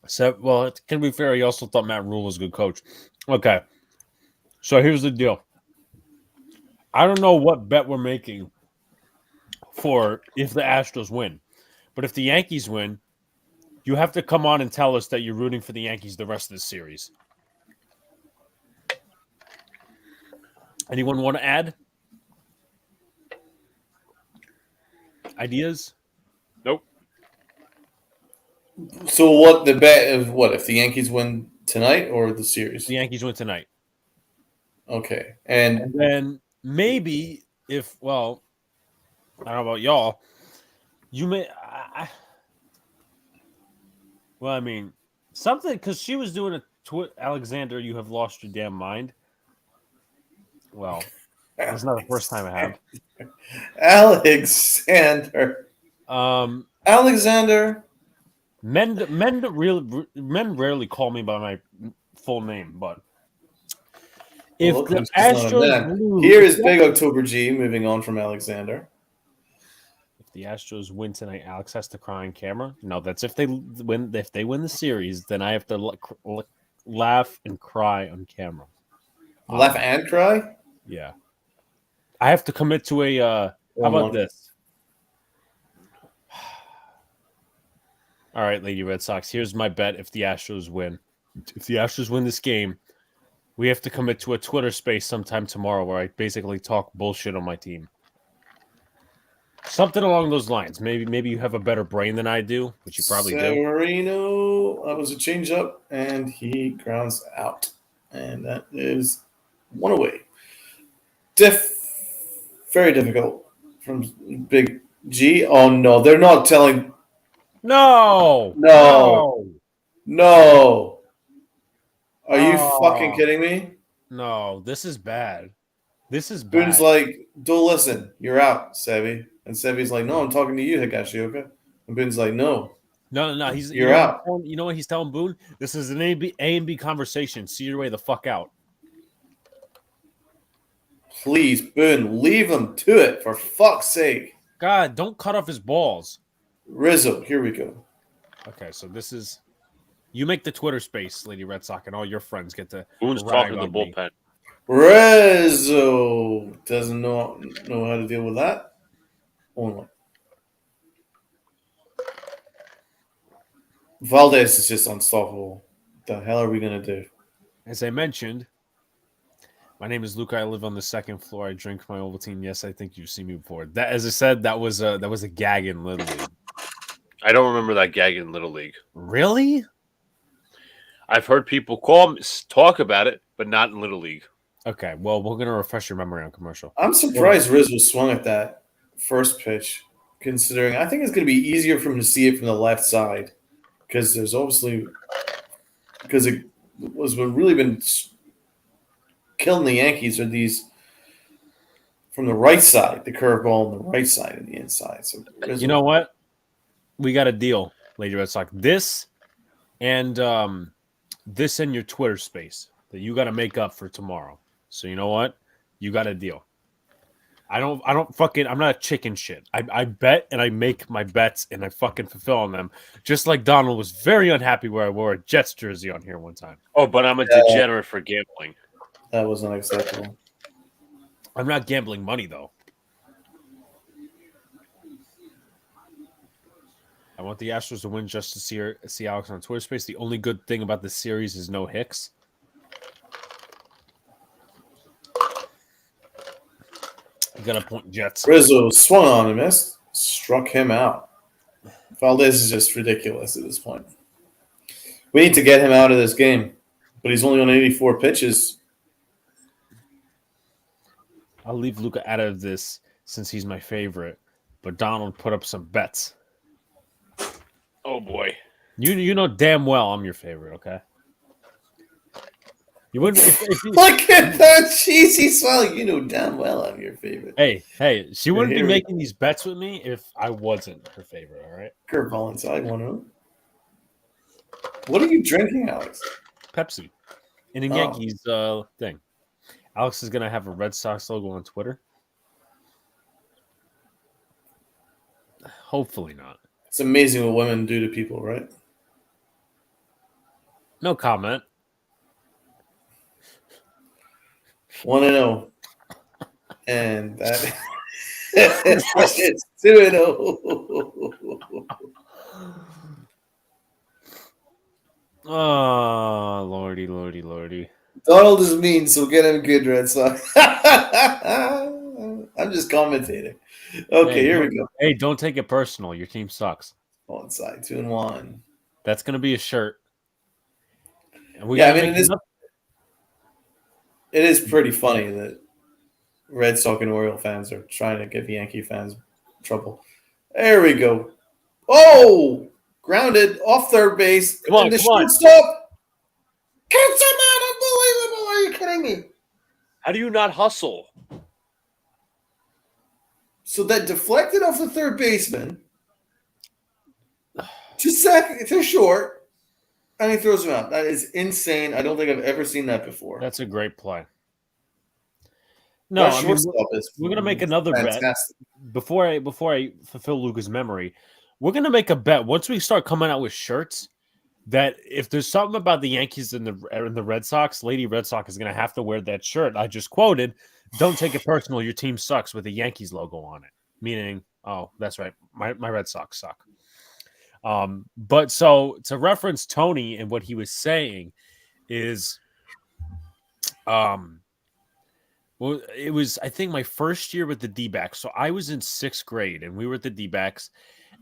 So, well, to be fair, he also thought Matt Rule was a good coach. Okay. So here's the deal. I don't know what bet we're making for if the Astros win. But if the Yankees win, you have to come on and tell us that you're rooting for the Yankees the rest of the series. Anyone want to add ideas? Nope. So what the bet is? What if the Yankees win tonight or the series? The Yankees win tonight. Okay, and then maybe if I don't know about y'all, you may. I mean, something because she was doing Alexander, you have lost your damn mind. Well, that's not the first time I have. Alexander. Alexander. Men rarely call me by my full name, but If Well, the look who's on Astros then. lose, Here is Big October G moving on from Alexander. if the Astros win tonight, Alex has to cry on camera. No, that's if they win. If they win the series, then I have to laugh and cry on camera. Laugh and cry? Yeah, I have to commit to a. How about this? All right, Lady Red Sox. Here's my bet: if the Astros win, this game, we have to commit to a Twitter space sometime tomorrow where I basically talk bullshit on my team. Something along those lines. Maybe you have a better brain than I do, which you probably do. Severino, that was a changeup, and he grounds out. And that is one away. Very difficult from Big G. Oh, no. They're not telling. No. Are you fucking kidding me? No, this is bad. This is bad. Boone's like, don't listen. You're out, Sevy. And Sevy's like, no, I'm talking to you, Higashioka. And Boone's like, no. No. You're out. You know what he's telling Boone? This is an A and B conversation. See your way the fuck out. Please, Boone, leave him to it, for fuck's sake. God, don't cut off his balls. Rizzo, here we go. Okay, so this is... You make the Twitter space, Lady Red Sox, and all your friends get to... Boone's talking to the bullpen. Rizzo doesn't know how to deal with that. Only. Valdez is just unstoppable. What the hell are we going to do? As I mentioned, my name is Luca. I live on the second floor. I drink my Ovaltine. Yes, I think you've seen me before. That, as I said, that was a gag in Little League. I don't remember that gag in Little League. Really? I've heard people talk about it, but not in Little League. Okay, well, we're going to refresh your memory on commercial. I'm surprised Rizzo swung at that first pitch, considering I think it's going to be easier for him to see it from the left side because there's obviously – because it was really been killing the Yankees are these from the right side, the curveball on the right side and the inside. So Rizzo, you know what? We got a deal, Lady Red Sox. This and your Twitter space that you got to make up for tomorrow. So you know what? You got a deal. I'm not a chicken shit. I bet and I make my bets and I fucking fulfill on them. Just like Donald was very unhappy where I wore a Jets jersey on here one time. Oh, but I'm a degenerate for gambling. That was unacceptable. I'm not gambling money though. I want the Astros to win just to see Alex on Twitter space. The only good thing about this series is no Hicks. You got to point Jets. Rizzo swung on and missed, struck him out. Valdez is just ridiculous at this point. We need to get him out of this game, but he's only on 84 pitches. I'll leave Luca out of this since he's my favorite, but Donald put up some bets. Oh boy, you know damn well I'm your favorite. Okay. You wouldn't. If you, Look at that cheesy smile. You know damn well I'm your favorite. Hey, she wouldn't be making these bets with me if I wasn't her favorite. All right. Curveball inside 1-0. What are you drinking, Alex? Pepsi. In a Yankees thing. Alex is gonna have a Red Sox logo on Twitter. Hopefully not. It's amazing what women do to people, right? No comment. 1-0. And that it's 2-0. Oh, lordy. Donald is mean, so get him good, Red Sox. I'm just commentating. Okay, here we go. Hey, don't take it personal. Your team sucks. On side, 2-1. That's going to be a shirt. And it is pretty funny that Red Sox and Oriole fans are trying to give Yankee fans trouble. There we go. Oh! Grounded off third base. Come on. Shortstop. Catch him out! Unbelievable! Are you kidding me? How do you not hustle? So that deflected off the third baseman to short, and he throws him out. That is insane. I don't think I've ever seen that before. That's a great play. No, Our I mean shortstop is we're gonna make another bet fantastic. before I fulfill Luca's memory. We're gonna make a bet once we start coming out with shirts that if there's something about the Yankees and the Red Sox, Lady Red Sox is gonna have to wear that shirt I just quoted. Don't take it personal. Your team sucks with a Yankees logo on it. Meaning, oh, that's right. My Red Sox suck. But so to reference Tony and what he was saying is, well, it was I think my first year with the D-backs. So I was in 6th grade and we were at the D-backs,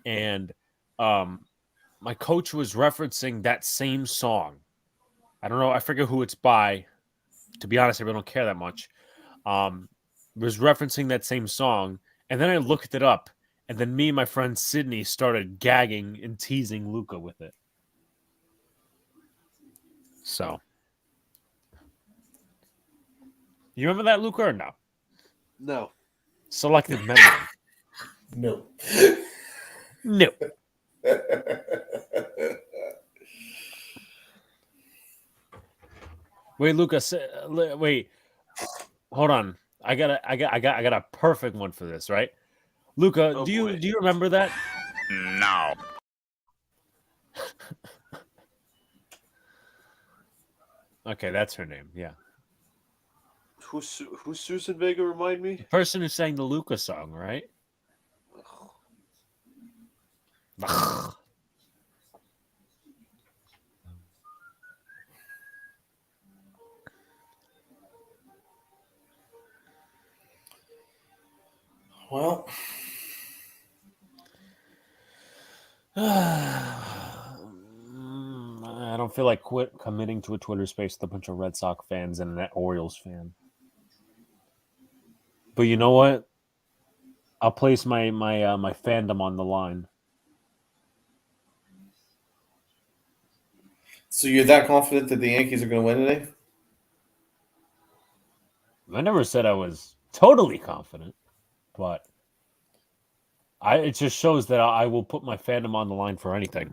and my coach was referencing that same song. I don't know, I forget who it's by. To be honest, I really don't care that much. Was referencing that same song, and then I looked it up, and then me and my friend Sydney started gagging and teasing Luca with it. So, you remember that, Luca, or no? No. Selective memory. No. No. Wait, Luca. Wait. Hold on. I got a perfect one for this, right? Luca, Oh, do you boy. remember that? No. Okay, that's her name. Yeah, Who's Susan Vega? Remind me. the person who sang the Luca song, right? Well, I don't feel like committing to a Twitter space with a bunch of Red Sox fans and an Orioles fan. But you know what? I'll place my fandom on the line. so you're that confident that the Yankees are going to win today? I never said I was totally confident, but it just shows that I will put my fandom on the line for anything.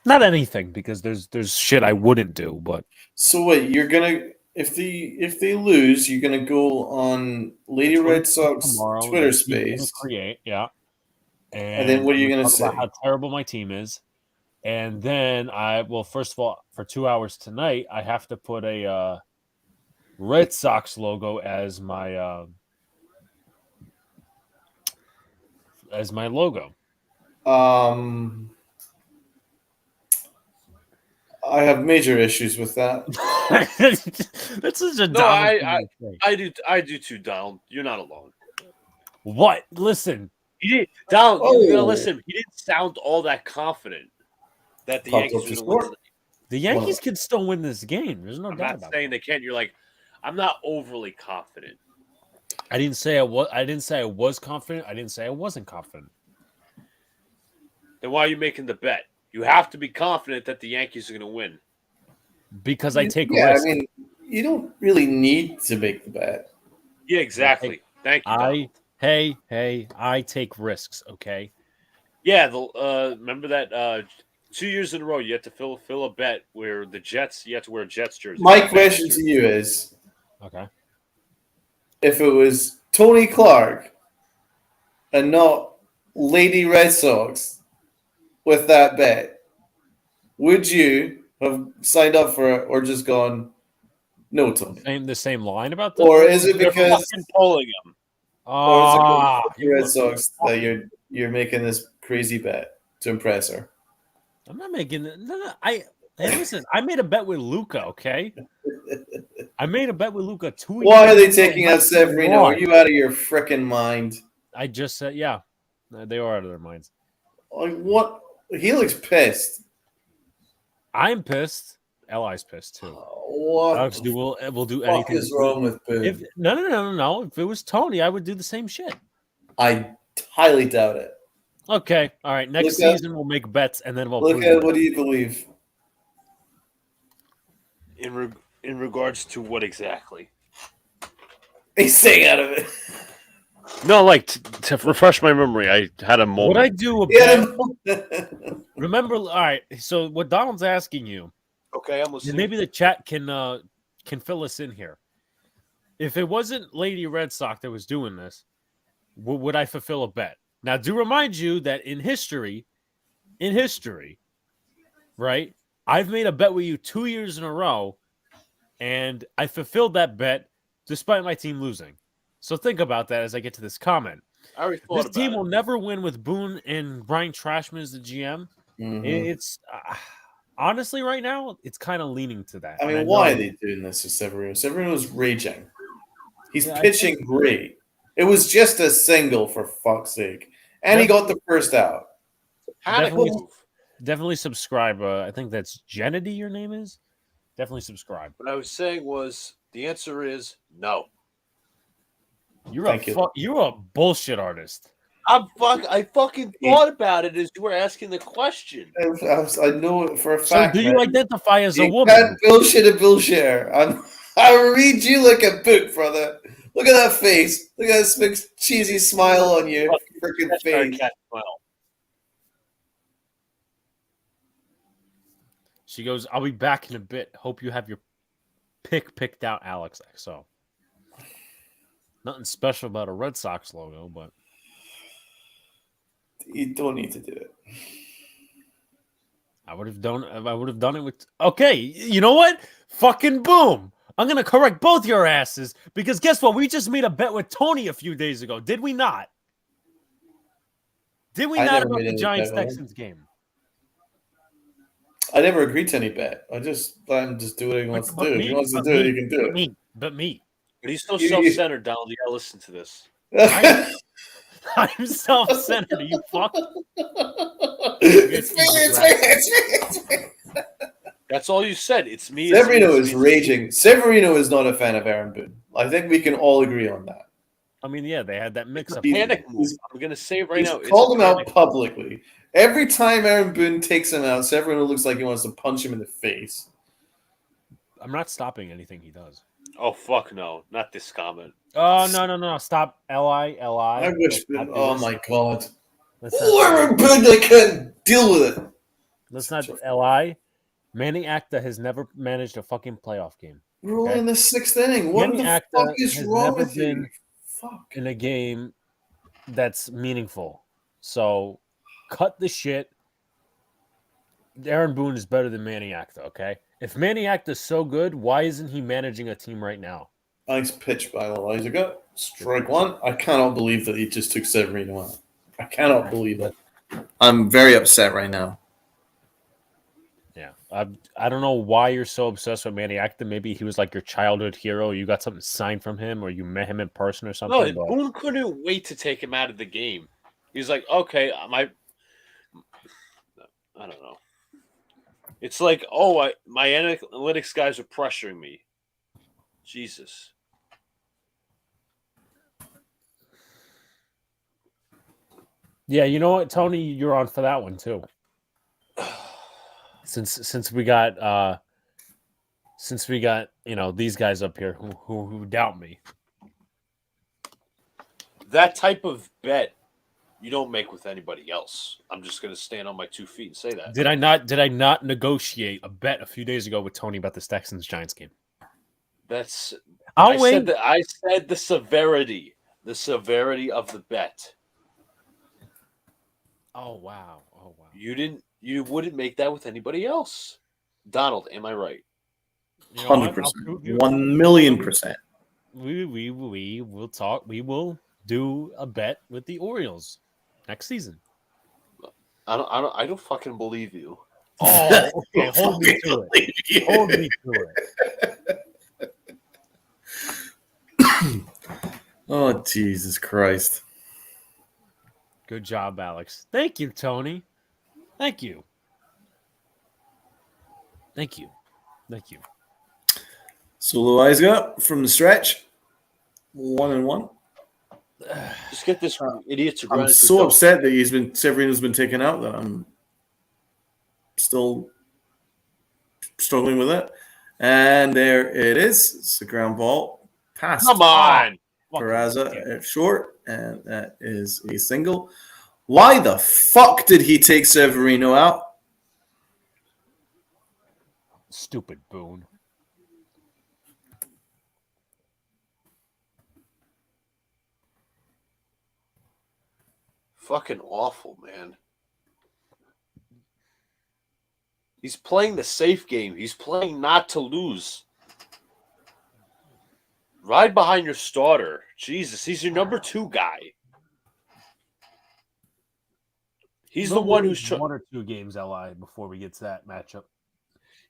Not anything, because there's shit I wouldn't do, but So what? You're gonna if they lose, you're gonna go on Lady Red Sox tomorrow Twitter that team didn't space, create, yeah. and then what are you gonna talk about say? how terrible my team is. And then first of all, for 2 hours tonight, I have to put a Red Sox logo as my logo. I have major issues with that. That's such a No, Donald thing to say. I do too, Donald. You're not alone. What? Listen, He did, Donald. You gotta Oh. listen. He didn't sound all that confident that the Popped Yankees up were to going to win. score. the Yankees can still win this game. There's no I'm doubt not about saying that. they can't. You're like, I'm not overly confident. I didn't say I was. I didn't say I was confident. I didn't say I wasn't confident. Then why are you making the bet? You have to be confident that the Yankees are going to win. Because I take Yeah, risks. I mean, you don't really need to make the bet. Yeah, exactly. Thank you, Donald. I take risks, okay? Yeah, remember that 2 years in a row you had to fill a bet where the Jets, you had to wear a Jets jersey. My question to you is, Okay. if it was Tony Clark and not Lady Red Sox with that bet, would you have signed up for it or just gone, no, Tony? The same line about Or is it They're because fucking polling him. the Red Sox that you're making this crazy bet to impress her? I'm not making no. Hey, listen. I made a bet with Luca. Okay. I made a bet with Luca 2 years. Why are they ago. taking out Severino? Are you out of your freaking mind? I just said, yeah, they are out of their minds. Like, what? He looks pissed. I'm pissed. Li's pissed too. What Alex, the we'll do fuck anything. is wrong with Boone? If no. If it was Tony, I would do the same shit. I highly doubt it. Okay, all right. Next Luca? season we'll make bets and then we'll Look prove at it. what do you believe? In regards to what exactly? He's staying out of it. No, like to refresh my memory, I had a moment. Would I do a bet? Yeah. Remember, all right. So what Donald's asking you, Okay, I'm and listening. maybe the chat can fill us in here. if it wasn't Lady Red Sox that was doing this, would I fulfill a bet? Now, do remind you that in history, right? I've made a bet with you 2 years in a row, and I fulfilled that bet despite my team losing. So think about that as I get to this comment. I already thought This about team it. will never win with Boone and Brian Trashman as the GM. It's honestly right now, it's kind of leaning to that. I And mean, why are they doing this to Severino? Severino's raging. He's pitching great. It was just a single, for fuck's sake. And he got the first out. Definitely subscribe. I think that's Jennedy, your name is? Definitely subscribe. What I was saying was, the answer is no. You're a bullshit artist. I fucking thought about it as you were asking the question. I know it for a fact. So do you identify as a woman? Can't bullshit a bullshitter. I read you like a book, brother. Look at that face. Look at this big cheesy smile on your freaking face. She goes, I'll be back in a bit. Hope you have your picked out, Alex. So nothing special about a Red Sox logo, but you don't need to do it. I would have done it with. Okay, you know what? Fucking boom! I'm gonna correct both your asses because guess what? We just made a bet with Tony a few days ago, did we not? Did we not about the Giants Texans game? I never agreed to any bet. I'm just do what he wants to do. If he wants to do it, he can do it. But he's so self-centered, Donald. You gotta listen to this. I'm self-centered. You fuck. It's me. That's all you said. It's me. Severino is raging. Severino is not a fan of Aaron Boone. I think we can all agree on that. I mean, yeah, they had that mix-up. Panic move. I'm gonna say right now. He's called him out publicly. Every time Aaron Boone takes him out, Severino looks like he wants to punch him in the face. I'm not stopping anything he does. Oh, fuck no. Not this comment. Oh, no. Stop. L-I. I wish. Oh, my God. Aaron Boone, I can't deal with it. Let's not. L-I. Manny Acta has never managed a fucking playoff game. We're only in the sixth inning. What Manny the fuck is wrong with you? Fuck. In a game that's meaningful. So, cut the shit. Aaron Boone is better than Manny Acta, okay? If Manny Acta is so good, why isn't he managing a team right now? Nice pitch by Elijah. Strike one. I cannot believe that he just took Severino out. I cannot believe it. I'm very upset right now. Yeah. I don't know why you're so obsessed with Manny Acta. Maybe he was like your childhood hero. You got something signed from him or you met him in person or something. No, Boone couldn't wait to take him out of the game. He's like, okay, I don't know. It's like, my analytics guys are pressuring me. Jesus. Yeah, you know what, Tony, you're on for that one too. Since we got these guys up here who doubt me. That type of bet you don't make with anybody else. I'm just going to stand on my 2 feet and say that. Did I not negotiate a bet a few days ago with Tony about this Texans Giants game? I said the severity of the bet. Oh wow. You wouldn't make that with anybody else. Donald, am I right? 100%. 1,000,000%. We will talk. We will do a bet with the Orioles next season. I don't fucking believe you. Oh, okay. Hold me to it. Oh, Jesus Christ. Good job, Alex. Thank you, Tony. Thank you. So Loaiza from the stretch, 1-1. Just get this idiot to. I'm so upset that Severino's been taken out that I'm still struggling with it. And there it is. It's the ground ball. Pass. Come on. Peraza at short, and that is a single. Why the fuck did he take Severino out? Stupid Boone. Fucking awful, man. He's playing the safe game. He's playing not to lose. Ride behind your starter. Jesus, he's your number 2 guy. He's the one who's one or two games LI before we get to that matchup.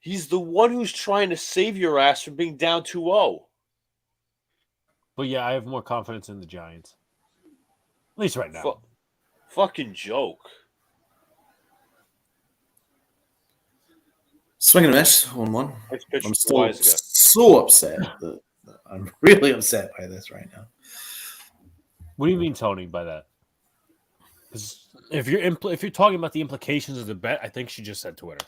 He's the one who's trying to save your ass from being down 2-0. But yeah, I have more confidence in the Giants. At least right now. Fucking joke. Swing and a miss, 1-1. I'm still so upset. I'm really upset by this right now. What do you mean, Tony, by that? Because if you're talking about the implications of the bet, I think she just said Twitter.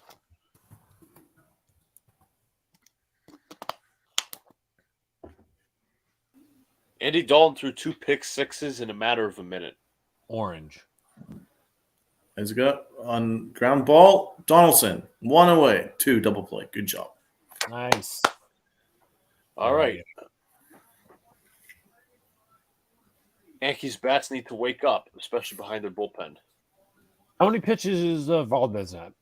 Andy Dalton threw 2 pick sixes in a matter of a minute. Orange. As we go on ground ball, Donaldson, 1 away, 2 double play. Good job. Nice. All right. Yankees bats need to wake up, especially behind their bullpen. How many pitches is Valdez at?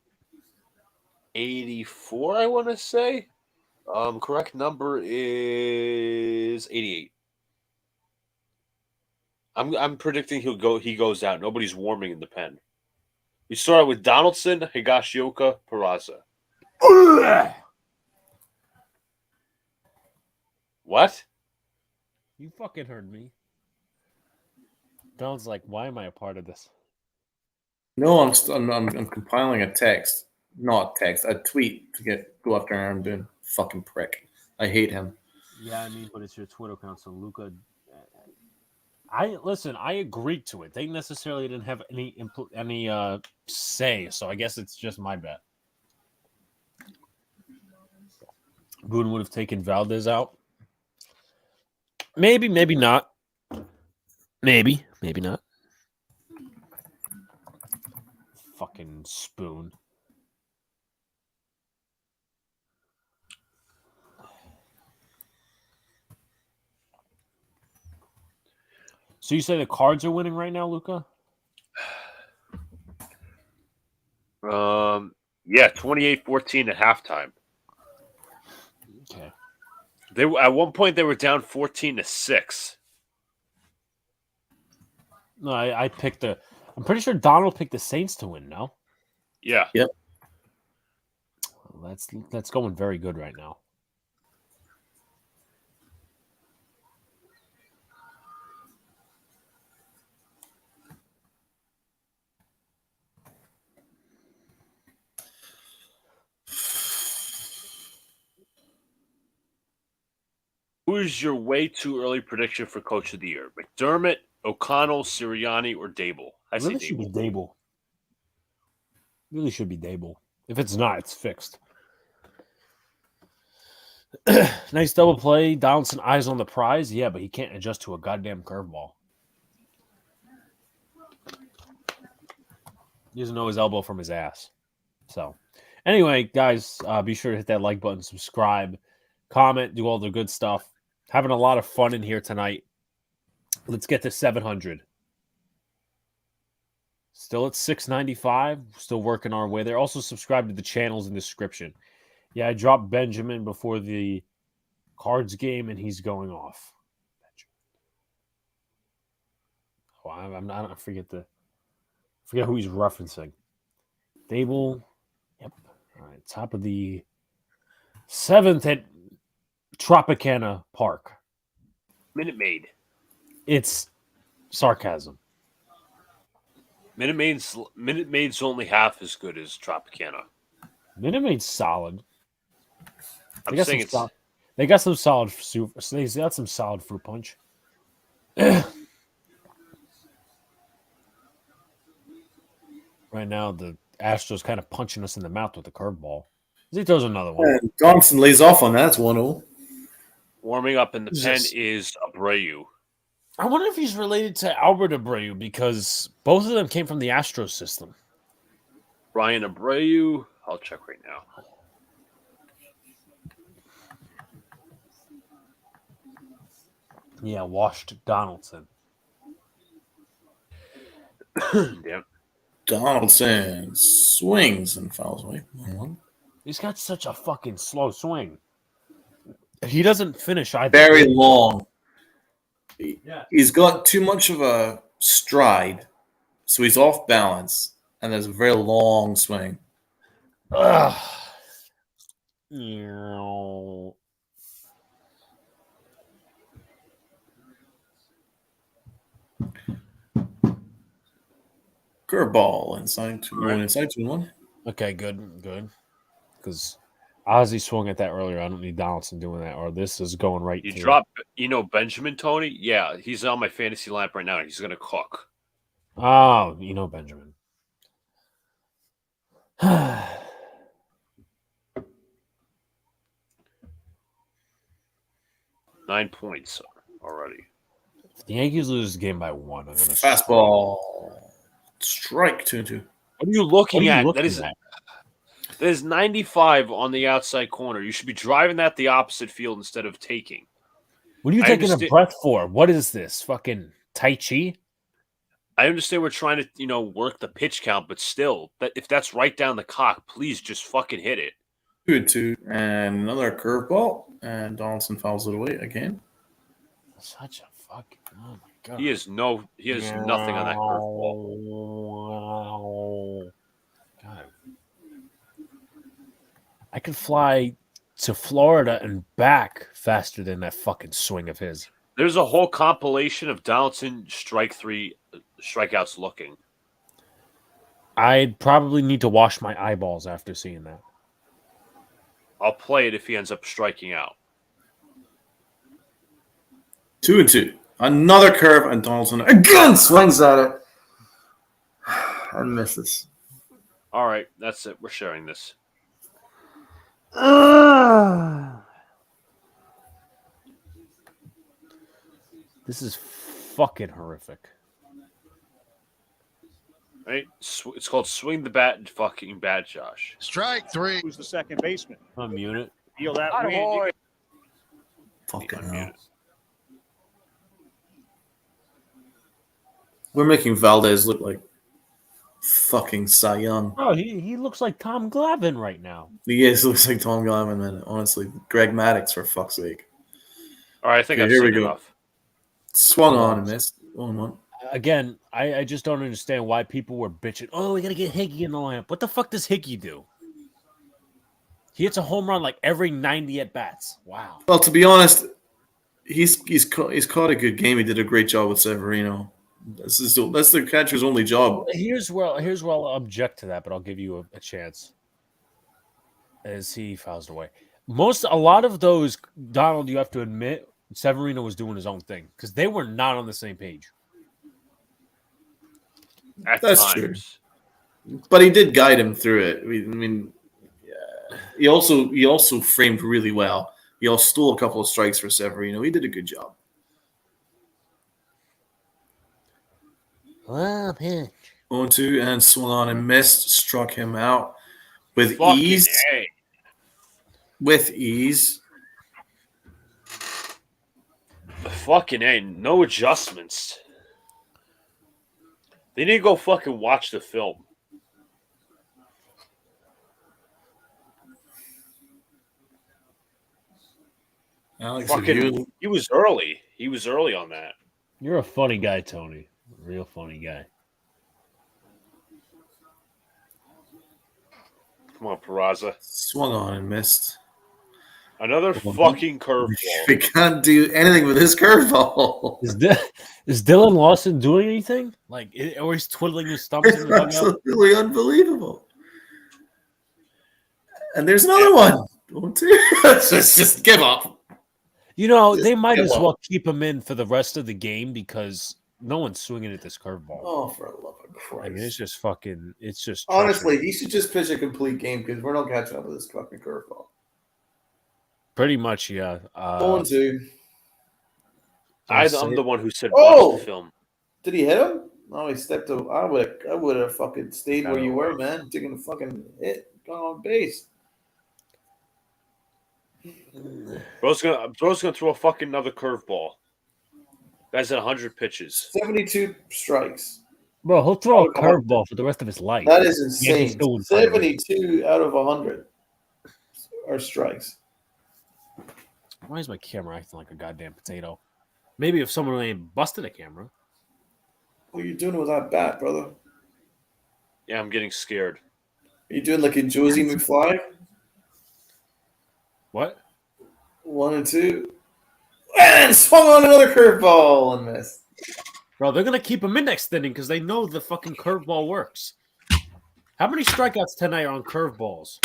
84, I want to say. Correct number is 88. I'm predicting he goes out. Nobody's warming in the pen. We started with Donaldson, Higashioka, Peraza. What? You fucking heard me. Donald's like, why am I a part of this? No, I'm compiling a text, not text, a tweet to go after Aaron Boone. Fucking prick. I hate him. Yeah, I mean, but it's your Twitter account, so Luca. I agreed to it. They necessarily didn't have any say, so I guess it's just my bet. Boone would have taken Valdez out. Maybe not. Maybe not. Fucking spoon. So you say the Cards are winning right now, Luca? Yeah, 28-14 at halftime. Okay. At one point they were down 14-6. No, I picked I'm pretty sure Donald picked the Saints to win, no? Yeah. Yep. Well, that's going very good right now. Who is your way too early prediction for Coach of the Year? McDermott, O'Connell, Sirianni, or Dable? I say Really should be Dable. Dable. Really should be Dable. If it's not, it's fixed. Nice double play. Donaldson eyes on the prize. Yeah, but he can't adjust to a goddamn curveball. He doesn't know his elbow from his ass. So, anyway, guys, be sure to hit that like button, subscribe, comment, do all the good stuff. Having a lot of fun in here tonight. Let's get to 700. Still at 695. Still working our way there. Also, subscribe to the channels in the description. Yeah, I dropped Benjamin before the Cards game, and he's going off. Oh, I forget who he's referencing. Dable. Yep. All right. Top of the 7th at Tropicana Park. Minute Maid. It's sarcasm. Minute Maid's only half as good as Tropicana. Minute Maid's solid. I'm saying it's. They got some solid. They got some solid fruit punch. Right now, the Astros kind of punching us in the mouth with the curveball. He throws another one. And Johnson lays off on that. That's 1-0. Warming up in the pen is Abreu. I wonder if he's related to Albert Abreu because both of them came from the Astros system. Brian Abreu. I'll check right now. Yeah, washed Donaldson. Damn. Donaldson swings and fouls away. 1-1. He's got such a fucking slow swing. He doesn't finish either. Very long. Yeah. He's got too much of a stride, so he's off balance, and there's a very long swing. Ugh. Meow. Curveball inside 2-1. Inside 2-1. Okay, good. Because Ozzy swung at that earlier. I don't need Donaldson doing that, or this is going right. You through. drop, Benjamin, Tony? Yeah, he's on my fantasy lineup right now. He's going to cook. Oh, Benjamin. 9 points already. If the Yankees lose this game by 1, I'm going to Fastball. Strike 2-2. What are you looking at? looking That is 95 on the outside corner. You should be driving that the opposite field instead of taking. What are you I taking a understand- breath for? What is this? Fucking Tai Chi? I understand we're trying to, work the pitch count, but still, if that's right down the cock, please just fucking hit it. 2-2. And another curveball. And Donaldson fouls it away again. Such a fucking... Oh, my God. He has nothing on that curveball. Wow. God. I could fly to Florida and back faster than that fucking swing of his. There's a whole compilation of Donaldson strikeouts looking. I'd probably need to wash my eyeballs after seeing that. I'll play it if he ends up striking out. 2-2. Another curve, and Donaldson again swings at it. And misses. All right, that's it. We're sharing this. This is fucking horrific. Right? It's called Swing the Bat and fucking Bat, Josh. Strike 3. Who's the second baseman? Unmute it. Feel that Atta wind. boy. Fucking Unmute hell. it. We're making Valdez look like fucking Cy Young. Oh, he looks like Tom Glavine right now. He looks like Tom Glavine, man. Honestly, Greg Maddux, for fuck's sake. All right, I think Okay, I've here we seen go. enough. Swung on and missed. 1-1. Again, I just don't understand why people were bitching. Oh, we got to get Higgy in the lineup. What the fuck does Higgy do? He hits a home run like every 90 at-bats. Wow. Well, to be honest, he's caught a good game. He did a great job with Severino. That's the catcher's only job. Here's where I'll object to that, but I'll give you a chance. As he fouls away. A lot of those, Donald, you have to admit, Severino was doing his own thing because they were not on the same page. At That's times. true. But he did guide him through it. I mean, yeah. He also framed really well. He also stole a couple of strikes for Severino. He did a good job. Well, pitch. 0-2 and swung on and missed. Struck him out with Fucking ease. A. With ease. Fucking A. No adjustments. They need to go fucking watch the film. Alex, Fucking, he was early. He was early on that. You're a funny guy, Tony. Real funny guy. Come on, Peraza. swung on and missed. Another fucking curveball. We can't do anything with his curveball. Is Dylan Lawson doing anything? Or he's twiddling his thumbs in the dugout? Absolutely unbelievable. And there's another one. 1-2. just give up. They might give as up. well keep him in for the rest of the game because no one's swinging at this curveball. Oh, for the love of Christ. I mean, it's just fucking. It's just Honestly, he should just pitch a complete game because we're not catching up with this fucking curveball. pretty much, yeah. 1-2. I'm the one who said Oh! watch the film. Did he hit him? No, he stepped up. I would have fucking stayed Got where you away. were, man. Taking the fucking hit, going on base. Bro's gonna throw a fucking another curveball. Guy's at 100 pitches. 72 strikes. Bro, he'll throw a curveball for the rest of his life. That is Yankees insane. still wouldn't find a way. 72 out of 100 are strikes. Why is my camera acting like a goddamn potato? Maybe if someone ain't busted a camera. What are you doing with that bat, brother? Yeah, I'm getting scared. Are you doing like a Josie McFly? What? 1 and 2. And swung on another curveball and missed. Bro, they're gonna keep him in next inning because they know the fucking curveball works. How many strikeouts tonight are on curveballs?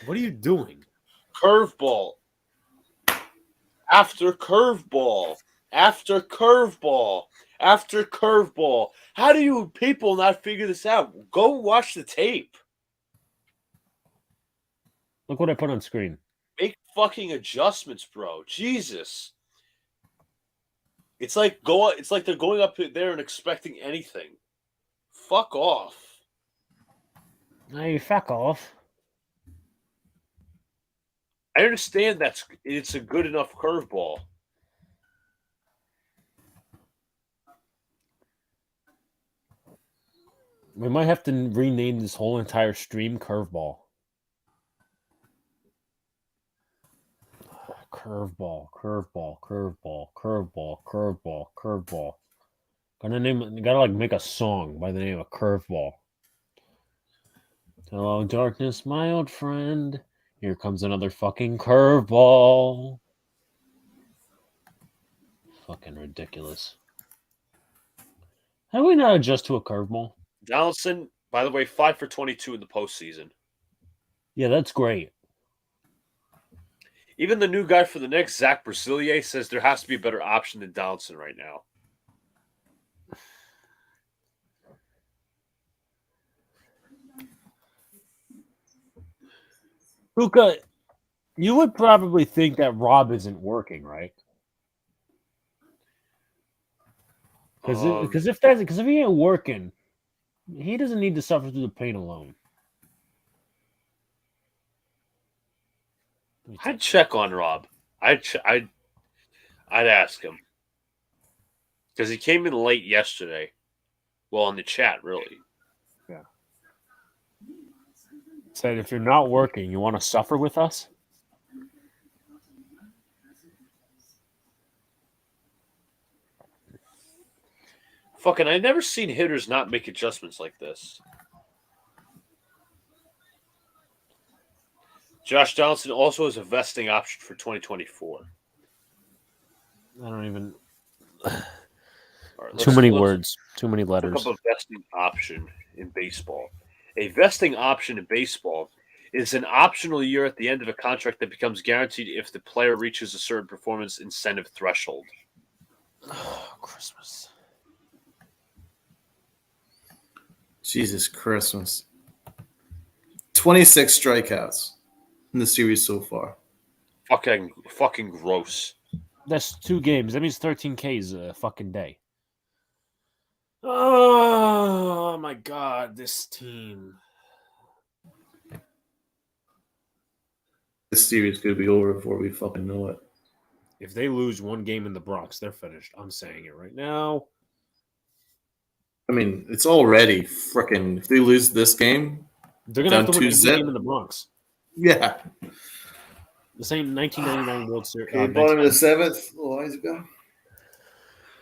What are you doing? Curveball. After curveball. After curveball. After curveball. How do you people not figure this out? Go watch the tape. Look what I put on screen. Make fucking adjustments, bro. Jesus. It's like they're going up there and expecting anything. Fuck off. Hey, fuck off. I understand it's a good enough curveball. We might have to rename this whole entire stream Curveball. Curveball, curveball, curveball, curveball, curveball, curveball. Gotta like make a song by the name of Curveball. Hello, darkness, my old friend. Here comes another fucking curveball. Fucking ridiculous. How do we not adjust to a curveball? Donaldson, by the way, 5 for 22 in the postseason. Yeah, that's great. Even the new guy for the Knicks, Zach Brasilier, says there has to be a better option than Donaldson right now. Luca, you would probably think that Rob isn't working, right? Because if he ain't working, he doesn't need to suffer through the pain alone. I'd check on Rob. I'd ask him because he came in late yesterday. Well, in the chat, really. Yeah. Said if you're not working, you want to suffer with us? Fucking, I've never seen hitters not make adjustments like this. Josh Donaldson also has a vesting option for 2024. I don't even. Right, Too many words. Too many Look letters. up a vesting option in baseball. A vesting option in baseball is an optional year at the end of a contract that becomes guaranteed if the player reaches a certain performance incentive threshold. Oh, Christmas. Jesus Christmas. 26 strikeouts in the series so far. Fucking gross. That's 2 games. That means 13 Ks a fucking day. Oh my god, this team. This series could be over before we fucking know it. If they lose 1 game in the Bronx, they're finished. I'm saying it right now. I mean, it's already freaking. If they lose this game, They're gonna have to win every zip. game in the Bronx. Yeah. The same 1999 World Series. Okay, bottom of the 7th. A little while ago.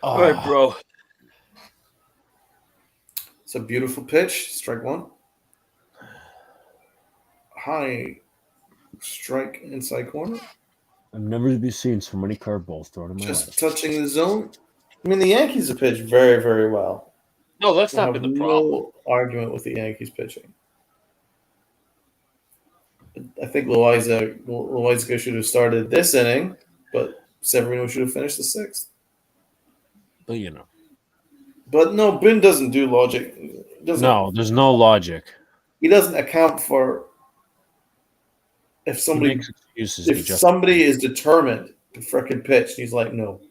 All right, bro. It's a beautiful pitch. Strike 1. High strike inside corner. I've never been seen so many curveballs thrown in my Just life. touching the zone. I mean, the Yankees have pitched very, very well. No, that's I not have been the problem. no argument with the Yankees pitching. I think Loizaga should have started this inning, but Severino should have finished the 6th. But you know. But no, Bin doesn't do logic. No, there's no logic. He doesn't account for if somebody is determined to frickin' pitch. He's like, no.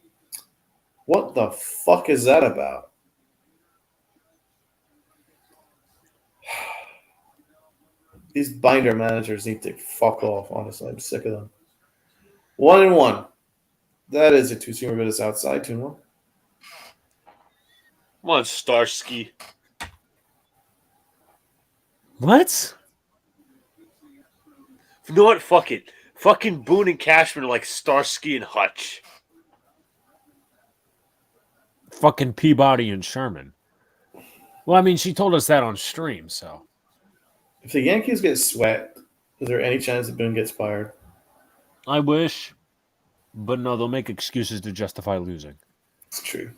What the fuck is that about? These binder managers need to fuck off, honestly. I'm sick of them. 1-1. That is a 2-seamer, but it's outside 2-1. Come on, Starsky. What? You know what? Fuck it. Fucking Boone and Cashman are like Starsky and Hutch. Fucking Peabody and Sherman. Well, I mean, she told us that on stream, so. If the Yankees get swept, is there any chance that Boone gets fired? I wish. But no, they'll make excuses to justify losing. It's true.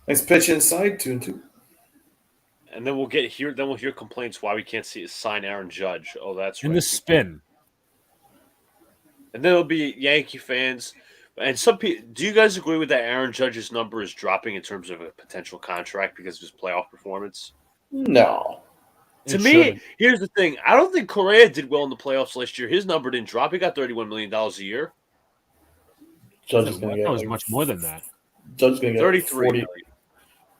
Nice pitch inside, 2-2. And then we'll hear complaints why we can't sign Aaron Judge. Oh, that's right. In the spin. And then there'll be Yankee fans. And some people, do you guys agree with that Aaron Judge's number is dropping in terms of a potential contract because of his playoff performance? No. To me, here's the thing. I don't think Correa did well in the playoffs last year. His number didn't drop. He got $31 million a year. Judge is going to get that was much more than that. Judge is going to get 33 40.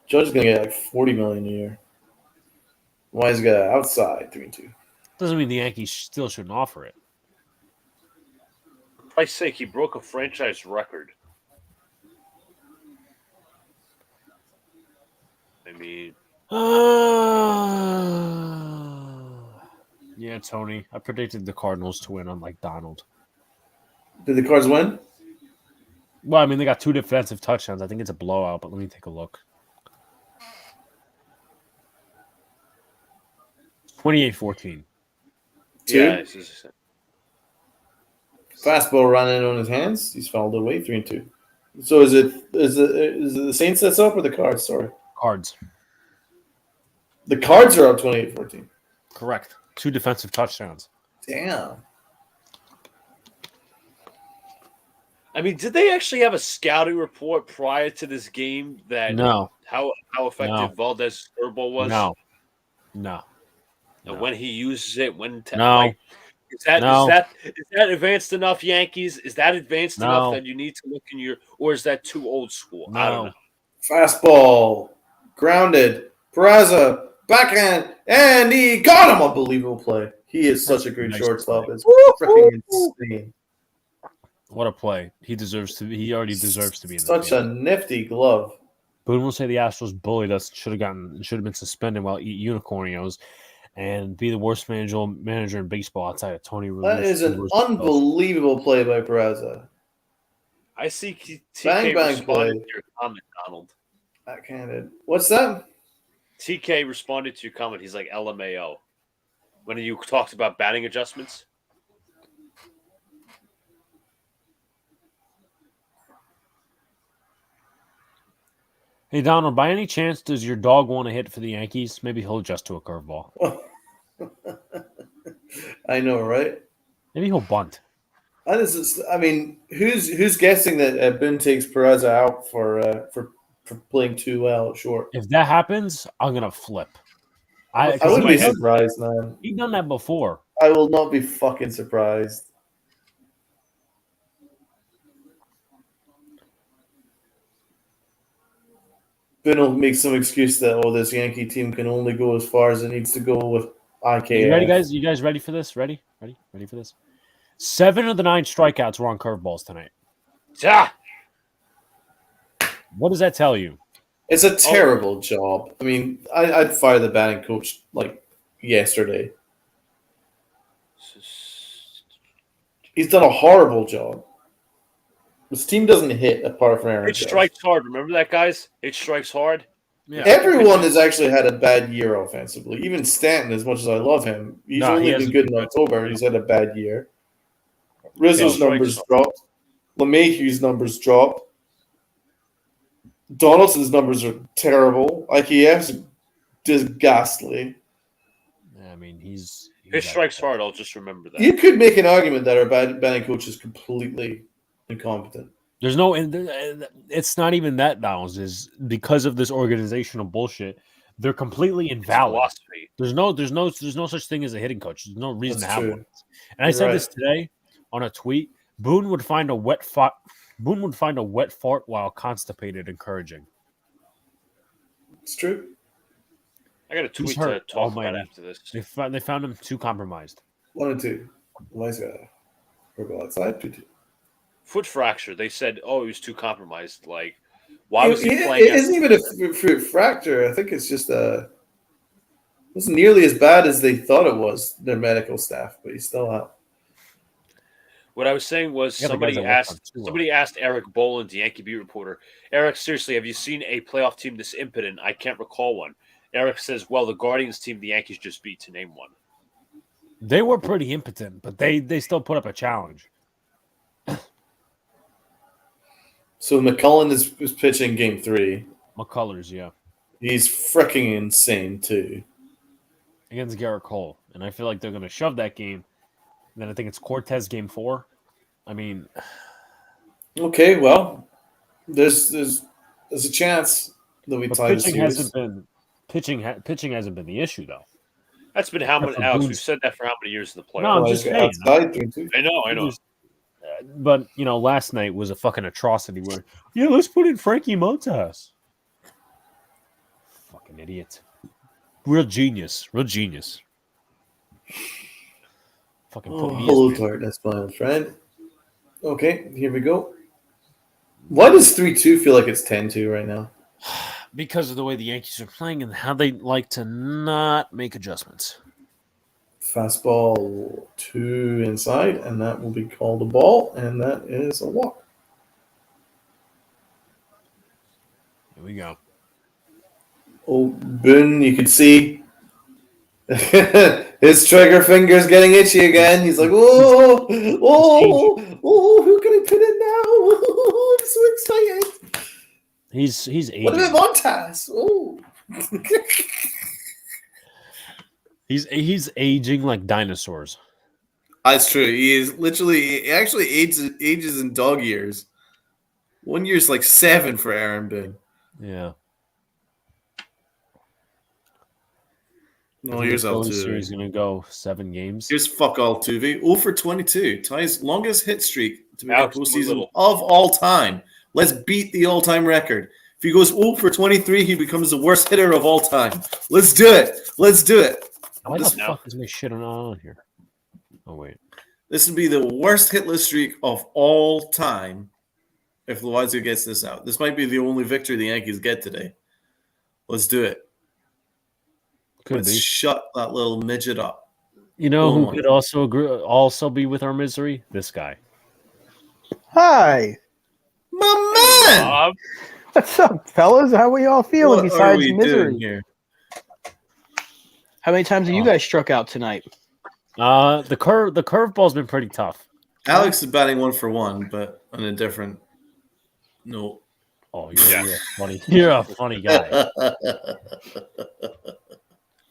Judge is going to get like $40 million a year. Why is he got outside 3-2? Doesn't mean the Yankees still shouldn't offer it. For Christ's sake, he broke a franchise record. I mean, yeah, Tony. I predicted the Cardinals to win, unlike Donald. Did the Cards win? Well, I mean, they got 2 defensive touchdowns. I think it's a blowout, but let me take a look. 28-14. yeah. Fastball running on his hands. He's fouled away 3-2. So is it the Saints that's up or the Cards? Sorry. Cards. The Cards are up 28-14. Correct. 2 defensive touchdowns. Damn. I mean, did they actually have a scouting report prior to this game that how effective Valdez curveball was? No. And when he uses it, is that advanced enough, Yankees? Is that advanced enough that you need to look in your, or is that too old school? No. I don't know. Fastball, grounded, Peraza, backhand, and he got him. Unbelievable play. He is such a great shortstop. It's freaking insane. What a play. He already deserves to be in the Such a nifty glove. Boone will say the Astros bullied us, should have been suspended while eat unicornios and be the worst manager in baseball outside of Tony Rooney. That is an unbelievable play by Peraza. I see TK Bang responded play. to your comment, Donald. Backhanded. What's that? TK responded to your comment. He's like LMAO. When you talked about batting adjustments. Hey, Donald, by any chance, does your dog want to hit for the Yankees? Maybe he'll adjust to a curveball. I know, right? Maybe he'll bunt. I mean, who's guessing that Boone takes Peraza out for playing too well short? If that happens, I'm gonna flip. I wouldn't be surprised, man. He's done that before. I will not be fucking surprised. Boone will make some excuse that this Yankee team can only go as far as it needs to go with IKF. You ready, guys? You guys ready for this? Ready for this? 7 of the 9 strikeouts were on curveballs tonight. Yeah. What does that tell you? It's a terrible job. I mean, I'd fire the batting coach like yesterday. He's done a horrible job. This team doesn't hit apart from Aaron Judge. It strikes hard. Remember that, guys? It strikes hard. Yeah. Everyone has actually had a bad year offensively. Even Stanton, as much as I love him, he's only been good in October. He's had a bad year. Rizzo's numbers dropped. LeMahieu's numbers dropped. Donaldson's numbers are terrible. IKF's just ghastly. I mean, he's It strikes hard. I'll just remember that. You could make an argument that our batting coach is completely incompetent. There's no, it's not even that, Downs. Is because of this organizational bullshit. They're completely invalid. There's no such thing as a hitting coach. There's no reason to have one. And I said this today on a tweet. Boone would find a wet fart while constipated encouraging. It's true. I got a tweet to talk about after this. They found him too compromised. 1 and 2. Why's that? We'll go outside. 2-2. Foot fracture. They said, he was too compromised. Like, Why was he playing? It isn't even a fracture. I think it's just it wasn't nearly as bad as they thought it was, their medical staff, but he's still out. What I was saying was Yeah, the guys somebody that work on Stewart. asked Eric Boland, the Yankee beat reporter, Eric, seriously, have you seen a playoff team this impotent? I can't recall one. Eric says, well, the Guardians team the Yankees just beat, to name one. They were pretty impotent, but they still put up a challenge. So McCullen is pitching Game 3. McCullers, yeah, He's freaking insane too. against Garrett Cole, and I feel like they're going to shove that game. And then I think it's Cortez Game 4. I mean, Okay, well, there's a chance that we but tie the pitching series. hasn't been pitching hasn't been the issue though. That's been how many, for Alex, Boone's- we've said that for how many years in the playoffs? No, I'm Well, just he's saying. outside 3-2. I know. But last night was a fucking atrocity. Where let's put in Frankie Montas. Fucking idiot. Real genius. Fucking put me Hello, as- Tart. That's my old friend. Okay, here we go. Why does 3-2 feel like it's 10-2 right now? because of the way the Yankees are playing and how they like to not make adjustments. Fastball 2 inside, and that will be called a ball, and that is a walk. Here we go. Oh, Boone, you could see his trigger finger's getting itchy again. He's like, who can I put in now? I'm so excited. He's aging. What about Montas? Oh. He's aging like dinosaurs. That's true. He actually ages in dog years. 1 year's like 7 for Aaron Boone. Yeah. No, here's Altuve. Altuve. He's going to go 7 games. Here's fuck Altuve. 0 for 22. Ties longest hit streak to make Alex, a postseason little. of all time. Let's beat the all-time record. If he goes 0 for 23, he becomes the worst hitter of all time. Let's do it. Why the This- fuck is my shit on here? Oh, wait. This would be the worst hitless streak of all time if Loizaga gets this out. This might be the only victory the Yankees get today. Let's do it. Could Let's be. shut that little midget up. You know Oh who my could also be with our misery? This guy. Hi. My man! Bob, What's up, fellas? How are we all feeling What are besides we misery? doing here? How many times have you guys struck out tonight? The curveball's been pretty tough. Alex is batting 1 for 1, but on a different note. Oh, you're funny. You're a funny guy.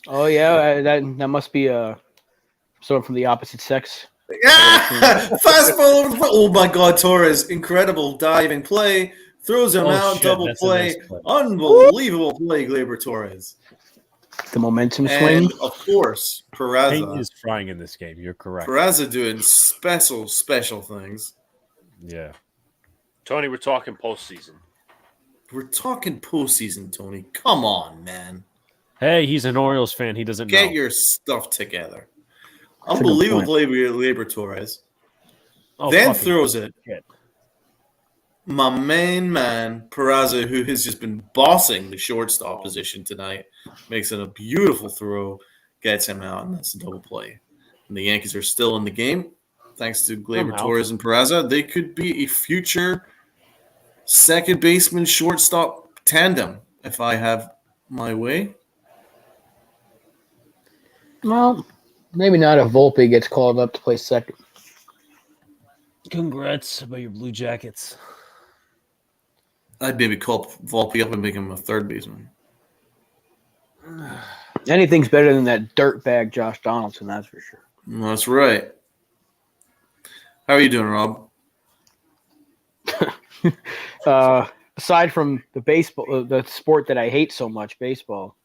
Oh yeah, that must be someone from the opposite sex. Fastball over the plate. Oh my God, Torres! Incredible diving play. Throws him Oh, out. shit, Double that's a play. nice play. Unbelievable play, Gleyber Torres. The momentum And swing. of course, Paint Peraza. is frying in this game. You're correct. Peraza doing special things. Yeah. Tony, we're talking postseason. We're talking postseason, Tony. Come on, man. Hey, he's an Orioles fan. He doesn't Get know. your stuff together. a good Unbelievable point. play by Gleyber Torres. Oh, Then fucking throws it. shit. My main man, Peraza, who has just been bossing the shortstop position tonight, makes it a beautiful throw, gets him out, and that's a double play. And the Yankees are still in the game. Thanks to Gleyber Somehow. Torres and Peraza, they could be a future second baseman shortstop tandem if I have my way. Well, maybe not if Volpe gets called up to play second. Congrats about your Blue Jackets. I'd maybe call Volpe up and make him a third baseman. Anything's better than that dirtbag Josh Donaldson, that's for sure. That's right. How are you doing, Rob? Aside from the baseball, the sport that I hate so much, baseball.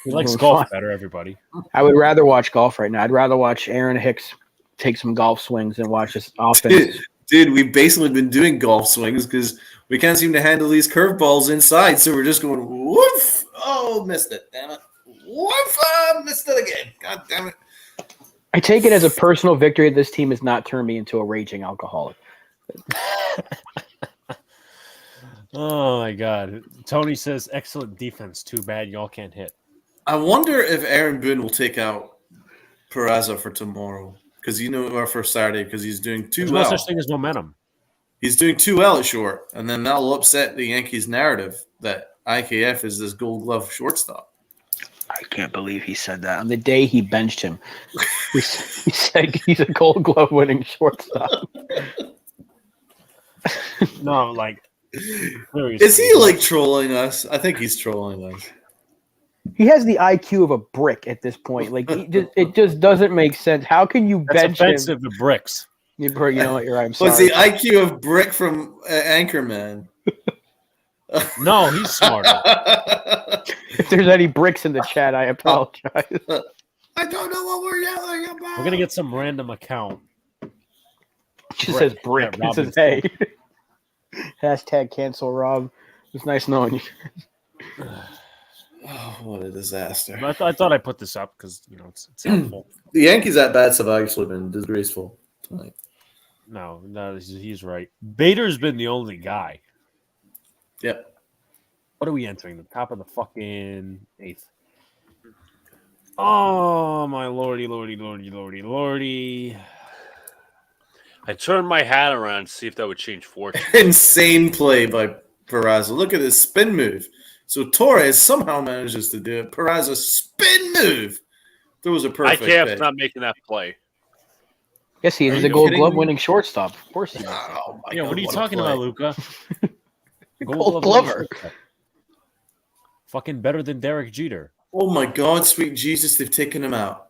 He likes doing golf fine. better, everybody. I would rather watch golf right now. I'd rather watch Aaron Hicks take some golf swings than watch this offense. Dude, we've basically been doing golf swings because we can't seem to handle these curveballs inside, so we're just going, woof! Oh, missed it. Damn it. Woof! Missed it again. God damn it. I take it as a personal victory that this team has not turned me into a raging alcoholic. Oh my god. Tony says excellent defense. Too bad y'all can't hit. I wonder if Aaron Boone will take out Peraza for tomorrow or for Saturday because he's doing too There's well. no such thing as momentum. He's doing too well at short, and then that'll upset the Yankees' narrative that IKF is this Gold Glove shortstop. I can't believe he said that on the day he benched him. He said he's a Gold Glove winning shortstop. No, like seriously. Is he like trolling us? I think he's trolling us. He has the IQ of a brick at this point. Like it just doesn't make sense. How can you That's bench offensive him? to bricks. You know what? You're right. I'm sorry. What's the IQ of Brick from Anchorman? No, he's smarter. If there's any bricks in the chat, I apologize. I don't know what we're yelling about. We're gonna get some random account. It just says brick. Yeah, It says hey. Hashtag cancel Rob. It's nice knowing you. Oh, what a disaster. But I thought I put this up because it's helpful. The Yankees at bats have actually been disgraceful tonight. No, he's right. Bader's been the only guy. Yep. What are we entering? The top of the fucking 8th. Oh my lordy. I turned my hat around to see if that would change fortune. Insane play by Peraza. Look at his spin move. So Torres somehow manages to do it. Peraza spin move. There was a perfect IKF's pitch. not making that play. Yes, he is Are a you Gold kidding Glove me? winning shortstop. Of course he is. Oh my Yeah, God, what are you a talking play. about, Luca? Gold Glover. Fucking better than Derek Jeter. Oh my God, sweet Jesus, they've taken him out.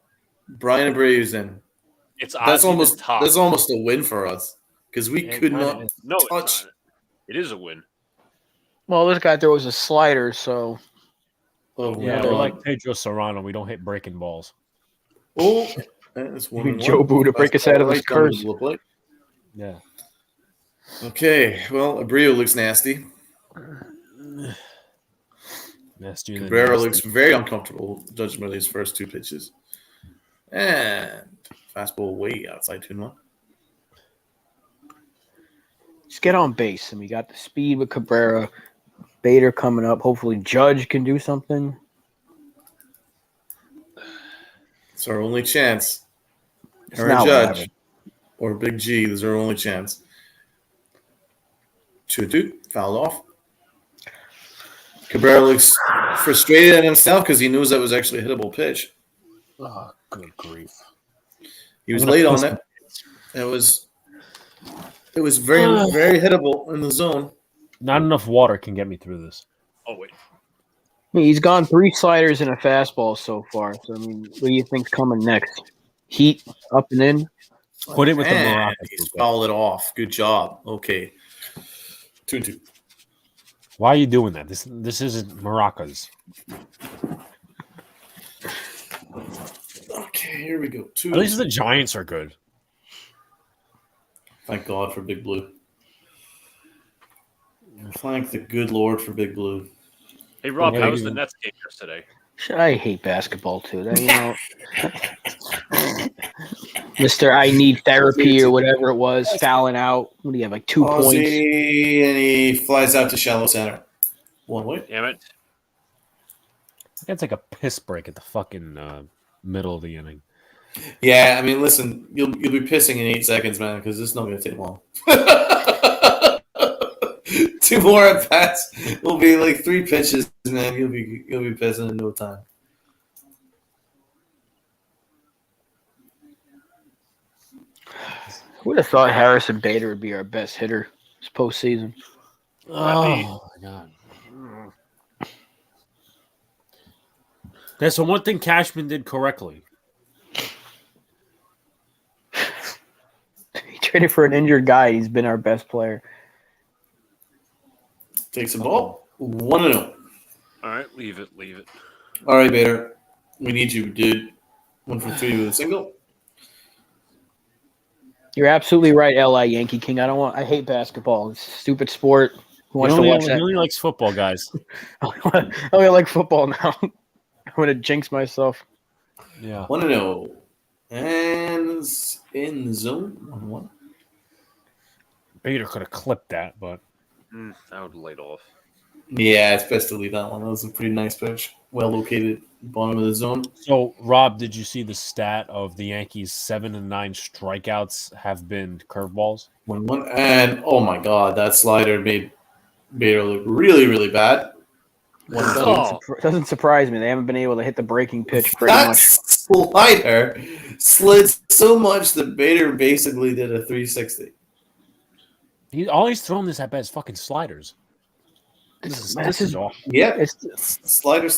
Brian Abreu's in. It's That's Ozzy almost the top. that's almost a win for us because we Yeah, could kinda not is. No, it's touch. not. It is a win. Well, this guy throws a slider, so Oh, Yeah, my we're God. like Pedro Serrano. We don't hit breaking balls. Oh, that's one. You mean Joe Boo to break us out of this curse. Yeah. Okay, well, Abreu looks nasty. Nasty than Cabrera nasty. looks very uncomfortable judging by these first two pitches. And fastball way outside 2-1. just get on base. And we got the speed with Cabrera. Bader coming up. Hopefully Judge can do something. It's our only chance. It's Aaron not Judge whatever. or Big G. This is our only chance. 2-2. Fouled off. Cabrera looks frustrated at himself because he knows that was actually a hittable pitch. Oh, good grief. He was I'm gonna late on piss it. It was very, very hittable in the zone. Not enough water can get me through this. Oh, wait. I mean, he's gone 3 sliders and a fastball so far. So, I mean, what do you think's coming next? Heat up and in? Put it with the And Morocco. he's fouled it off. Good job. Okay. 2-2. Why are you doing that? This isn't Maracas. Okay, here we go. At least the Giants are good. Thank God for Big Blue. Thank the good Lord for Big Blue. Hey, Rob, Yeah, how was you- the Nets game yesterday? I hate basketball, too. You know, Mr. I need therapy or whatever it was, fouling out. What do you have, like 2 points? Ozzy, and he flies out to shallow center. 1 way. Damn it. I gotta take a piss break at the fucking middle of the inning. Yeah, I mean, listen, you'll be pissing in 8 seconds, man, because it's not going to take long. 2 more at bats will be like 3 pitches, man. You'll be pissing in no time. Who would have thought Harrison Bader would be our best hitter this postseason? Oh my god. That's the one thing Cashman did correctly. He traded for an injured guy. He's been our best player. Takes the ball. 1-0. All right, leave it. All right, Bader. We need you, dude. 1 for 3 with a single. You're absolutely right, LA Yankee King. I hate basketball. It's a stupid sport. Who wants to watch He that? only likes football, guys. I only like football now. I'm going to jinx myself. Yeah. 1-0. And it's in the zone. 1-1. Bader could have clipped that, but That would light off. Yeah, it's best to leave that one. That was a pretty nice pitch. Well located, bottom of the zone. So, Rob, did you see the stat of the Yankees' 7 and 9 strikeouts have been curveballs? And oh my god, that slider made Bader look really, really bad. Doesn't surprise me. They haven't been able to hit the breaking pitch pretty That much. slider slid so much that Bader basically did a 360. All he's throwing this at bat is fucking sliders. This is awful. Yeah, It's slider.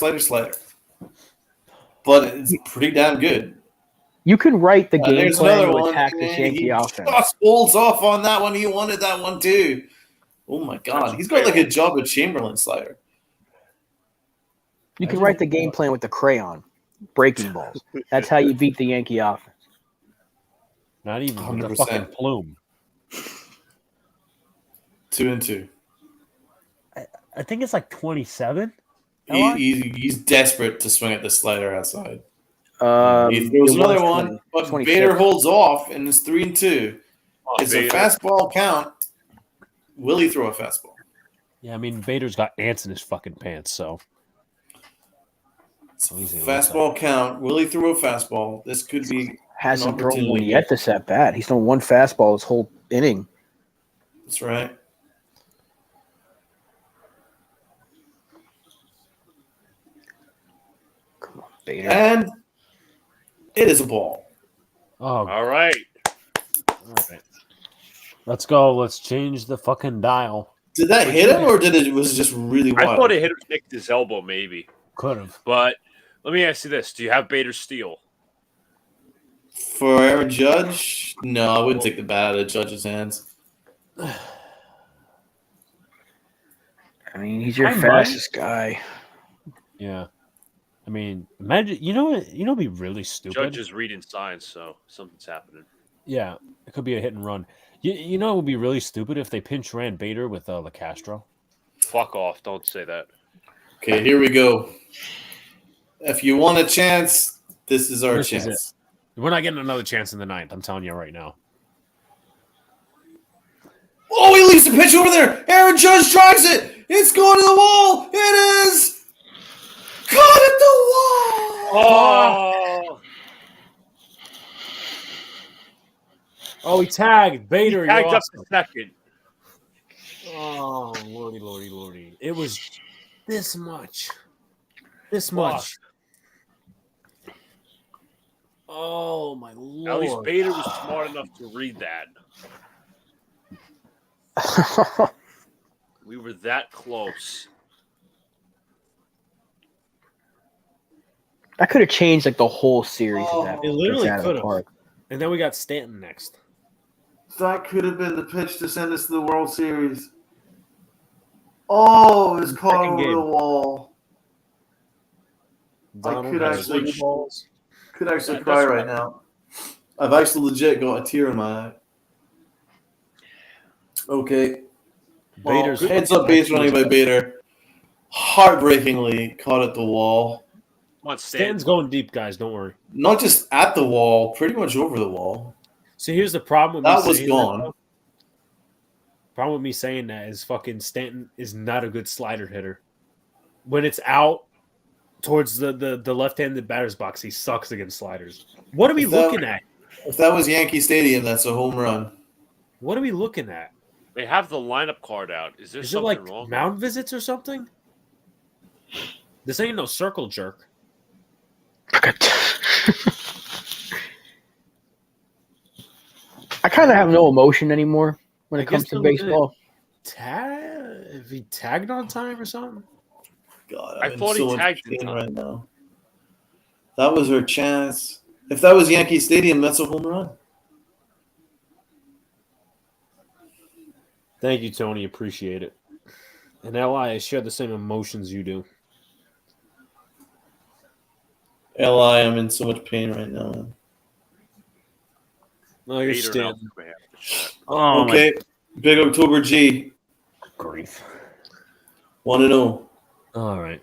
But it's pretty damn good. You can write the game There's plan another to one. attack this Yankee He offense. just holds off on that one. He wanted that one too. Oh my god, he's got like a job with Chamberlain slider. You can write the game plan with the crayon, breaking balls. That's how you beat the Yankee offense. Not even with the 100%. fucking plume. 2-2. I think it's like 27. He's desperate to swing at the slider outside. He It throws another was one, but 26. Bader holds off, and it's 3-2. It's a Bader. fastball count. Will he throw a fastball? Yeah, I mean, Bader's got ants in his fucking pants, so. It's a Easy, fastball count. Will he throw a fastball? This could be Hasn't an thrown one opportunity. yet this at bat. He's thrown one fastball this whole inning. That's right. Come on, Bader. And it is a ball. Oh, All right. all right. Let's go. Let's change the fucking dial. Did that hit him, or was it just really wild? I thought it hit him, nicked his elbow, maybe. Could have. But let me ask you this: do you have Bader steal? For Aaron Judge? No, I wouldn't take the bat out of Judge's hands. I mean, he's your I might. fastest guy. Yeah. I mean, imagine, you know, it'd be really stupid. Judge is reading signs, so something's happening. Yeah, it could be a hit and run. You know, it would be really stupid if they pinch ran Bader with LeCastro. Fuck off! Don't say that. Okay, here we go. If you want a chance, this is our This is chance. We're not getting another chance in the ninth. I'm telling you right now. Oh, he leaves the pitch over there. Aaron Judge drives it. It's going to the wall. It is. Caught at the wall. Oh, Oh, he tagged Bader. he tagged you're up awesome. the second. Oh, lordy. It was this much. This much. Oh, my Lord. At least Bader was smart enough to read that. We were that close. That could have changed like the whole series. Oh, of that it literally out of the could've. park. And then we got Stanton next. That could have been the pitch to send us to the World Series. Oh, it's caught Second over game. the wall. Donald could has actually- three balls. Could actually That- cry that's right right. now. I've actually legit got a tear in my eye. Okay. Bader's Heads up base running by Bader. Heartbreakingly caught at the wall. Come on, Stanton's Stan. going deep, guys. Don't worry. Not just at the wall, pretty much over the wall. See, here's the problem with That me was saying gone. though. Problem with me saying that is fucking Stanton is not a good slider hitter. When it's out towards the left-handed batter's box, he sucks against sliders. What are we If that- looking at? If that was Yankee Stadium, that's a home run. What are we looking at? They have the lineup card out. Is there Is it something like wrong? mound visits or something? This ain't no circle jerk. I kind of have no emotion anymore when I it comes guess to they're looking baseball. If he tagged on time or something? God, I I'm in thought he so much tagged pain it. right now. That was her chance. If that was Yankee Stadium, that's a home run. Thank you, Tony. Appreciate it. And Li, I share the same emotions you do. Li, I'm in so much pain right now. No, you're Bader Stan. now may have to shut. Oh, Okay, Big October G, my grief. 1-0. All right.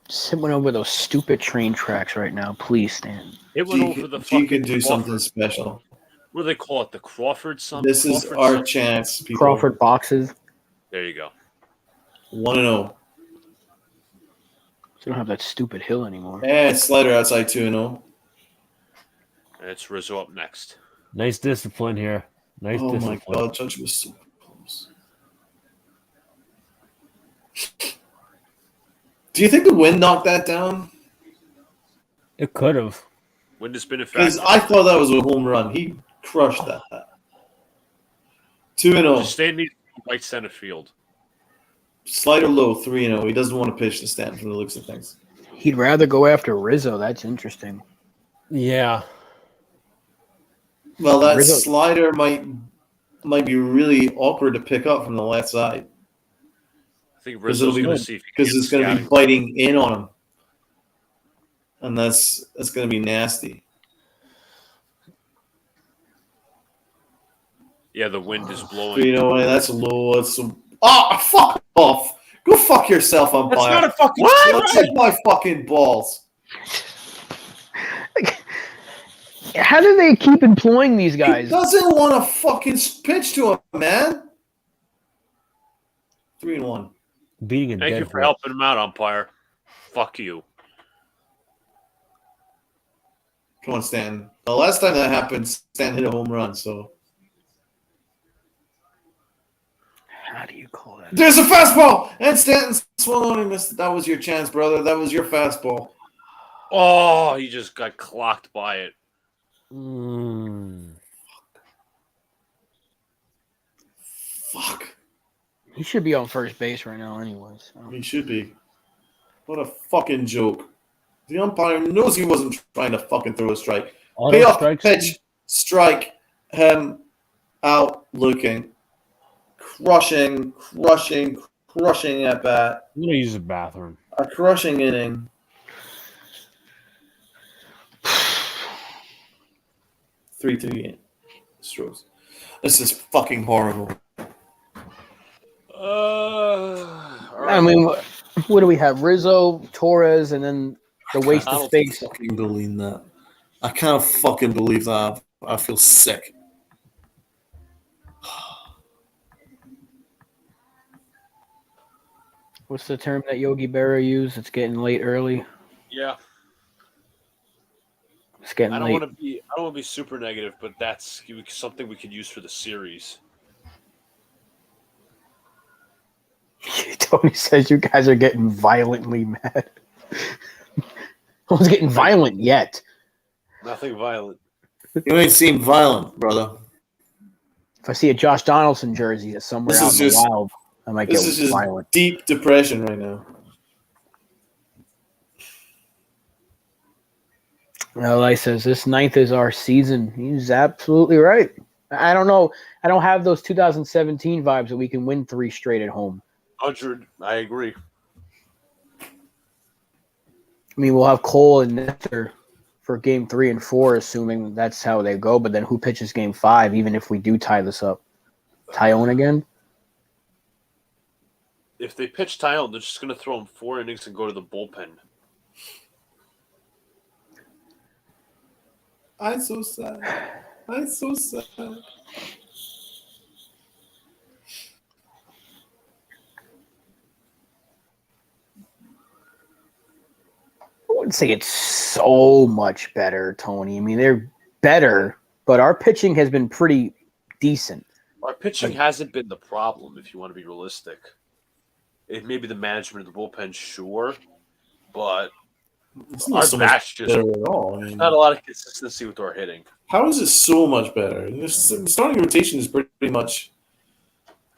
Just hit one over those stupid train tracks right now, please, Stan. It went G over the G fucking could do buffer. something special. What do they call it? The Crawford something? This is our chance, people. Crawford boxes. There you go. 1-0. So you don't have that stupid hill anymore. And slider outside 2-0. And it's Rizzo up next. Nice discipline here. Nice Oh discipline. my God, Judge was so close. Do you think the wind knocked that down? It could have. Wind has been a Because factor. I thought that was a home run. He crushed that. 2-0. Just stay in the right center field. Slider low, 3-0. He doesn't want to pitch to Stanton from the looks of things. He'd rather go after Rizzo. That's interesting. Yeah. Well, that Rizzo- slider might be really awkward to pick up from the left side. I think Because it'll Rizzo's be going to good. see if he Because can it's going to be scout biting in on him. And that's going to be nasty. Yeah, the wind is blowing. 3-0, that's low. That's fuck off. Go fuck yourself, umpire. That's not a fucking Don't take my fucking balls. How do they keep employing these He guys? doesn't want to fucking pitch to him, man. 3-1. Beating a Thank dead you for horse. helping him out, umpire. Fuck you. Come on, Stanton. The last time that happened, Stanton hit a home run, so. How do you call that? There's a fastball! And Stanton swung on and missed. That was your chance, brother. That was your fastball. Oh, he just got clocked by it. Fuck. He should be on first base right now, anyways. He should be. What a fucking joke. The umpire knows he wasn't trying to fucking throw a strike. Auto Payoff strikes. pitch, strike, him out looking. Crushing at bat. I'm gonna use the bathroom. A crushing inning. 3-3 Astros. This is fucking horrible. I mean, what do we have? Rizzo, Torres, and then the waste I of don't space. fucking believe that. I can't fucking believe that. I feel sick. What's the term that Yogi Berra used? It's getting late early. Yeah, It's getting I don't late. want to be super negative, but that's something we could use for the series. Tony says you guys are getting violently mad. No one's getting violent yet. Nothing violent. You ain't seen violent, brother. If I see a Josh Donaldson jersey that's somewhere This out is in the just- wild, I might This get is just violent. deep depression right now. Eli says this ninth is our season. He's absolutely right. I don't know. I don't have those 2017 vibes that we can win 3 straight at home. 100. I agree. I mean, we'll have Cole and Nether for game 3 and 4, assuming that's how they go. But then who pitches game 5, even if we do tie this up? Tyone again? If they pitch Tyone, they're just going to throw him 4 innings and go to the bullpen. I'm so sad. I'm so sad. I wouldn't say it's so much better, Tony. I mean, they're better, but our pitching has been pretty decent. Our pitching hasn't been the problem, if you want to be realistic. It may be the management of the bullpen, sure, but It's our not so much bats just better at all. I mean, not a lot of consistency with our hitting. how is it so much better? The starting rotation is pretty much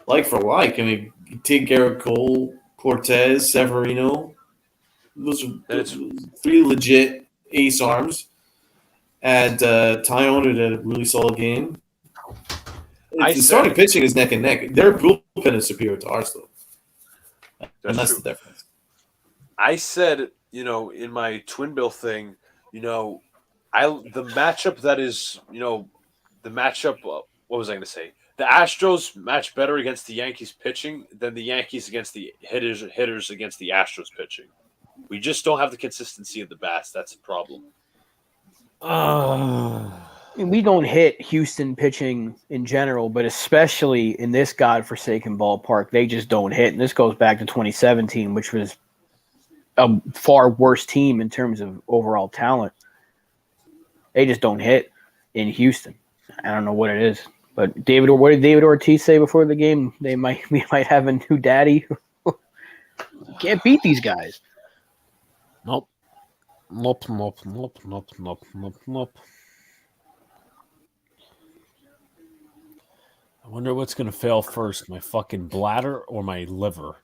like for like. I mean, you take Garrett Cole, Cortez, Severino. Those are It's- 3 legit ace arms. And Tyone had a really solid game. I The said- starting pitching is neck and neck. Their bullpen is superior to ours, though. And that's true. the difference. I said, in my twin bill thing, the matchup that is, the matchup. What was I going to say? The Astros match better against the Yankees pitching than the Yankees against the hitters against the Astros pitching. We just don't have the consistency of the bats. That's a problem. mean, we don't hit Houston pitching in general, but especially in this godforsaken ballpark, they just don't hit. And this goes back to 2017, which was a far worse team in terms of overall talent. They just don't hit in Houston. I don't know what it is. But what did David Ortiz say before the game? We might have a new daddy. Can't beat these guys. Nope. Nope. I wonder what's going to fail first, my fucking bladder or my liver.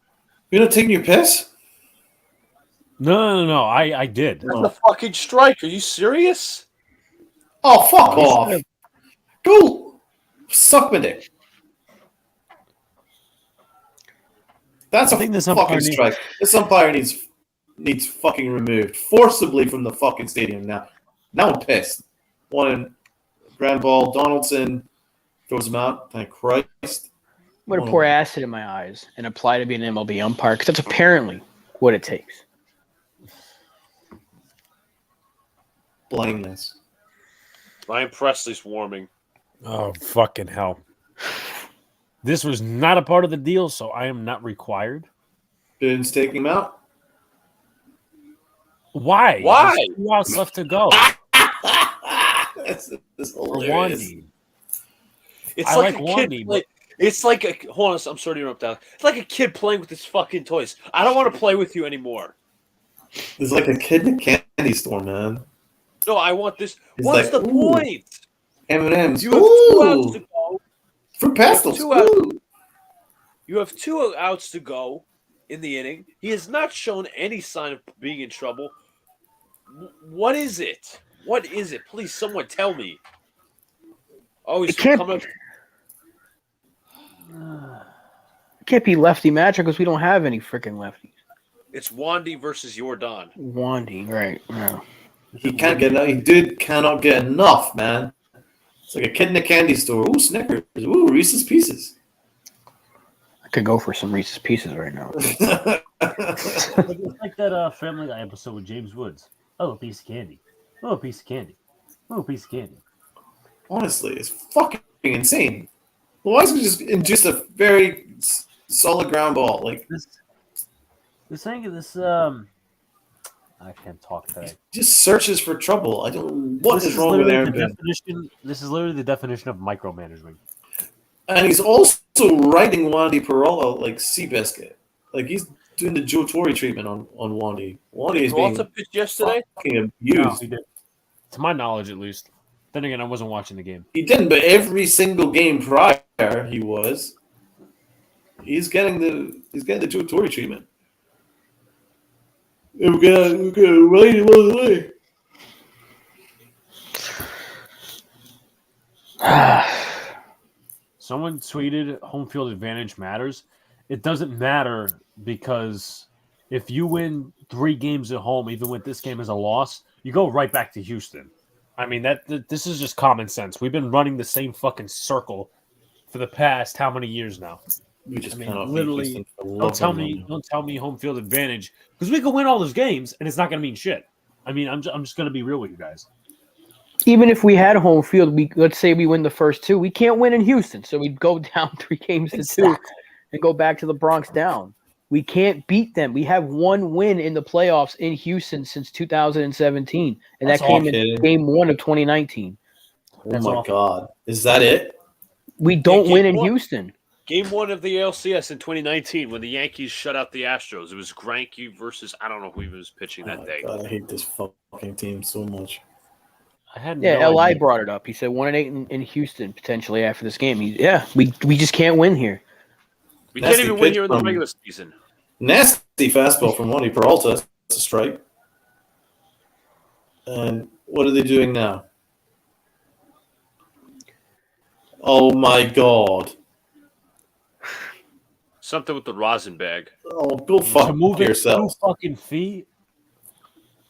You're not taking your piss? No. I did. That's a fucking strike. Are you serious? Oh, fuck off. Go suck my dick. That's a fucking strike. This umpire needs fucking removed forcibly from the fucking stadium now. Now I'm pissed. One ground ball. Donaldson throws him out. Thank Christ. I'm going to pour acid in my eyes and apply to be an MLB umpire because that's apparently what it takes. Blindness. Ryan Presley's warming. Oh, fucking hell. This was not a part of the deal, so I am not required. Didn't take him out? Why? There's 2 outs left to go. That's For hilarious. Wandy. It's I like like a Wandy, kid. but- It's like a hold on. I'm sorry to interrupt. Alex. It's like a kid playing with his fucking toys. I don't want to play with you anymore. It's like a kid in a candy store, man. No, I want this. It's What's like, the ooh. point? M&M's. You have 2 outs to Ooh. go. Fruit pastels. Two outs. Ooh. You have 2 outs to go in the inning. He has not shown any sign of being in trouble. What is it? What is it? Please, someone tell me. Oh, he's It can't- coming up. It can't be lefty matchup because we don't have any freaking lefties. It's Wandy versus Jordan. Wandy, right? Yeah. He can't get enough. He cannot get enough, man. It's like a kid in a candy store. Ooh, Snickers. Ooh, Reese's Pieces. I could go for some Reese's Pieces right now. It's like that Family Guy episode with James Woods. Oh, a piece of candy. Oh, a piece of candy. Oh, a piece of candy. Honestly, it's fucking insane. Why is it just a very solid ground ball? Like, This thing, I can't talk today. just searches for trouble. I don't. What This is wrong with literally Aaron the Boone? definition. This is literally the definition of micromanagement. And he's also riding Wandy Peralta like Seabiscuit. Like he's doing the Joe Torre treatment on Wandy. Wandy is being Peralta pitched yesterday. fucking No, abused. he did. To my knowledge, at least. Then again, I wasn't watching the game. He didn't, but every single game prior he was. He's getting the Joe Torre treatment. We got right him all the way. Someone tweeted home field advantage matters. It doesn't matter because if you win 3 games at home, even with this game as a loss, you go right back to Houston. I mean, this is just common sense. We've been running the same fucking circle for the past how many years now? We just I mean, cannot beat literally, Houston for Don't love tell of me, money. don't tell me home field advantage because we could win all those games and it's not going to mean shit. I mean, I'm just going to be real with you guys. Even if we had home field, let's say we win the first 2, we can't win in Houston, so we'd go down 3 games to 2 and go back to the Bronx down. We can't beat them. We have 1 win in the playoffs in Houston since 2017, and That's that came awful. in Game 1 of 2019. Oh That's my awful. God. Is that it? We don't Game win in 1. Houston. Game 1 of the ALCS in 2019 when the Yankees shut out the Astros. It was Greinke versus I don't know who he was pitching Oh that my day. God, I hate this fucking team so much. I had Yeah, no Li idea. brought it up. He said 1-8 in Houston potentially after this game. We just can't win here. We Nasty can't even win pitch here in the from- regular season. Nasty fastball from Wandy Peralta. That's a strike. And what are they doing now? Oh my God. Something with the rosin bag. Oh, go To fuck move it 2 yourselves. fucking feet.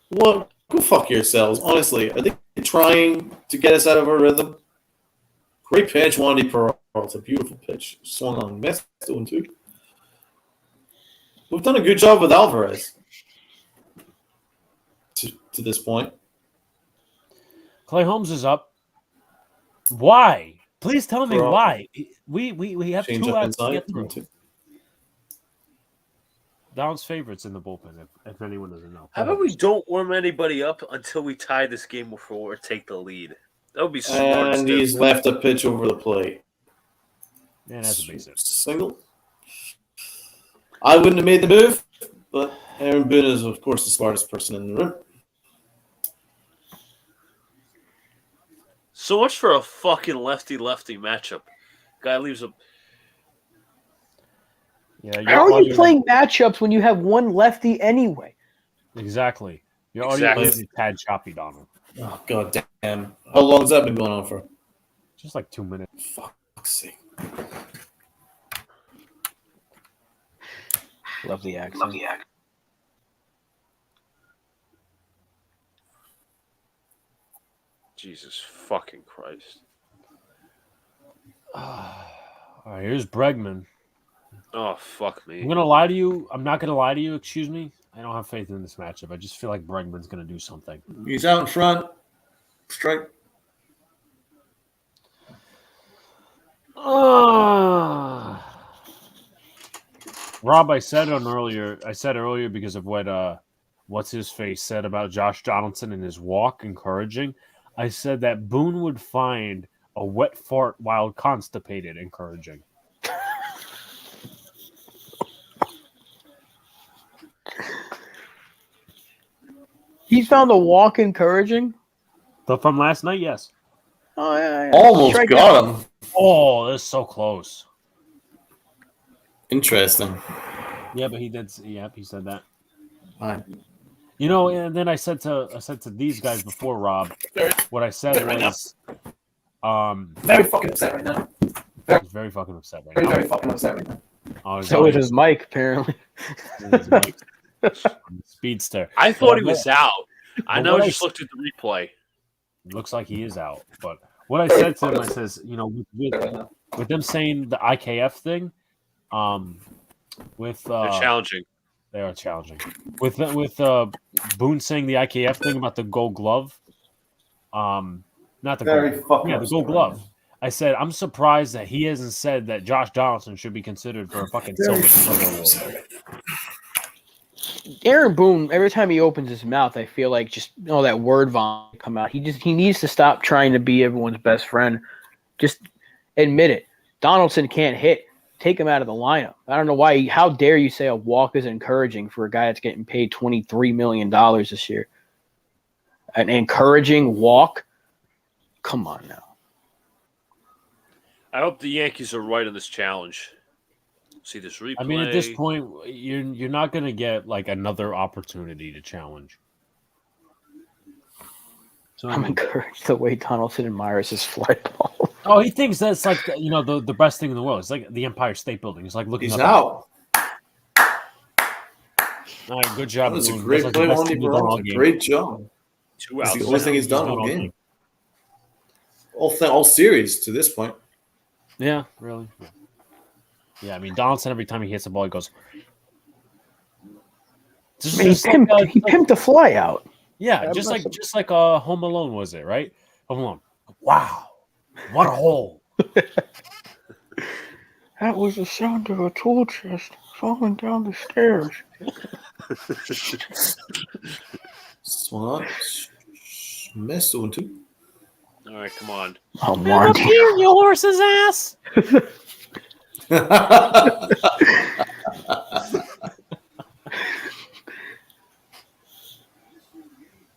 What? Go fuck yourselves. Honestly, are they trying to get us out of our rhythm? Great pitch, Wandy Peralta. Beautiful pitch. Swung on. Missed one too. We've done a good job with Alvarez to this point. Clay Holmes is up. Why? Please tell me Bro. why. We have Change 2 up outs to inside. get through. Down's favorites in the bullpen, if anyone doesn't know. How about we don't warm anybody up until we tie this game before or take the lead? That would be smart. And he's left a pitch over the plate. Man, that's a base hit. Single. I wouldn't have made the move, but Aaron Boone is, of course, the smartest person in the room. So much for a fucking lefty-lefty matchup. Guy leaves a... Yeah, How are you playing matchups when you have one lefty anyway? Exactly. Your audio is a tad choppy, Donald. Oh, god damn. How long has that been going on for? Just like 2 minutes. Fuck's sake. Love the accent. Jesus fucking Christ. All right, here's Bregman. Oh, fuck me. I'm gonna lie to you. I'm not gonna lie to you. Excuse me. I don't have faith in this matchup. I just feel like Bregman's gonna do something. He's out in front. Strike. Rob, I said earlier because of what what's his face said about Josh Donaldson and his walk encouraging. I said that Boone would find a wet fart while constipated encouraging. He found the walk encouraging. From last night, yes. Oh yeah. Almost Strike got out. him. Oh, that's so close. Interesting. Yeah, but he did. Yep, he said that. Fine. You know, and then I said to these guys before, Rob, what I said was, Very fucking upset right now. he's very fucking upset right now. Very fucking upset right now. Oh, So is his mic, apparently. Speedster. I thought he was out. I But know what I I just looked at the replay. Looks like he is out. But what I said to him, I says, you know, with them saying the IKF thing, with They're challenging. they are challenging. With Boone saying the IKF thing about the Gold Glove, not the Very fucking the upset Gold right Glove. now. I said I'm surprised that he hasn't said that Josh Donaldson should be considered for a fucking Very silver fucking award. upset. Aaron Boone, every time he opens his mouth, I feel like just that word vomit come out. He needs to stop trying to be everyone's best friend. Just admit it. Donaldson can't hit. Take him out of the lineup. I don't know why. How dare you say a walk is encouraging for a guy that's getting paid $23 million this year? An encouraging walk? Come on now. I hope the Yankees are right on this challenge. See this replay. I mean, at this point, you're not going to get like another opportunity to challenge. So I'm encouraged the way Donaldson admires his fly ball. Oh, he thinks that's like the best thing in the world. It's like the Empire State Building. It's like looking He's up. out. All right, good job. That was a Boone. great That's play like the on best the thing you've done all Toronto. game. Great job. 2 It's outs. the only thing he's done all game. All series to this point. Yeah, really. Yeah, I mean Donaldson. Every time he hits the ball, he goes. I mean, he pimped the fly out. Yeah, That just must like Home Alone was it, right? Home Alone. Wow, what a hole! That was the sound of a tool chest falling down the stairs. Smart. Missed one too. All right, come on. Oh, Monty. Your horse's ass.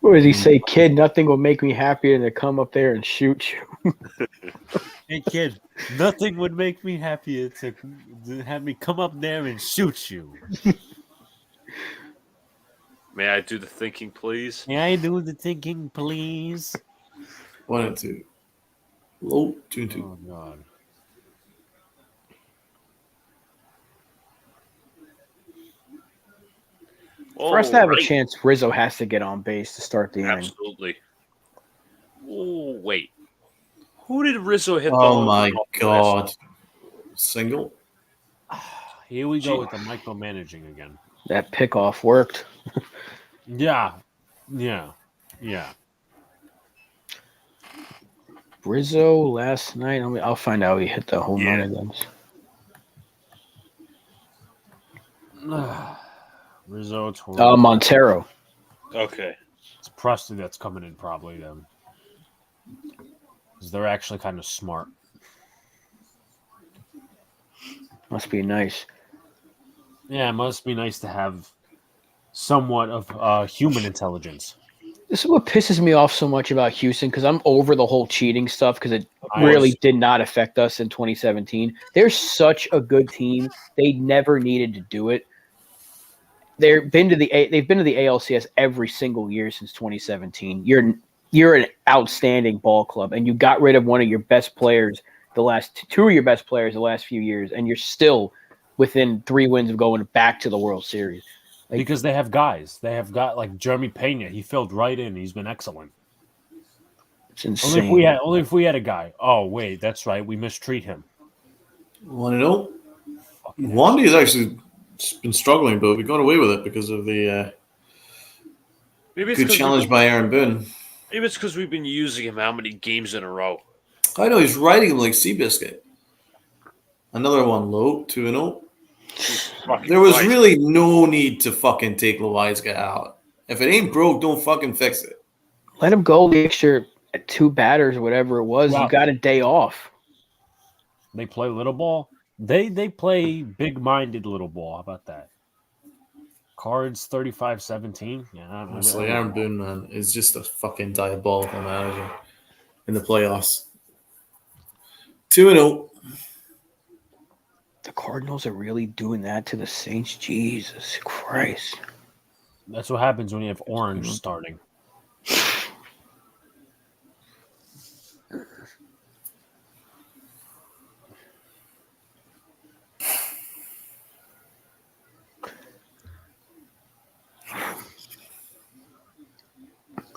What does he say, kid? Nothing will make me happier than to come up there and shoot you. Hey kid, nothing would make me happier to have me come up there and shoot you. May I do the thinking, please? May I do the thinking, please? 1 and 2. Low 2 and 2. Oh God. For us to have right. a chance, Rizzo has to get on base to start the inning. Absolutely. Oh, wait. Who did Rizzo hit the Oh home my run off god. last? Single. Here we go with the micromanaging again. That pickoff worked. Yeah. Rizzo last night. I'll find out he hit the home run against. Rizzo, Toro. Montero. Okay. It's Preston that's coming in probably then. Because they're actually kind of smart. Must be nice. Yeah, it must be nice to have somewhat of human intelligence. This is what pisses me off so much about Houston because I'm over the whole cheating stuff because it really did not affect us in 2017. They're such a good team. They never needed to do it. They've been to the ALCS every single year since 2017. You're an outstanding ball club, and you got rid of one of your best players the last few years, and you're still within 3 wins of going back to the World Series. Because they have guys. They have got like Jeremy Pena. He filled right in. He's been excellent. It's insane. Only if we had a guy. Oh wait, that's right. We mistreat him. Want to know? Wandy has actually been struggling, but we got away with it because of the good challenge by Aaron Boone. Maybe it's because we've been using him how many games in a row? I know he's riding him like Seabiscuit. Another one low, 2-0. There was really no need to fucking take Loizaga out. If it ain't broke, don't fucking fix it. Let him go the extra 2 batters or whatever it was. Wow. You got a day off. They play little ball. They play big-minded little ball. How about that? Cards 35-17. Yeah, honestly, Aaron Boone, man, is just a fucking diabolical manager in the playoffs. 2-0. The Cardinals are really doing that to the Saints. Jesus Christ. That's what happens when you have Orange starting.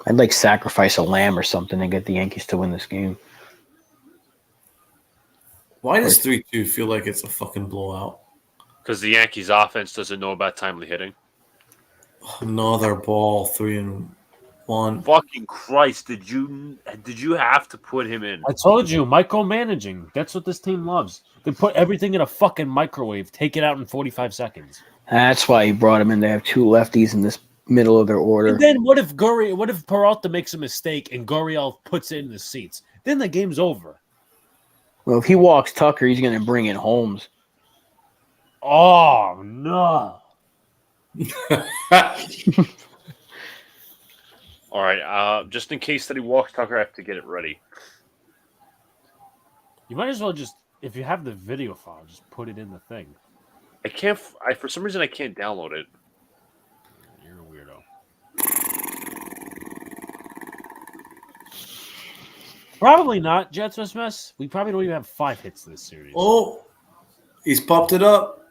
I'd like sacrifice a lamb or something and get the Yankees to win this game. Why does 3-2 feel like it's a fucking blowout? Because the Yankees offense doesn't know about timely hitting. Another ball, 3-1. Fucking Christ, did you have to put him in? I told you, micromanaging. That's what this team loves. They put everything in a fucking microwave, take it out in 45 seconds. That's why he brought him in. They have 2 lefties in this middle of their order. And then what if Peralta makes a mistake and Gurriel puts it in the seats? Then the game's over. Well, if he walks Tucker, he's going to bring in Holmes. Oh, no. All right. Just in case that he walks Tucker, I have to get it ready. You might as well just, if you have the video file, just put it in the thing. I can't. For some reason, I can't download it. You're a weirdo. Probably not, Jets mess. We probably don't even have 5 hits this series. Oh, he's popped it up.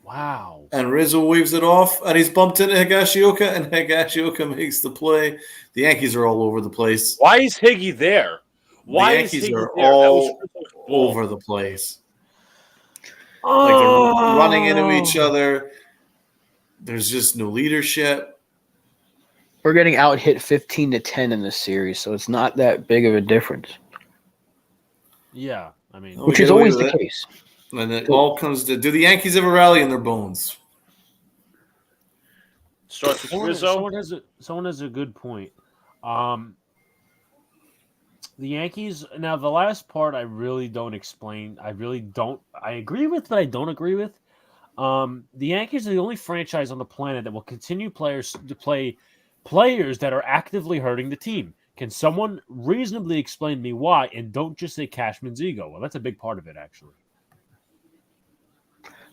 Wow. And Rizzo waves it off, and he's bumped into Higashioka, and Higashioka makes the play. The Yankees are all over the place. Why is Higgy there? The Yankees are all over the place. Like they're running into each other. There's just no leadership. We're getting out hit 15-10 in this series, so it's not that big of a difference. Yeah, I mean, which is always the case. And it all comes to, do the Yankees ever rally in their bones? Starts with Rizzo. Someone has a good point. The Yankees, now the last part I really don't explain. I agree with, but I don't agree with. The Yankees are the only franchise on the planet that will continue players to play players that are actively hurting the team. Can someone reasonably explain to me why? And don't just say Cashman's ego. Well, that's a big part of it, actually.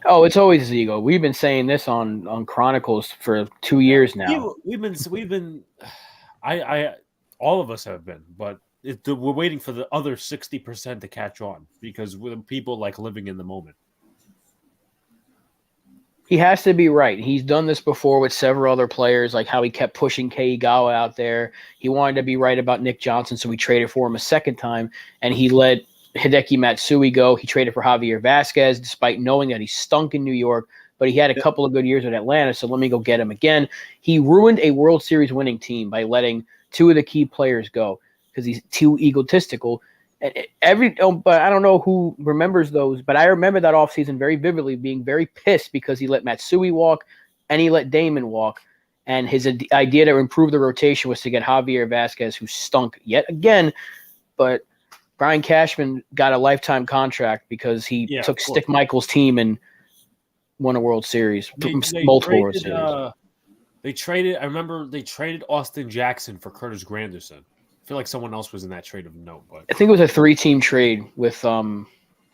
Oh, it's always his ego. We've been saying this on Chronicles for 2 years now. We've been. All of us have been, but we're waiting for the other 60% to catch on because we're people like living in the moment. He has to be right. He's done this before with several other players, like how he kept pushing Keigawa out there. He wanted to be right about Nick Johnson, so we traded for him a second time, and he let Hideki Matsui go. He traded for Javier Vasquez, despite knowing that he stunk in New York, but he had a couple of good years with Atlanta, so let me go get him again. He ruined a World Series winning team by letting 2 of the key players go. because he's too egotistical. And but I don't know who remembers those, but I remember that offseason very vividly, being very pissed because he let Matsui walk and he let Damon walk. And his idea to improve the rotation was to get Javier Vasquez, who stunk yet again. But Brian Cashman got a lifetime contract because he took Stick Michael's team and won a World Series, multiple World Series. I remember they traded Austin Jackson for Curtis Granderson. I feel like someone else was in that trade of note, but I think it was a 3-team trade with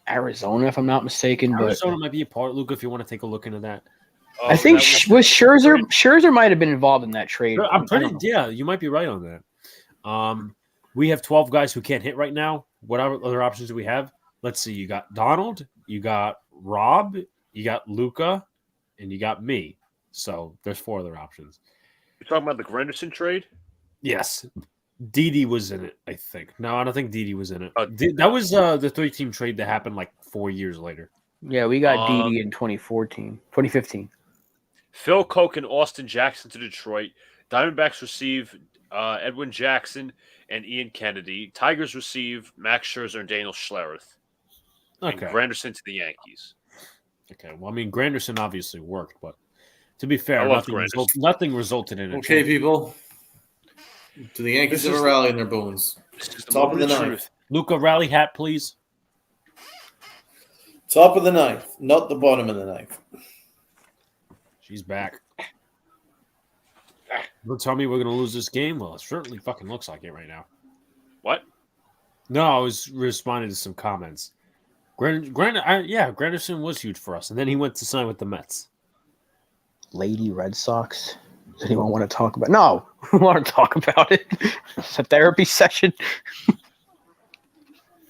Arizona, if I'm not mistaken. Arizona might be a part, Luca, if you want to take a look into that. I think was Scherzer. Scherzer might have been involved in that trade. You might be right on that. We have 12 guys who can't hit right now. What other options do we have? Let's see. You got Donald, you got Rob, you got Luca, and you got me. So there's 4 other options. You're talking about the Granderson trade? Yes. Didi was in it, I think. No, I don't think Didi was in it. That was the 3-team trade that happened like 4 years later. Yeah, we got Didi in 2015. Phil Koch and Austin Jackson to Detroit. Diamondbacks receive Edwin Jackson and Ian Kennedy. Tigers receive Max Scherzer and Daniel Schlereth. Okay. And Granderson to the Yankees. Okay. Well, I mean, Granderson obviously worked, but to be fair, nothing resulted in it. Okay, people. Do the Yankees have a rally in their bones? Top of the ninth. Luca, rally hat, please. Top of the ninth, not the bottom of the ninth. She's back. Don't tell me we're going to lose this game. Well, it certainly fucking looks like it right now. What? No, I was responding to some comments. Granderson was huge for us, and then he went to sign with the Mets. Lady Red Sox. Does anyone want to talk about? No, we want to talk about it. It's a therapy session.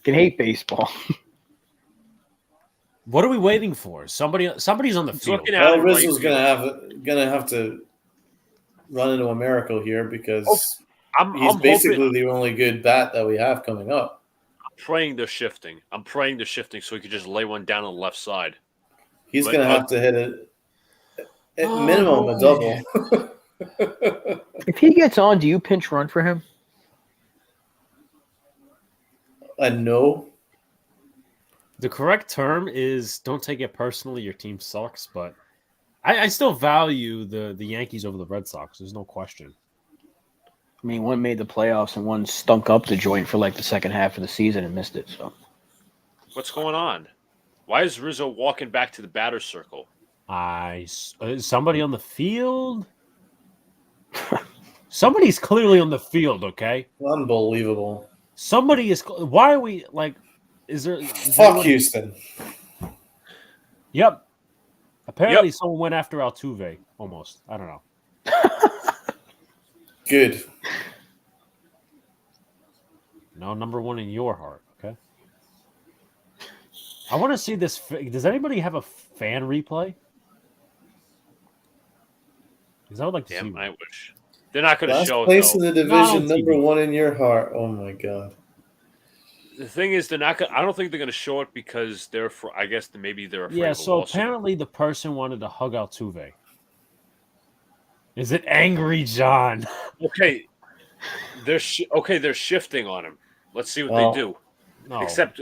Can hate baseball. What are we waiting for? Somebody's on the field. Well, Rizzo's gonna have to run into a miracle here because he's basically the only good bat that we have coming up. I'm praying they're shifting so he could just lay one down on the left side. He's going to have to hit it at minimum a double. If he gets on, do you pinch run for him? No. The correct term is don't take it personally. Your team sucks, but I still value the Yankees over the Red Sox. There's no question. I mean, one made the playoffs and one stunk up the joint for like the second half of the season and missed it. So, what's going on? Why is Rizzo walking back to the batter's circle? Is somebody on the field? Somebody's clearly on the field. Okay. Unbelievable. Somebody is. Why are we like? Is there? Fuck Houston. Yep. Apparently, someone went after Altuve. Almost. I don't know. Good. No, number one in your heart. Okay. I want to see this. Does anybody have a fan replay? Because I would like to see. I wish. They're not going to show it. Last place in the division, number one in your heart. Oh my god. The thing is, they're not. I don't think they're going to show it because they're. I guess maybe they're afraid. Yeah. So apparently, the person wanted to hug Altuve. Is it Angry John? Okay. They're shifting on him. Let's see what they do. No. Except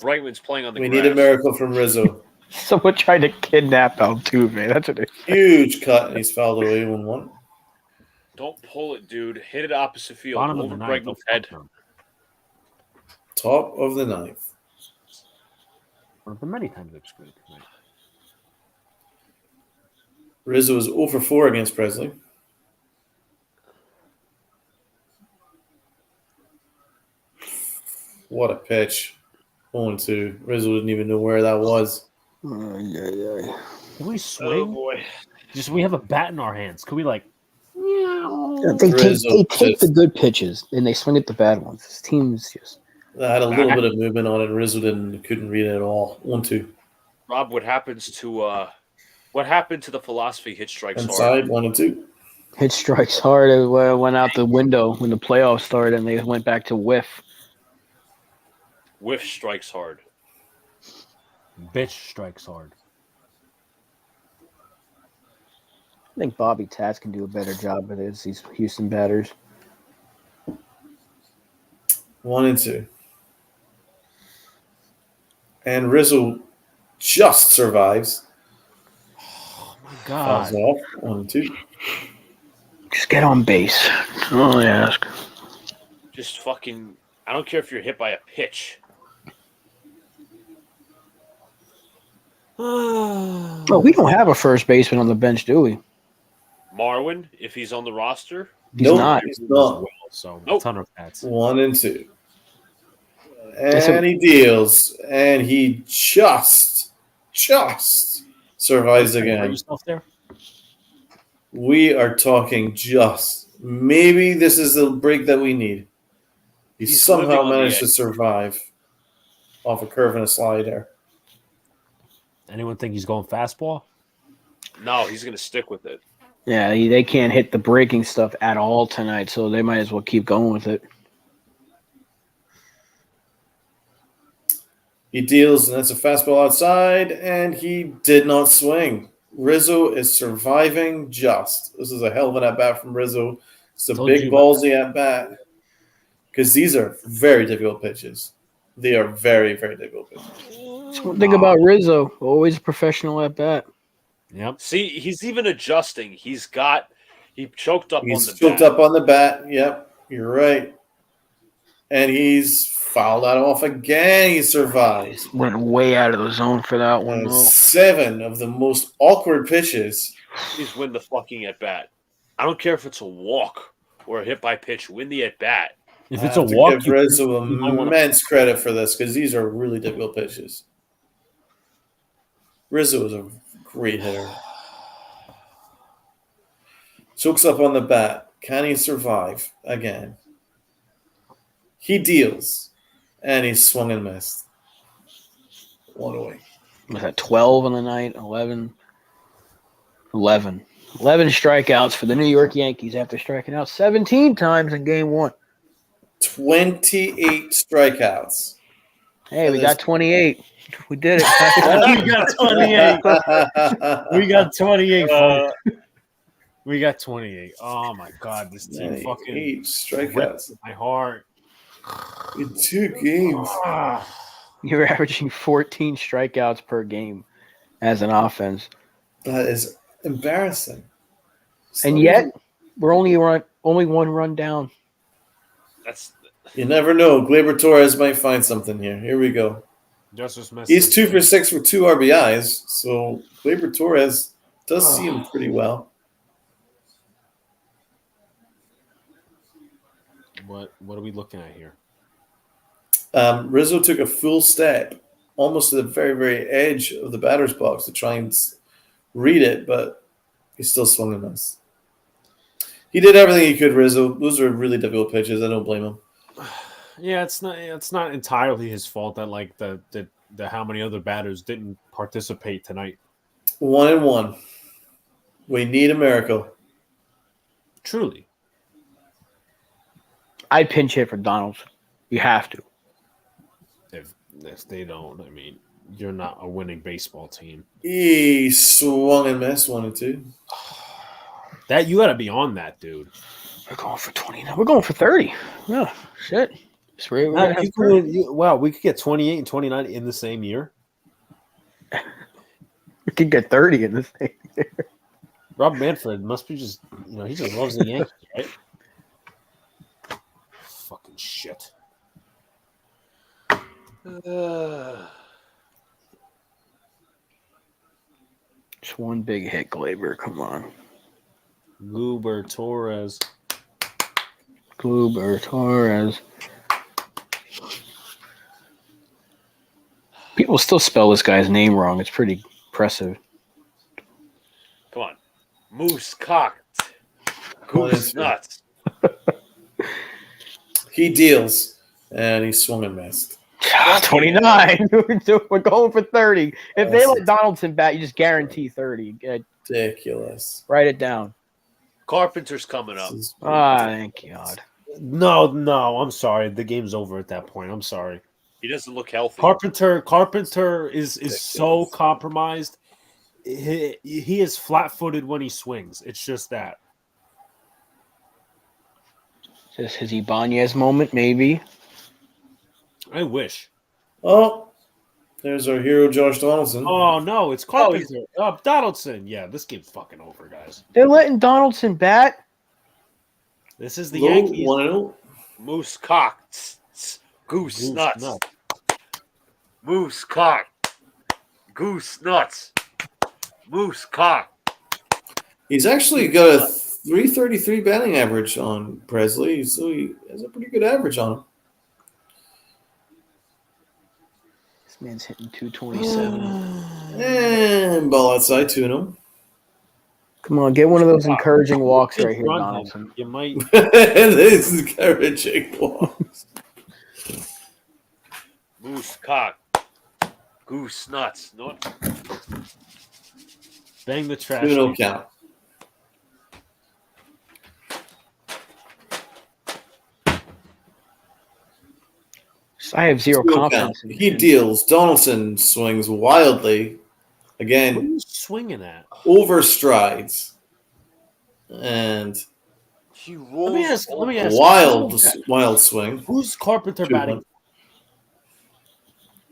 Brightman's playing on the grass. We need a miracle from Rizzo. Someone tried to kidnap Altuve. That's what it is. Huge cut, and he's fouled away 1-1. Don't pull it, dude. Hit it opposite field. Bottom over Bregman's head. Top of the ninth. One of the many times I've screwed tonight. Rizzo is 0 for 4 against Presley. What a pitch. 0-2. Rizzo didn't even know where that was. Can we swing? Oh, boy. We have a bat in our hands. Could we, like... They take the good pitches, and they swing at the bad ones. This team's just... That had a little bit of movement on it. Rizzo couldn't read it at all. 1-2. Rob, what happened to the philosophy hit strikes inside hard? 1-2. Hit strikes hard. It went out the window when the playoffs started, and they went back to whiff. Whiff strikes hard. Bitch strikes hard. I think Bobby Tats can do a better job with these Houston batters. 1-2. And Rizzo just survives. Oh my Fouls god. off. 1-2. Just get on base. That's all I ask. Just fucking. I don't care if you're hit by a pitch. Oh, we don't have a first baseman on the bench, do we? Marwin, if he's on the roster. He's Nope, not. he's not. So Nope. ton of hats. 1-2. Yes, And he deals. And he just survives again. Yourself there? We are talking just. Maybe this is the break that we need. He He's somehow living on the managed to edge. survive off a curve and a slider. Anyone think he's going fastball? No, he's going to stick with it. Yeah, they can't hit the breaking stuff at all tonight, so they might as well keep going with it. He deals, and that's a fastball outside, and he did not swing. Rizzo is surviving just. This is a hell of an at-bat from Rizzo. It's a Told big you. ballsy at-bat because these are very difficult pitches. They are very, very difficult pitches. That's one thing about Rizzo. Always a professional at bat. Yep. See, he's even adjusting. He choked up He's on the choked bat. up on the bat. Yep, you're right. And he's fouled that off again. He survives. Went way out of the zone for that one, And though. 7 of the most awkward pitches. Please win the fucking at bat. I don't care if it's a walk or a hit by pitch. Win the at bat. If I it's a have to walk, give Rizzo you might wanna- immense credit for this because these are really difficult pitches. Rizzo is a great hitter. Chokes up on the bat. Can he survive again? He deals, and he swung and missed. 1 away. Was that 12 on the night? 11? 11. 11 strikeouts for the New York Yankees after striking out 17 times in game 1. 28 strikeouts. Hey, we got 28. We did it. We got 28. We got 28. folks. We got 28. Oh my god, this team fucking 8 ripped strikeouts my heart. in 2 games. You're averaging 14 strikeouts per game as an offense. That is embarrassing. And yet, we're only one run down. That's You never know. Gleyber Torres might find something here. Here we go. Justice missed. He's 2 for 6 for 2 RBIs. So Gleyber Torres does seem pretty well. What are we looking at here? Rizzo took a full step, almost to the very, very edge of the batter's box to try and read it, but he still swung and missed. He did everything he could, Rizzo. Those are really difficult pitches. I don't blame him. Yeah, it's not entirely his fault that like the how many other batters didn't participate tonight. 1-1. We need a miracle. Truly. I'd pinch hit for Donaldson. You have to. If they don't, I mean, you're not a winning baseball team. He swung and missed 1-2. That you got to be on that, dude. We're going for 29. We're going for 30. Yeah, shit. Wow, we could get 28 and 29 in the same year. We could get 30 in this thing. Rob Manfred must be just, he just loves the Yankees, right? Fucking shit. Just one big hit, Gleyber. Come on. Gleyber Torres. People still spell this guy's name wrong. It's pretty impressive. come on, moose cocked, goose nuts. He deals, and he swung and missed. 29. We're going for 30. If they let Donaldson bat, you just guarantee 30. Ridiculous. Write it down. Carpenter's coming up. Thank God. No, I'm sorry. The game's over at that point. I'm sorry. He doesn't look healthy. Carpenter is so compromised. He is flat-footed when he swings. It's just that. Just his Ibanez moment, maybe. I wish. Oh, there's our hero, Josh Donaldson. Oh no, it's Carpenter. Donaldson. Yeah, this game's fucking over, guys. They're letting Donaldson bat. This is the Low Yankees. 1-0. Moose cock. Goose nuts. Moose cock. Goose nuts. Moose cock. He's actually got a 333 batting average on Presley, so he has a pretty good average on him. This man's hitting 227. And ball outside, 2-0. Come on, get one of those encouraging walks right here, Run him. Donaldson. You might. This is encouraging walks. Moose cock. Goose nuts. No. Bang the trash. 2-0 count. I have zero 2-0 confidence. count. He deals. Donaldson swings wildly. What are Again, you swinging at? overstrides. And He rolls. Let me ask. wild swing. Who's Carpenter 2-1. batting?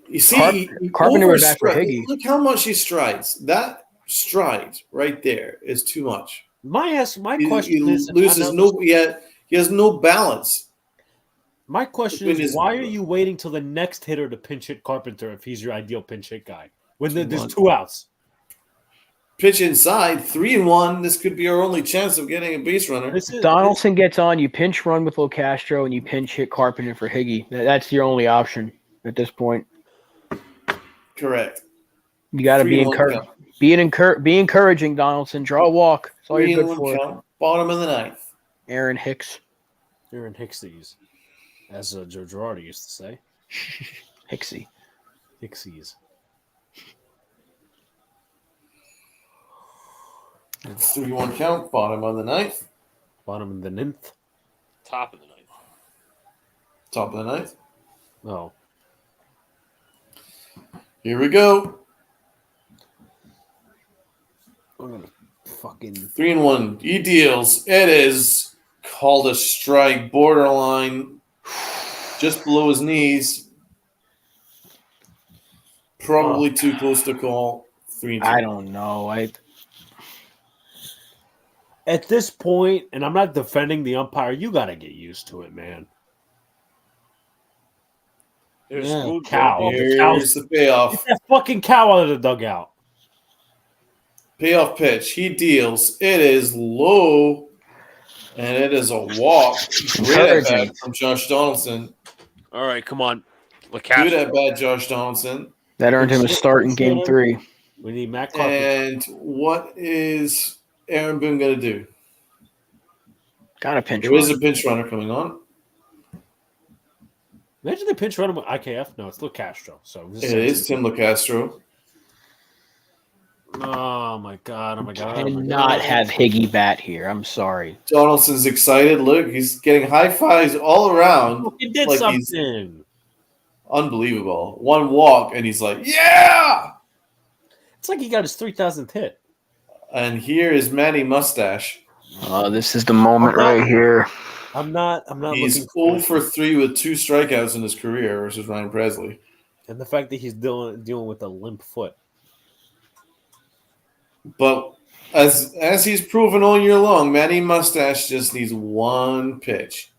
You see, he Carpenter was back for overstrides. Higgy. Look how much he strides. That stride right there is too much. My He question is, loses he has no balance. my question between is, his- why are you waiting till the next hitter to pinch hit Carpenter if he's your ideal pinch hit guy? When there's 2-1. 2 outs. Pitch inside, 3-1. This could be our only chance of getting a base runner. Donaldson gets on, you pinch run with Locastro, and you pinch hit Carpenter for Higgy. That's your only option at this point. Correct. You got to be 3-1 encouraging. count. Be encouraging, Donaldson. Draw a walk. That's all you're good 3-1 for. count. Bottom of the ninth. Aaron Hicks. Aaron Hicksies, as Joe Girardi used to say. Hicksy. Hicksies. 3-1 count. Bottom of the ninth. Bottom of the ninth. Top of the ninth. Top of the ninth. Oh. Here we go. I'm gonna fucking 3-1. He deals. It is called a strike, borderline, just below his knees. Probably too close to call. 3-2. I don't know. at this point, and I'm not defending the umpire, you gotta get used to it, man. There's Yeah, food cow. going. Here's the payoff. Get that fucking cow out of the dugout. Payoff pitch. He deals. It is low, and it is a walk. Great at bat from Josh Donaldson. All right, come on. Good at Lacastro. bat, Josh Donaldson. That earned him a start in Game 3. We need Matt Carpenter. And what is Aaron Boone going to do? Got a pinch There is run. a pinch runner coming on. Imagine they pinch run him with IKF. No, it's Luke Castro. So It is Tim LeCastro. Oh my god! Oh my god! Oh my Cannot god. have Higgy bat here. I'm sorry. Donaldson's excited. Look, he's getting high fives all around. He did Like he's- something. Unbelievable. One walk, and he's like, yeah! It's like he got his 3,000th hit. And here is Manny Mustache. This is the moment right here. I'm not He's looking 0 for 3 with 2 strikeouts in his career versus Ryan Presley. and the fact that he's dealing with a limp foot. But as he's proven all year long, Manny Mustache just needs one pitch.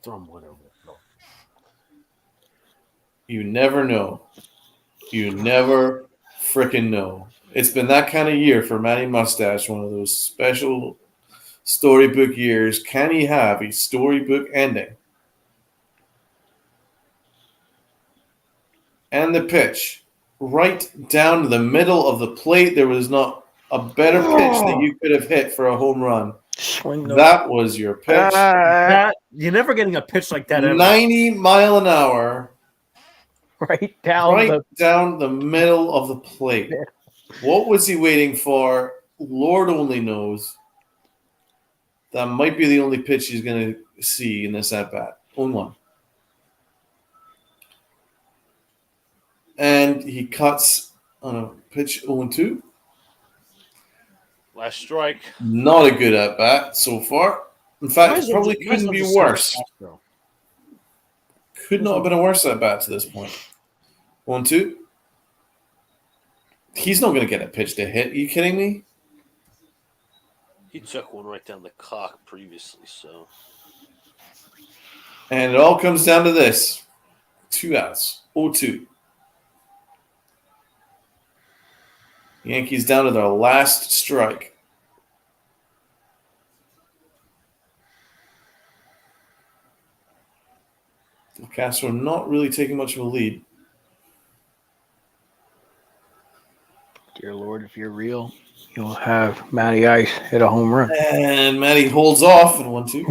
Throw him whatever. No. You never know. You never frickin' know. It's been that kind of year for Manny Mustache, one of those special storybook years. Can he have a storybook ending? And the pitch, right down the middle of the plate. There was not a better pitch that you could have hit for a home run. Swing That was your pitch. You're never getting a pitch like that ever. 90 mile an hour, right down right the down the middle of the plate. What was he waiting for? Lord only knows. That might be the only pitch he's going to see in this at-bat. Only one. And he cuts on a pitch 0-2. Last strike. Not a good at-bat so far. In fact, it probably couldn't be worse. Could not have been a worse at bat to this point. 1-2. He's not going to get a pitch to hit. Are you kidding me? He took one right down the cock previously, so. And it all comes down to this. 2 outs. 0-2. Yankees down to their last strike. Castro not really taking much of a lead. Dear Lord, if you're real, you'll have Matty Ice hit a home run. And Matty holds off in 1-2.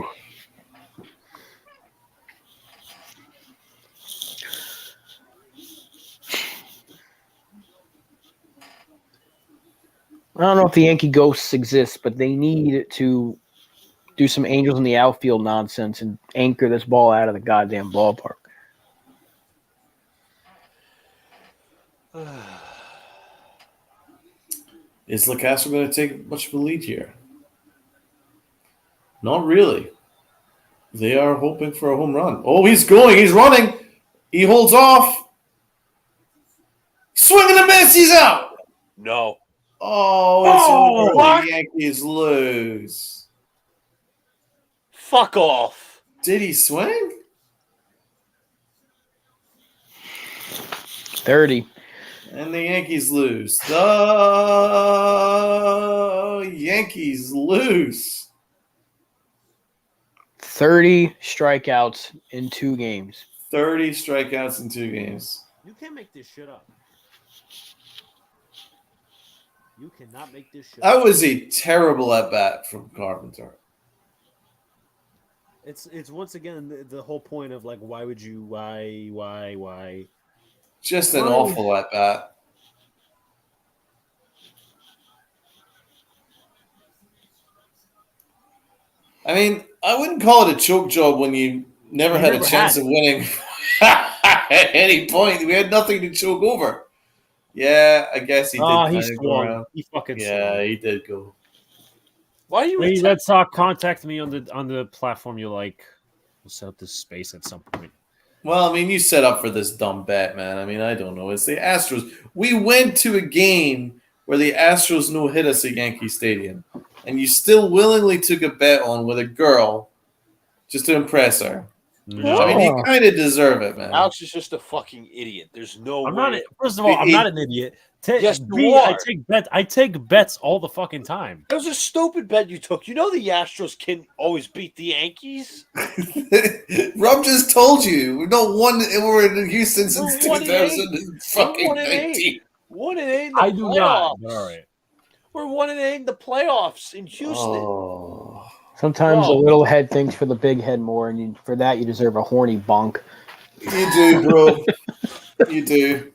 I don't know if the Yankee ghosts exist, but they need to do some angels in the outfield nonsense and anchor this ball out of the goddamn ballpark. Is LeCastro going to take much of a lead here? Not really. They are hoping for a home run. Oh, he's going. He's running. He holds off. Swing and a miss. He's out. No. Oh, it's over. What? The Yankees lose. Fuck off. Did he swing? 30. And the Yankees lose. The Yankees lose. 30 strikeouts in 2 games. 30 strikeouts in 2 games. You can't make this shit up. You cannot make this shit That up. was a terrible at bat from Carpenter. It's once again the whole point of like, why would you? Why? Just an awful at bat. I mean, I wouldn't call it a choke job when you never had a chance of winning at any point. We had nothing to choke over. Yeah, I guess he did. He kind of go swung. around. He fucking Yeah, swung. he did go. Why are you Hey, let's contact me on the platform you like. We'll set up this space at some point. Well, I mean, you set up for this dumb bet, man. I mean, I don't know. It's the Astros. We went to a game where the Astros no hit us at Yankee Stadium, and you still willingly took a bet on with a girl just to impress her. No. I mean, you kind of deserve it, man. Alex is just a fucking idiot. There's no I'm way. not. First of all, I'm not an idiot. Yes, you B, are. I take bets all the fucking time. That was a stupid bet you took. You know the Astros can always beat the Yankees. Rob just told you we've not won. We're in Houston since We're 2019. 1-8 in the I do playoffs. not. All right. We're 1-8 in the playoffs in Houston. Oh. Sometimes Bro. the little head thinks for the big head more, and for that you deserve a horny bonk. You do, bro. You do.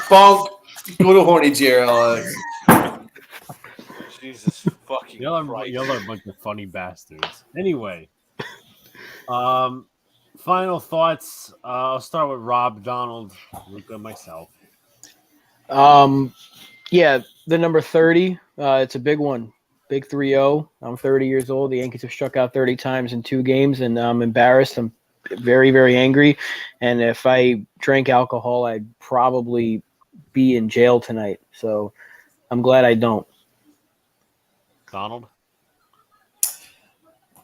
Bonk. Go to horny chair, Alex. Jesus fucking Y'all are Christ. a bunch of funny bastards. Anyway, final thoughts. I'll start with Rob, Donald, Luca, myself. Yeah, the number 30. It's a big one. Big 3-0. I'm 30 years old. The Yankees have struck out 30 times in 2 games, and I'm embarrassed. I'm very, very angry. And if I drank alcohol, I'd probably be in jail tonight. So I'm glad I don't. Donald?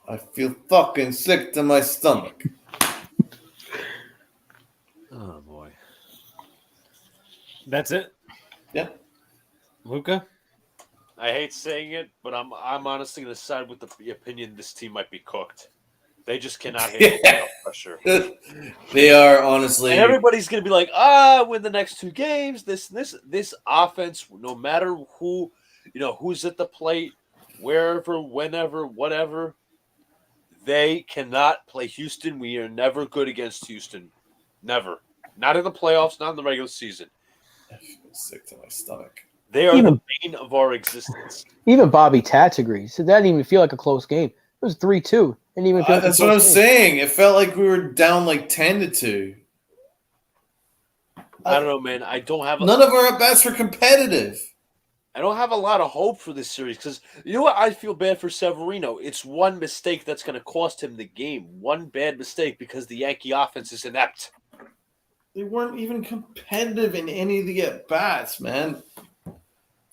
I feel fucking sick to my stomach. Oh, boy. That's it? Yeah. Luca? I hate saying it, but I'm honestly going to side with the opinion this team might be cooked. They just cannot handle playoff pressure. They are honestly. And everybody's going to be like, win the next 2 games. This offense, no matter who, who's at the plate, wherever, whenever, whatever, they cannot play Houston. We are never good against Houston. Never. Not in the playoffs, not in the regular season. I feel sick to my stomach. They are Even- the bane of our existence. Even Bobby Tats agrees. So that didn't even feel like a close game. It was 3-2. Didn't even feel like That's a what I'm close game. saying. It felt like we were down like 10-2. I don't know, man. I don't have None of our at bats were competitive. I don't have a lot of hope for this series because you know what? I feel bad for Severino. It's one mistake that's going to cost him the game. One bad mistake because the Yankee offense is inept. They weren't even competitive in any of the at-bats, man.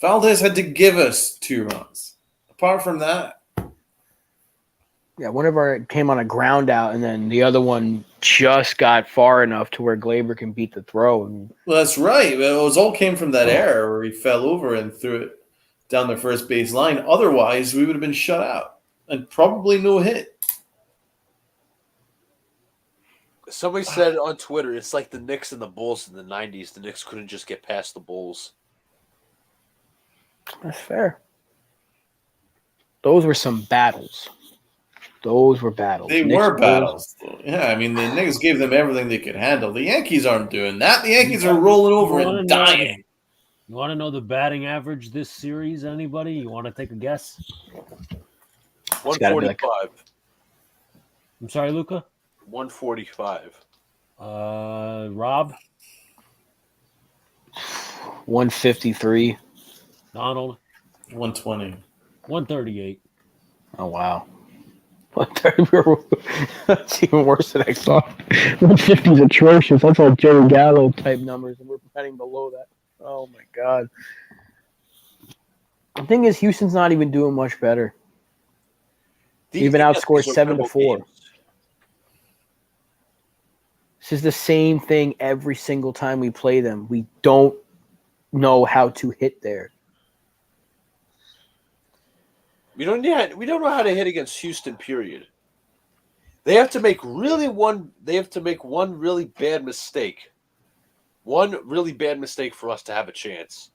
Valdez had to give us 2 runs. Apart from that. Yeah, one of our came on a ground out, and then the other one just got far enough to where Glaber can beat the throw. And Well, that's right. It all came from that error where he fell over and threw it down the first base line. Otherwise, we would have been shut out and probably no hit. Somebody said on Twitter, it's like the Knicks and the Bulls in the 90s. The Knicks couldn't just get past the Bulls. that's fair. Those were some battles. Those were battles. They Knicks, were Bulls. battles. Yeah, I mean, the Knicks gave them everything they could handle. The Yankees aren't doing that. The Yankees are rolling over and dying. You want to know the batting average this series? Anybody? You want to take a guess? 145. I'm sorry, Luca. 145. Rob, 153. Donald, 120. 138. Oh, wow. 130. That's even worse than I thought. 150 is atrocious. That's like Joey Gallo type numbers, and we're heading below that. Oh, my God. The thing is, Houston's not even doing much better. They've been outscored 7-4. This is the same thing every single time we play them. We don't know how to hit there. We don't know how to hit against Houston, period. They have to make one really bad mistake. One really bad mistake for us to have a chance.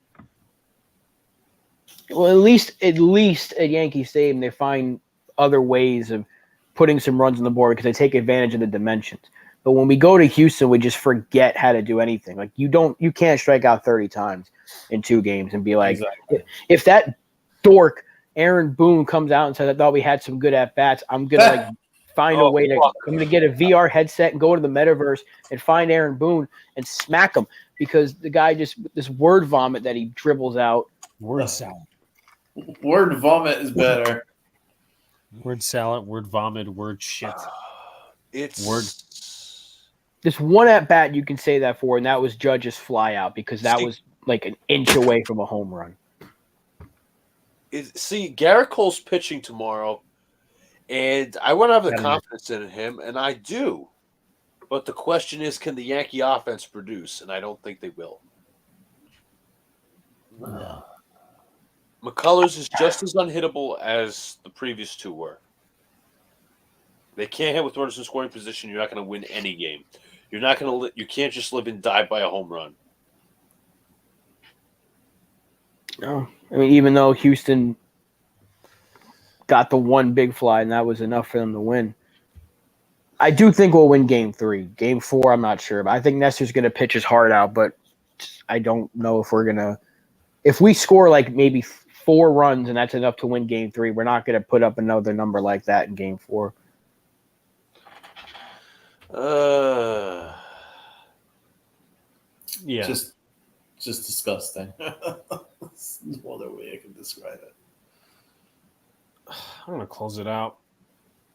Well, at least at Yankee Stadium, they find other ways of putting some runs on the board because they take advantage of the dimensions. But when we go to Houston, we just forget how to do anything. Like you can't strike out 30 times in 2 games and be like, exactly. If that dork Aaron Boone comes out and says, "I thought we had some good at bats," I'm gonna find a way to. I'm gonna get a VR headset and go to the metaverse and find Aaron Boone and smack him because the guy just this word vomit that he dribbles out. Word salad. Word vomit is better. Word salad. Word vomit. Word shit. It's word. There's one at bat you can say that for, and that was Judge's fly out because that was like an inch away from a home run. Garrett Cole's pitching tomorrow, and I want to have the confidence in him, and I do. But the question is, can the Yankee offense produce? And I don't think they will. No. McCullers is just as unhittable as the previous 2 were. They can't hit with runners in scoring position. You're not going to win any game. You're not going to. You can't just live and die by a home run. No, I mean, even though Houston got the one big fly and that was enough for them to win, I do think we'll win Game 3. Game 4, I'm not sure, but I think Nestor's going to pitch his heart out. But I don't know if we're going to. If we score like maybe 4 runs and that's enough to win Game 3, we're not going to put up another number like that in Game 4. Yeah. Just disgusting. There's no other way I can describe it. I'm gonna close it out.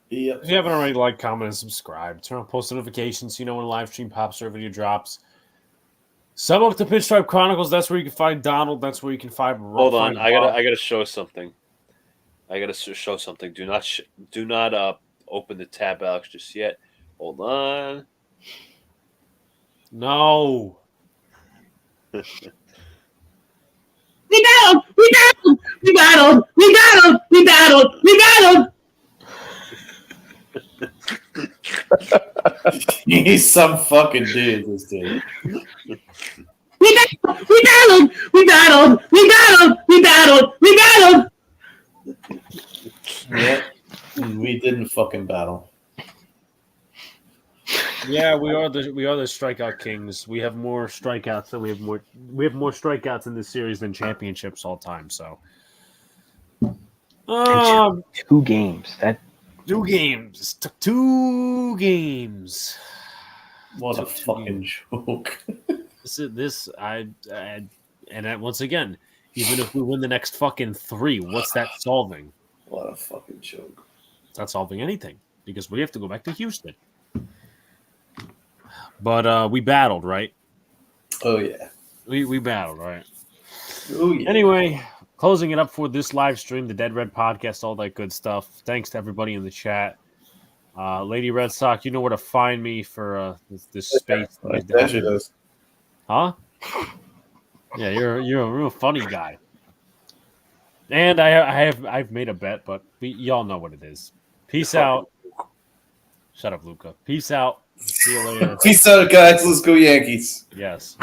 Yep. If you haven't already, like, comment, and subscribe. Turn on post notifications so you know when a live stream pops or a video drops. Sub up to Pinstripe Chronicles. That's where you can find Donald. That's where you can find. Hold on, I gotta show something. Do not open the tab, Alex, just yet. Hold on. No. We battled! He's some fucking dude, this dude. We battled! Yeah, we didn't fucking battle. Yeah, we are the strikeout kings. We have more strikeouts than we have more strikeouts in this series than championships all time. So, 2 games. That 2 games. Took 2 games. What a fucking joke. Once again, Even if we win the next fucking 3, what's that solving? What a fucking joke. It's not solving anything because we have to go back to Houston. But we battled, right? Oh, yeah. We battled, right? Oh, yeah. Anyway, closing it up for this live stream, the Dead Red Podcast, all that good stuff. Thanks to everybody in the chat. Lady Red Sox, you know where to find me for this space. Yeah, she does. Huh? Yeah, you're a real funny guy. And I've made a bet, but y'all know what it is. Peace out. Shut up, Luca. Peace out. See you later. Peace out, guys. Let's go Yankees. Yes.